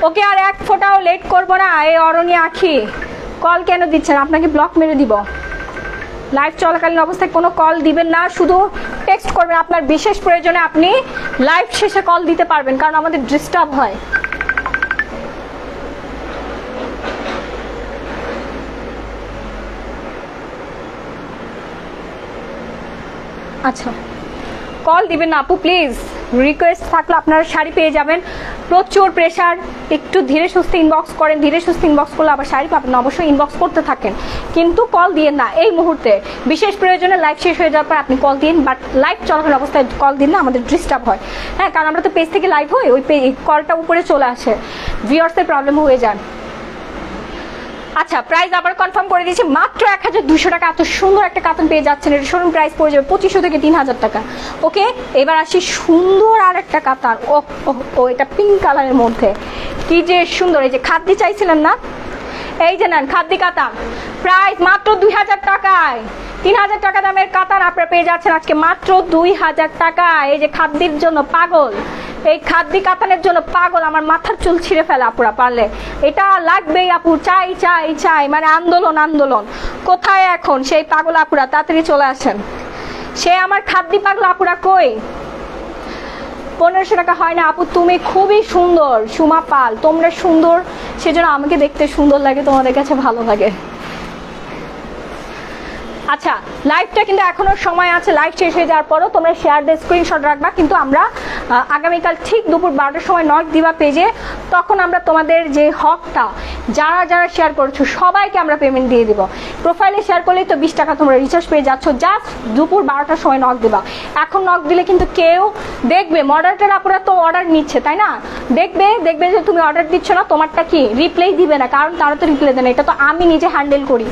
ওকে, আর এক ফোটাও লেট করব না। এই অরণি আখি কল কেন দিচ্ছেন? আপনাকে ব্লক মেরে দিব। লাইভ চলাকালীন অবস্থায় কোনো কল দিবেন না, শুধু টেক্সট করবেন। আপনার বিশেষ প্রয়োজনে আপনি লাইভ শেষে কল দিতে পারবেন, কারণ আমাদের ডিস্টার্ব হয়। আচ্ছা, কল দিবেন না আপু প্লিজ, রিকোয়েস্ট থাকলে। আপনারা শাড়ি পেয়ে যাবেন, প্রচুর প্রেশার, একটু ধীরে সুস্থে ইনবক্স করেন। ধীরে সুস্থে ইনবক্স করলে আবার শাড়ি পাবেন, অবশ্যই ইনবক্স করতে থাকেন, কিন্তু কল দিয়েন না এই মুহূর্তে। বিশেষ প্রয়োজনে লাইভ শেষ হয়ে যাওয়ার পর আপনি কল দিন, বাট লাইভ চলাকালীন অবস্থায় কল দিন না, আমাদের ডিস্টার্ব হয়। হ্যাঁ, কারণ আমরা তো পেজ থেকে লাইভ হই, ওই কলটা উপরে চলে আসে, ভিউয়ার্সের প্রবলেম হয়ে যায়। আচ্ছা, প্রাইস আবার কনফার্ম করে দিয়েছি, মাত্র 1200 টাকা। এত সুন্দর একটা কাতান পেয়ে যাচ্ছেন। এর শোরুম প্রাইস পড়ে যাবে 2500 থেকে 3000 টাকা। ওকে, এবার আসি সুন্দর আর একটা কাতান। ও এটা পিঙ্ক কালারের মধ্যে কি যে সুন্দর। এই যে খাদ্দি চাইছিলেন না, এই যে নেন খাদ্দি কাতান। প্রাইস মাত্র 2000 টাকায়। 3000 টাকা দামের কাতান আপনারা পেয়ে যাচ্ছেন আজকে মাত্র 2000 টাকা। এই যে খাদ্যির জন্য পাগল, এই খাদ্দি কাতানের জন্য পাগল, আমার মাথার চুল ছিঁড়ে ফেলে আপুরা পারলে। এটা লাগবেই আপু, চাই চাই চাই, মানে আন্দোলন আন্দোলন। কোথায় এখন সেই পাগল আপুরা? তাড়াতাড়ি চলে আসেন। সে আমার খাদ্দি পাগল আপুরা কই? 1500 টাকা হয় না আপু, তুমি খুবই সুন্দর। সুমা পাল, তোমরা সুন্দর, সেজন্য আমাকে দেখতে সুন্দর লাগে, তোমাদের কাছে ভালো লাগে। আচ্ছা, লাইভটা কিন্তু এখনো সময় আছে, লাইভ শেষ হয়ে যাওয়ার পরও তোমরা শেয়ার দিয়ে স্ক্রিনশট রাখবা। কিন্তু আমরা আগামীকাল ঠিক দুপুর 12টার সময় নক দিবা পেজে, তখন আমরা তোমাদের যে হকটা যারা যারা শেয়ার করছো সবাইকে আমরা পেমেন্ট দিয়ে দিব। প্রোফাইলে শেয়ার করলেই তো 20 টাকা তোমরা রিচার্জ পেয়ে যাচ্ছ। জাস্ট দুপুর 12টার সময় নক দিবা। এখন নক দিলে কিন্তু কেউ দেখবে, মডারেটর আপুরা তো অর্ডার নিচ্ছে তাই না, দেখবে দেখবে যে তুমি অর্ডার দিচ্ছ না, তোমারটা কি রিপ্লাই দিবে না, কারণ তারা তো রিপ্লাই দেয় না। এটা তো আমি নিজে হ্যান্ডেল করি,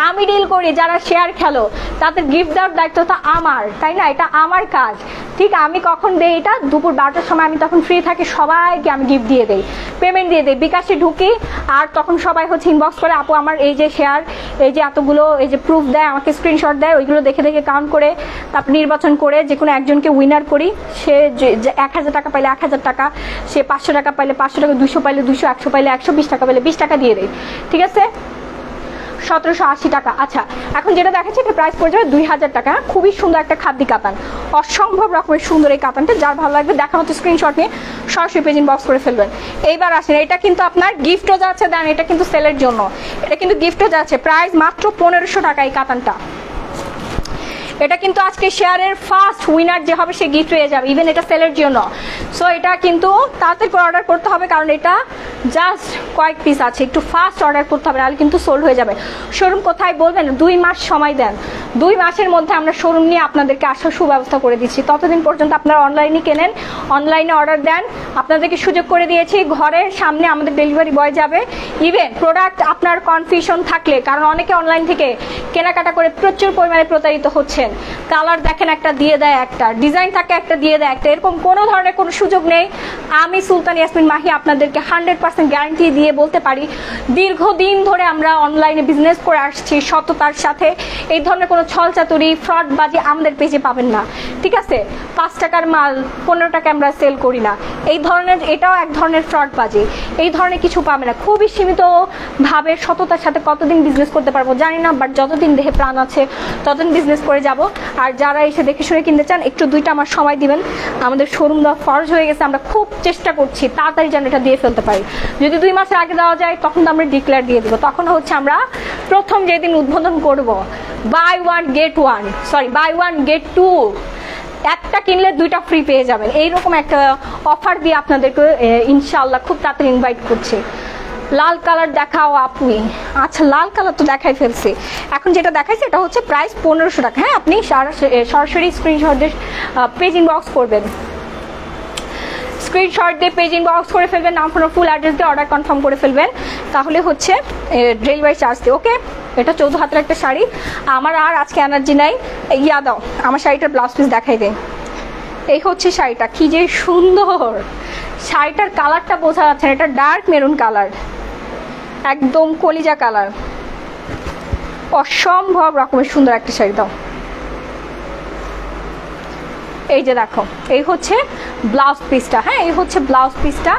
আমি ডিল করি। যারা শেয়ার খেলো তাদের গিফট দেওয়ার দায়িত্ব তো আমার, তাই না? এটা আমার কাজ। ঠিক আমি কখন দেই এটা? দুপুর 12টার সময় আমি তখন ফ্রি থাকি, সবাইকে আমি গিফট দিয়ে দেই, পেমেন্ট দিয়ে দেই, বিকাশে ঢুকি। আর তখন সবাই হচ্ছে ইনবক্স করে, আপু আমার এই যে শেয়ার, এই যে এতগুলো, এই যে প্রুফ দেয়, আমাকে স্ক্রিনশট দেয়, ওইগুলো দেখে দেখে কাউন্ট করে তারপর নির্বাচন করে যে কোনো একজনকে উইনার করি। সে 1000 টাকা পাইলে 1000 টাকা, সে 500 টাকা পাইলে 500 টাকা, 200 পাইলে 200, 100 পাইলে 100, 20 টাকা পাইলে 20 টাকা দিয়ে দেয়। ঠিক আছে, 1780 টাকা। আচ্ছা, এখন যেটা দেখাচ্ছে এটা প্রাইস পড়ে যাবে 2000 টাকা। খুবই সুন্দর একটা খাদ্যি কাতান, অসম্ভব রকমের সুন্দর এই কাতানটা। যার ভালো লাগবে দেখা মতো স্ক্রিনশট নিয়ে সরাসরি পেজ ইনবক্স করে ফেলবেন। এইবার আসেন, এটা কিন্তু আপনার গিফটও যাচ্ছে, দেন এটা কিন্তু সেলের জন্য, এটা কিন্তু গিফটও যাচ্ছে। প্রাইস মাত্র 1500 টাকা এই কাতানটা। এটা কিন্তু আজকে শেয়ারের ফার্স্ট উইনার যে হবে সে গিফট পেয়ে যাবে, ইভেন এটা সেলের জন্য। সো এটা কিন্তু তাড়াতাড়ি করে অর্ডার করতে হবে, কারণ এটা জাস্ট কয়েক পিস আছে, একটু ফাস্ট অর্ডার করতে হবে, নাহলে কিন্তু সোল্ড হয়ে যাবে। শোরুম কোথায় বলবেন? 2 মাস সময় দেন, 2 মাসের মধ্যে আমরা শোরুম নিয়ে আপনাদেরকে আসার সুব্যবস্থা করে দিচ্ছি। ততদিন পর্যন্ত আপনারা অনলাইনে কেনেন, অনলাইনে অর্ডার দেন, আপনাদেরকে সুযোগ করে দিয়েছি। ঘরের সামনে আমাদের ডেলিভারি বয় যাবে। ইভেন প্রোডাক্ট আপনার কনফিউশন থাকলে, কারণ অনেকে অনলাইন থেকে কেনাকাটা করে প্রচুর পরিমাণে প্রতারিত হচ্ছেন। কালার দেখেন একটা দিয়ে দেয় একটা, ডিজাইন থাকে একটা দিয়ে দেয় একটা, এরকম কোনো ধরনের কোনো সুযোগ নেই। আমি সুলতান ইয়াসমিন মাহি আপনাদেরকে 100% গ্যারান্টি দিয়ে বলতে পারি, দীর্ঘদিন ধরে আমরা অনলাইনে বিজনেস করে আসছি সততার সাথে। এই ধরনের কোনো ছলচাতুরি ফ্রডবাজি আমাদের পেজে পাবেন না। ঠিক আছে, 5 টাকার মাল 15 টাকা আমরা সেল করি না, এই ধরনের, এটাও এক ধরনের ফ্রডবাজি। এই ধরনের কিছু পাবে না। খুবই সীমিতভাবে সততার সাথে কতদিন বিজনেস করতে পারবো জানি না, বাট যতদিন দেহে প্রাণ আছে ততদিন বিজনেস করে যাব। আর যারা এসে দেখে শুনে কিনতে চান, একটু 2টা আমার সময় দিবেন। আমাদের শোরুম দেওয়া ফরজ হয়ে গেছে, আমরা খুব চেষ্টা করছি তাড়াতাড়ি যেন এটা দিয়ে ফেলতে পারি। যদি 2 মাসের আগে দেওয়া যায় তখন তো আমরা ডিক্লেয়ার দিয়ে দেবো। তখন হচ্ছে আমরা প্রথম যেদিন উদ্বোধন করব, বাই 1 গেট 2, একটা কিনলে 2টা ফ্রি পেয়ে যাবেন, এইরকম একটা অফার দিয়ে আপনাদেরকে ইনশাআল্লাহ খুব তাড়াতাড়ি ইনভাইট করছি। লাল কালার দেখাও আপনি। আচ্ছা, লাল কালার তো দেখাই ফেলছি। এখন যেটা দেখাইছে এটা হচ্ছে প্রাইস 1500 টাকা। হ্যাঁ, আপনি সরাসরি স্ক্রিনশট দিয়ে পেজ ইনবক্স করবেন, স্ক্রিনশট দিয়ে পেজ ইনবক্স করে ফেলবেন, নাম ফোন ফুল অ্যাড্রেস দিয়ে অর্ডার কনফার্ম করে ফেলবেন, তাহলে হচ্ছে ডেলিভারি চার্জ দিয়ে। ওকে, এটা 14 হাতের একটা শাড়ি। আমার আর আজকে এনার্জি নাই, ইয়া দাও আমার শাড়িটার ব্লাউজ পিস দেখাই দেয়। এই হচ্ছে শাড়িটা, কি যে সুন্দর। শাড়িটার কালারটা বোঝা যাচ্ছে না, এটা ডার্ক মেরুন কালার, একদম কলিজা কালার, অসম্ভব রকমের সুন্দর একটা শাড়ি। দাও, এই যে দেখো, এই হচ্ছে ব্লাউজ পিসটা। হ্যাঁ, এই হচ্ছে ব্লাউজ পিসটা।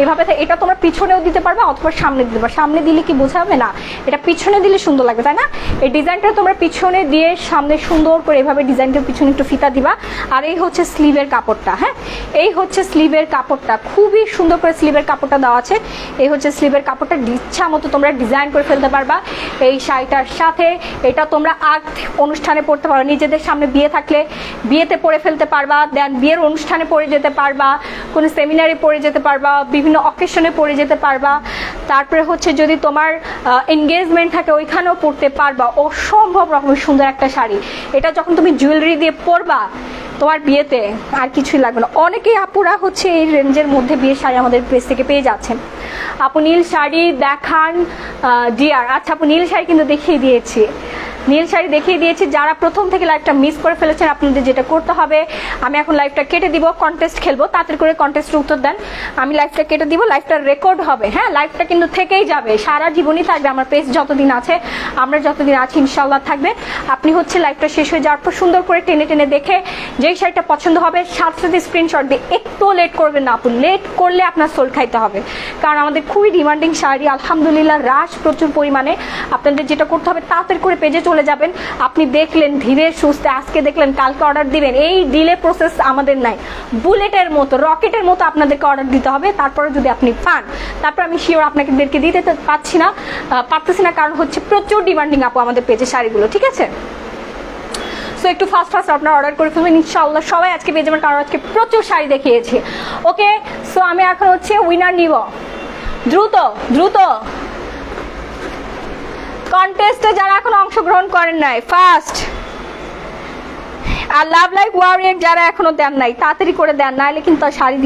এইভাবে এটা তোমরা পিছনেও দিতে পারবে অথবা সামনে দিতে পারবে। সামনে দিলে কি বোঝাবে না, এটা পিছনে দিলে সুন্দর লাগবে, তাই না? এই ডিজাইনটা তোমরা পিছনে দিয়ে সামনে সুন্দর করে এভাবে ডিজাইনটার পিছনে একটু ফিতা দিবা। আর এই হচ্ছে স্লিভের কাপড়টা। হ্যাঁ, এই হচ্ছে স্লিভের কাপড়টা, খুবই সুন্দর করে স্লিভের কাপড়টা দেওয়া আছে। এই হচ্ছে স্লিভের কাপড়টা, ইচ্ছা মতো তোমরা ডিজাইন করে ফেলতে পারবা এই শাড়িটার সাথে। এটা তোমরা অনুষ্ঠানে পরতে পারো, নিজেদের সামনে বিয়ে থাকলে বিয়েতে পরে ফেলতে পারবা, দেন বিয়ের অনুষ্ঠানে পরে যেতে পারবা, কোনো সেমিনারে পরে যেতে পারবা, বিভিন্ন অকেশনে পরে যেতে পারবা। তারপরে হচ্ছে যদি তোমার এনগেজমেন্ট থাকে ওইখানেও পরতে পারবা। অসম্ভব রকমের সুন্দর একটা শাড়ি। এটা যখন তুমি জুয়েলারি দিয়ে পরবা তোমার বিয়েতে, আর কিছুই লাগবে না। অনেকেই আপুরা হচ্ছে এই রেঞ্জের মধ্যে বিয়ের শাড়ি আমাদের পেজ থেকে পেয়ে যাচ্ছেন। আপু নীল শাড়ি দেখান ডিয়ার। আচ্ছা আপু, নীল শাড়ি কিন্তু দেখিয়ে দিয়েছি। নীল শাড়ি দেখিয়ে দিয়েছি। যারা প্রথম থেকে লাইভটা মিস করে ফেলেছেন, আপনাদের যেটা করতে হবে, আমি এখন লাইভটা কেটে দিব, কন্টেস্ট খেলবো, তাড়াতাড়ি করে কন্টেস্টের উত্তর দেন। আমি লাইভটা কেটে দিব, লাইভটা রেকর্ড হবে। হ্যাঁ, লাইভটা কিন্তু থেকেই যাবে, সারা জীবনই থাকবে। আমার পেজ যতদিন আছে, আমরা যতদিন আছি, ইনশাল্লাহ থাকবে। আপনি হচ্ছে লাইভটা শেষ হয়ে যাওয়ার পর সুন্দর করে টেনে টেনে দেখে যেই শাড়িটা পছন্দ হবে সাথে সাথে স্ক্রিনশট দিয়ে, একটু লেট করবেন না আপু, লেট করলে আপনার সোল খাইতে হবে। কারণ আমাদের খুবই ডিমান্ডিং শাড়ি, আলহামদুলিল্লাহ রাশ প্রচুর পরিমাণে। আপনাদের যেটা করতে হবে, তাড়াতাড়ি করে পেজে চলে যাবেন। আপনি দেখলেন ধীরে সুস্থে, আজকে দেখলেন কালকে অর্ডার দিবেন, এই ডিলে প্রসেস আমাদের নাই। বুলেটের মতো, রকেটের মতো আপনাদেরকে অর্ডার দিতে হবে। তারপরে যদি আপনি পান, তারপর আমি শিওর আপনাদেরকে দিতে পারতেছি না, কারণ হচ্ছে প্রচুর ডিমান্ডিং আপু আমাদের পেজে শাড়িগুলো, ঠিক আছে? সো একটু ফাস্ট আপনারা অর্ডার করে ফেলবেন, ইনশাআল্লাহ সবাই আজকে পেয়ে যাবেন, কারণ আজকে প্রচুর শাড়ি দেখিয়েছি। ওকে, সো আমি এখন হচ্ছে উইনার নিব। দ্রুত দ্রুত কন্টেস্টে যারা এখন অংশগ্রহণ করেন নাই, ফার্স্ট। আর লাভ লাইক ওয়ারিয়র যারা এখনো দেন নাই, তাড়াতাড়ি করে দেন, নাইলে কিন্তু শাড়ি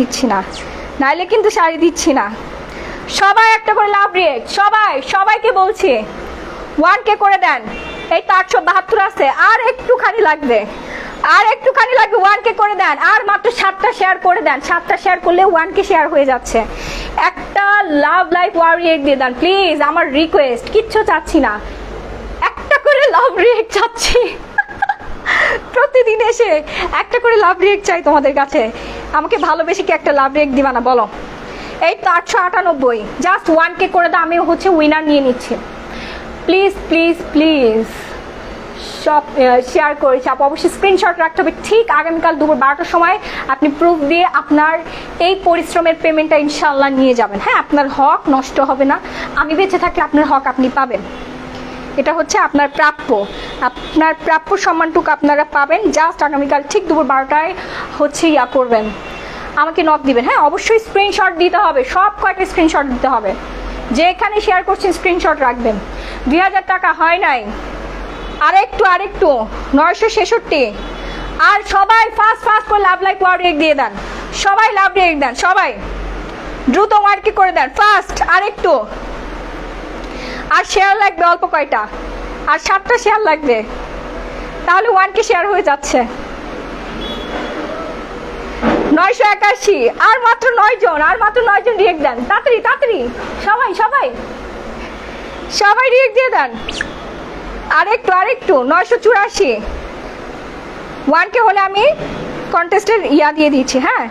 দিচ্ছি না, সবাই একটা করে লাভ রিয়েক্ট, সবাইকে বলছি 1K করে দেন। এই তো 872 আছে, আর একটুখানি লাগবে, 1K করে দেন। আর মাত্র 7টা শেয়ার করে দেন, 7টা শেয়ার করলে 1K শেয়ার হয়ে যাচ্ছে। একটা লাভ লাইক ওয়ারিয়র দিয়ে দেন প্লিজ, আমার রিকোয়েস্ট, কিচ্ছু চাচ্ছি না, একটা করে লাভ রিয়েক্ট চাচ্ছি। প্রতিদিন এসে একটা করে লাভ রিয়েক্ট চাই তোমাদের কাছে। আমাকে ভালোবেসে কি একটা লাভ রিয়েক্ট দিবা না বলো? এই তো 898, জাস্ট 1K করে দাও, আমি হচ্ছে উইনার নিয়ে নিচ্ছি। প্লিজ প্লিজ প্লিজ সব শেয়ার করেছি আপু, অবশ্যই স্ক্রিনশট রাখতে হবে। ঠিক আগামীকাল দুপুর 12টার সময় আপনি প্রুফ দিয়ে আপনার এই পরিশ্রমের পেমেন্টটা ইনশাল্লাহ নিয়ে যাবেন। হ্যাঁ, আপনার হক নষ্ট হবে না, আমি বেঁচে থাকলে আপনার হক আপনি পাবেন। এটা হচ্ছে আপনার প্রাপ্য সম্মানটুকু আপনারা পাবেন। জাস্ট আগামীকাল ঠিক দুপুর 12টায় হচ্ছে করবেন, আমাকে নক দিবেন। হ্যাঁ, অবশ্যই স্ক্রিনশট দিতে হবে, সব কয়টা স্ক্রিনশট দিতে হবে। যেখানে শেয়ার করছেন স্ক্রিনশট রাখবেন। 2000 টাকা হয় নাই, আরেকটু 966। আর সবাই ফাস্ট করে লাভ লাইক ওয়ারিয়র দিয়ে দেন, সবাই লাভ রিয়েক্ট দেন, সবাই দ্রুত 1K করে দেন, ফাস্ট। আরেকটু, আর শেয়ার লাগবে অল্প কয়টা, আর 7টা শেয়ার লাগবে, তাহলে 1K শেয়ার হয়ে যাচ্ছে। 981, আর মাত্র 9 জন রিয়েক্ট দেন, তাড়াতাড়ি সবাই রিয়েক্ট দিয়ে দেন। আরেকটু 984। 1K হলে আমি কন্টেস্টের দিয়ে দিচ্ছি। হ্যাঁ,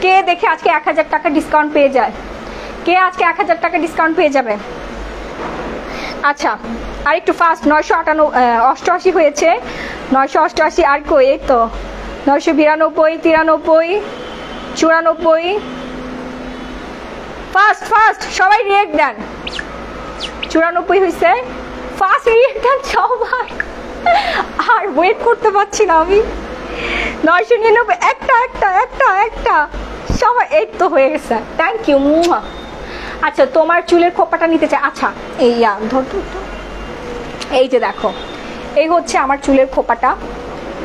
কে দেখে আজকে 1000 টাকা ডিসকাউন্ট পেয়ে যায়, কে আজকে 1000 টাকা ডিসকাউন্ট পেয়ে যাবে? আচ্ছা, আরেকটু ফাস্ট। 988 হয়েছে, 988। আর কই, এই তো 992, 93, 94। ফাস্ট সবাই রিয়েক্ট দেন। 94 হয়েছে, ফাস্ট রিয়েক্ট দেন সবাই, আর ওয়েট করতে পারছি না আমি। 999, একটা সবাই, এই তো হয়ে গেছে, থ্যাংক ইউ। আচ্ছা, তোমার চুলের খোপাটা নিতে চাই। আচ্ছা, এই ধর, এই যে দেখো, এই হচ্ছে আমার চুলের খোপাটা।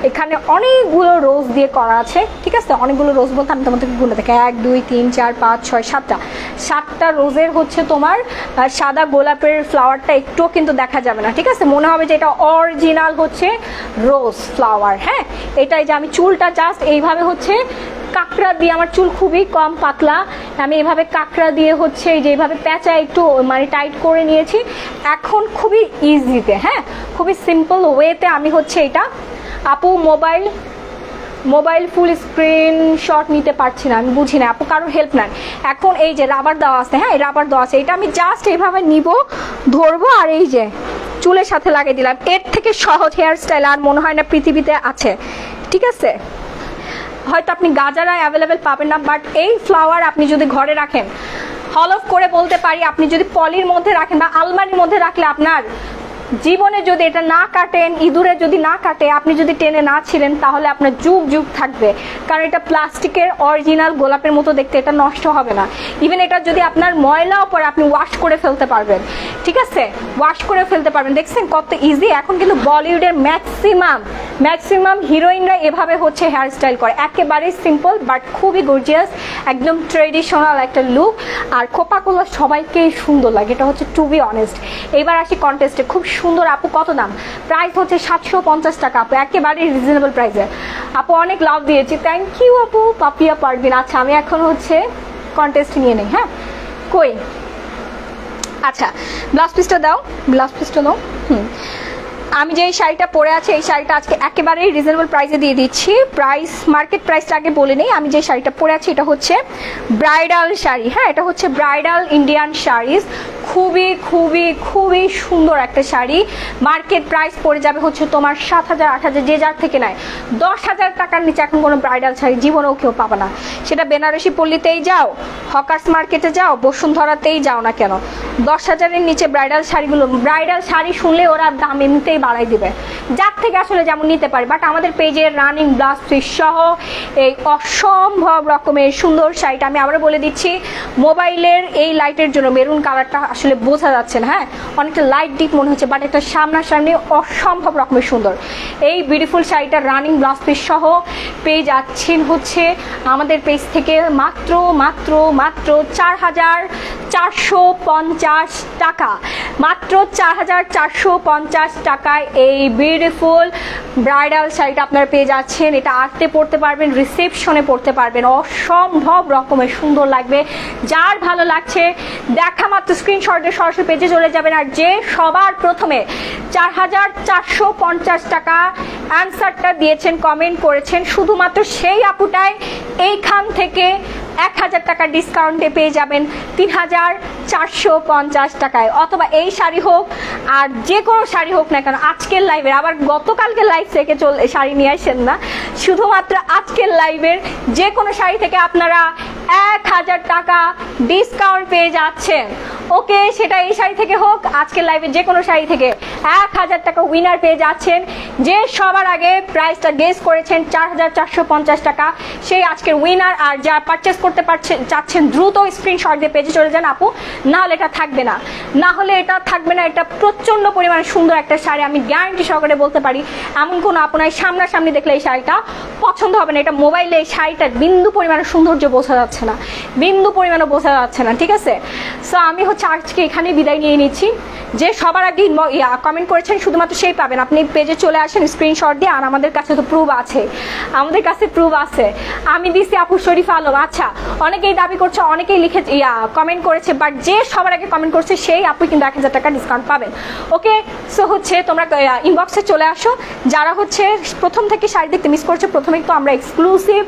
এখানে অনেকগুলো রোজ দিয়ে করা আছে, ঠিক আছে? অনেকগুলো রোজ বলতে আমি তোমাদেরকে গুনে দেখি, 1 2 3 4 5 6 7টা রোজের হচ্ছে তোমার সাদা গোলাপের ফ্লাওয়ারটা একটুও কিন্তু দেখা যাবে না, ঠিক আছে? মনে হবে যে এটা অরিজিনাল হচ্ছে রোজ ফ্লাওয়ার। হ্যাঁ, এটাই যে আমি চুলটা জাস্ট এইভাবে হচ্ছে কাঁকড়া দিয়ে, আমার চুল খুবই কম পাতলা, আমি এভাবে কাঁকড়া দিয়ে হচ্ছে এই যে এইভাবে প্যাঁচা একটু মানে টাইট করে নিয়েছি। এখন খুবই ইজিতে, হ্যাঁ, খুবই সিম্পল ওয়েতে আমি হচ্ছে এটা। আপু মোবাইল ফুল স্ক্রিন শট নিতে পারছি না, আমি বুঝি না আপু, কারোর হেল্প নেন। এখন এই যে রাবার দেওয়া আছে, হ্যাঁ, রাবার দেওয়া আছে, এটা আমি জাস্ট এইভাবে নিব, ধরবো, আর এই যে চুলের সাথে লাগিয়ে দিলাম। এর থেকে সহজ হেয়ার স্টাইল আর মনে হয় না পৃথিবীতে আছে, ঠিক আছে? হয়তো আপনি গাজারা অ্যাভেলেবেল পাবেন না, বাট এই ফ্লাওয়ার আপনি যদি ঘরে রাখেন, হলফ করে বলতে পারি, আপনি যদি পলির মধ্যে রাখেন বা আলমারির মধ্যে রাখলে আপনার জীবনে যদি এটা না কাটেন, ইঁদুরে যদি না কাটে, আপনি যদি টেনে না ছিলেন, তাহলে আপনার যুগ থাকবে। কারণ এটা প্লাস্টিকের অরিজিনাল গোলাপের মতো দেখতে, এটা নষ্ট হবে না। ইভেন এটা যদি আপনার ময়লাও পরে আপনি ওয়াশ করে ফেলতে পারবেন, ঠিক আছে? ওয়াশ করে ফেলতে পারবেন। দেখছেন কত ইজি। এখন কিন্তু বলিউডের ম্যাক্সিমাম হিরোইনরা এভাবে হচ্ছে হেয়ার স্টাইল করে, একেবারে সিম্পল বাট খুবই গর্জিয়াস, একদম ট্রেডিশনাল একটা লুক। আর খোপাগুলো সবাইকেই সুন্দর লাগে, এটা হচ্ছে টু বি অনেস্ট। এবার আসি কন্টেস্টে, খুব সুন্দর। আপু কত দাম? প্রাইস হচ্ছে 750 টাকা আপু, একেবারে রিজনেবল প্রাইসে। আপু অনেক লাভ দিয়েছি, থ্যাংক ইউ আপু। পাপিয়া পারবিন। আচ্ছা আমি এখন হচ্ছে কন্টেস্ট নিয়ে নেই। হ্যাঁ কই, আচ্ছা ব্লাউজ পিসটা দাও, ব্লাউজ পিসটা দাও। আমি যে শাড়িটা পরে আছি এই শাড়িটা আজকে একেবারেই রিজনেবল প্রাইসে দিয়ে দিচ্ছি। প্রাইস মার্কেট প্রাইসটা আগে বলে নেই। আমি যে শাড়িটা পরে আছি এটা হচ্ছে ব্রাইডাল শাড়ি। হ্যাঁ এটা হচ্ছে ব্রাইডাল ইন্ডিয়ান শাড়িজ, খুবই খুবই খুবই সুন্দর একটা শাড়ি। মার্কেট প্রাইস পড়ে যাবে হচ্ছে তোমার 7,000 8,000, যে যার থেকে নেয় 10,000 টাকার নিচে এখন কোনো ব্রাইডাল শাড়ি জীবনেও কেউ পাবে না। সেটা বেনারসি পল্লীতেই যাও, হকার্স মার্কেটে যাও, বসুন্ধরাতেই যাও না কেন, 10,000-এর নিচে ব্রাইডাল শাড়িগুলো, ব্রাইডাল শাড়ি শুনলে ওরা দাম এমনিতেই বাড়াই দিবে, যার থেকে আসলে যেমন নিতে পারে। বাট আমাদের পেজে রানিং ব্লাউজ পিস সহ এই অসম্ভব রকমের সুন্দর শাড়িটা আমি আবারও বলে দিচ্ছি, মোবাইলের এই লাইটের জন্য মেরুন কালারটা আসলে বোঝা যাচ্ছে না, হ্যাঁ অনেকটা লাইট ডিপ মনে হচ্ছে, বাট একটা সামনাসামনি অসম্ভব রকমের সুন্দর। এই বিউটিফুল শাড়িটা রানিং ব্লাউজ পিস সহ পেয়ে যাচ্ছেন হচ্ছে আমাদের পেজ থেকে মাত্র মাত্র মাত্র 4,450 টাকা, মাত্র 4,450 টাকায় এই বিউটিফুল ব্রাইডাল শাড়িটা আপনারা পেয়ে যাচ্ছেন। এটা আর্টে পরতে পারবেন, রিসেপশনে পরতে পারবেন, অসম্ভব রকমের সুন্দর লাগবে। যার ভালো লাগছে দেখা মাত্র স্ক্রিনশট দিয়ে সরাসরি পেজে চলে যাবেন। আর যে সবার প্রথমে 4,450 টাকা অ্যান্সারটা দিয়েছেন, কমেন্ট করেছেন, শুধুমাত্র সেই আপুটাই এইখান থেকে 1,000 টাকা ডিসকাউন্টে পেয়ে যাবেন 3,450 টাকায়। অথবা এই শাড়ি হোক আর যে কোনো শাড়ি হোক না কেন, আজকের লাইভের, আবার গতকালকে লাইভ থেকে শাড়ি নিয়ে আসেন না, শুধুমাত্র আজকের লাইভের যে কোনো শাড়ি থেকে আপনারা 1,000 টাকা ডিসকাউন্ট পেয়ে যাচ্ছেন। ওকে, সেটা এই শাড়ি থেকে হোক, আজকের লাইভের যে কোনো শাড়ি থেকে 1,000 টাকা উইনার পেয়ে যাচ্ছেন। যে সবার আগে প্রাইসটা গেস করেছেন 4,450 টাকা, সেই আজকের উইনার। আর যা পারচেস করতে চাচ্ছেন দ্রুত স্ক্রিনশট দিয়ে পেজে চলে যান আপু, না হলে এটা থাকবে না, না হলে এটা থাকবে না। এটা প্রচন্ড পরিমাণে সুন্দর একটা শাড়ি, আমি গ্যারান্টি সহকারে বলতে পারি। এমন কোনো আপনার সামনাসামনি দেখলে এই শাড়িটা পছন্দ হবে না। এটা মোবাইলে এই শাড়িটার বিন্দু পরিমাণে সৌন্দর্য বোঝা যাচ্ছে না, বিন্দু পরিমাণে বোঝা যাচ্ছে না, ঠিক আছে। সো আমি হচ্ছে আজকে এখানে বিদায় নিয়ে নিচ্ছি। যে সবার আগে কমেন্ট করেছেন শুধুমাত্র সেই পাবেন। আপনি পেজে চলে আসেন স্ক্রিনশট দিয়ে, আর আমাদের কাছে তো প্রুফ আছে, আমাদের কাছে প্রুফ আছে। আমি দিছি আপু শরীফ আলম। আচ্ছা, অনেকেই দাবি করছে, অনেকেই লিখে কমেন্ট করেছে, বাট যে সবার আগে কমেন্ট করছে সেই আপু কিন্তু 1,000 টাকা ডিসকাউন্ট পাবেন। ওকে, সো হচ্ছে তোমরা ইনবক্সে চলে আসো। যারা হচ্ছে প্রথম থেকে শাড়ি দেখতে মিস করছে, প্রথমেই তো আমরা এক্সক্লুসিভ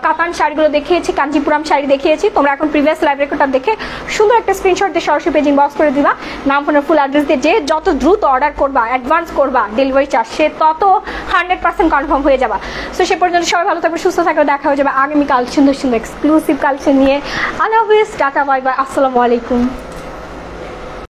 কাতান শাড়িগুলো দেখিয়েছি, কাঞ্জিপুরাম শাড়ি দেখিয়েছি। তোমরা এখন প্রিভিয়াস লাইভ রেকর্ডটা দেখে সুন্দর একটা স্ক্রিনশট দিয়ে সরাসরি পেজ ইনবক্স করে দিবা, নাম ফোনের ফুল অ্যাড্রেস দিয়ে। যে যত দ্রুত অর্ডার করবা, অ্যাডভান্স করবা ডেলিভারি চার্জ, সে তত 100% কনফার্ম হয়ে যাবা। সো সে পর্যন্ত সবাই ভালো থাকবে, সুস্থ থাকবে। দেখা হয়ে যাবে আগামীকাল সুন্দর সুন্দর এক্সক্লুসিভ কালেকশন নিয়ে। আল্লাহ হাফিজ, টাটা, বাই বাই, আসসালামু আলাইকুম।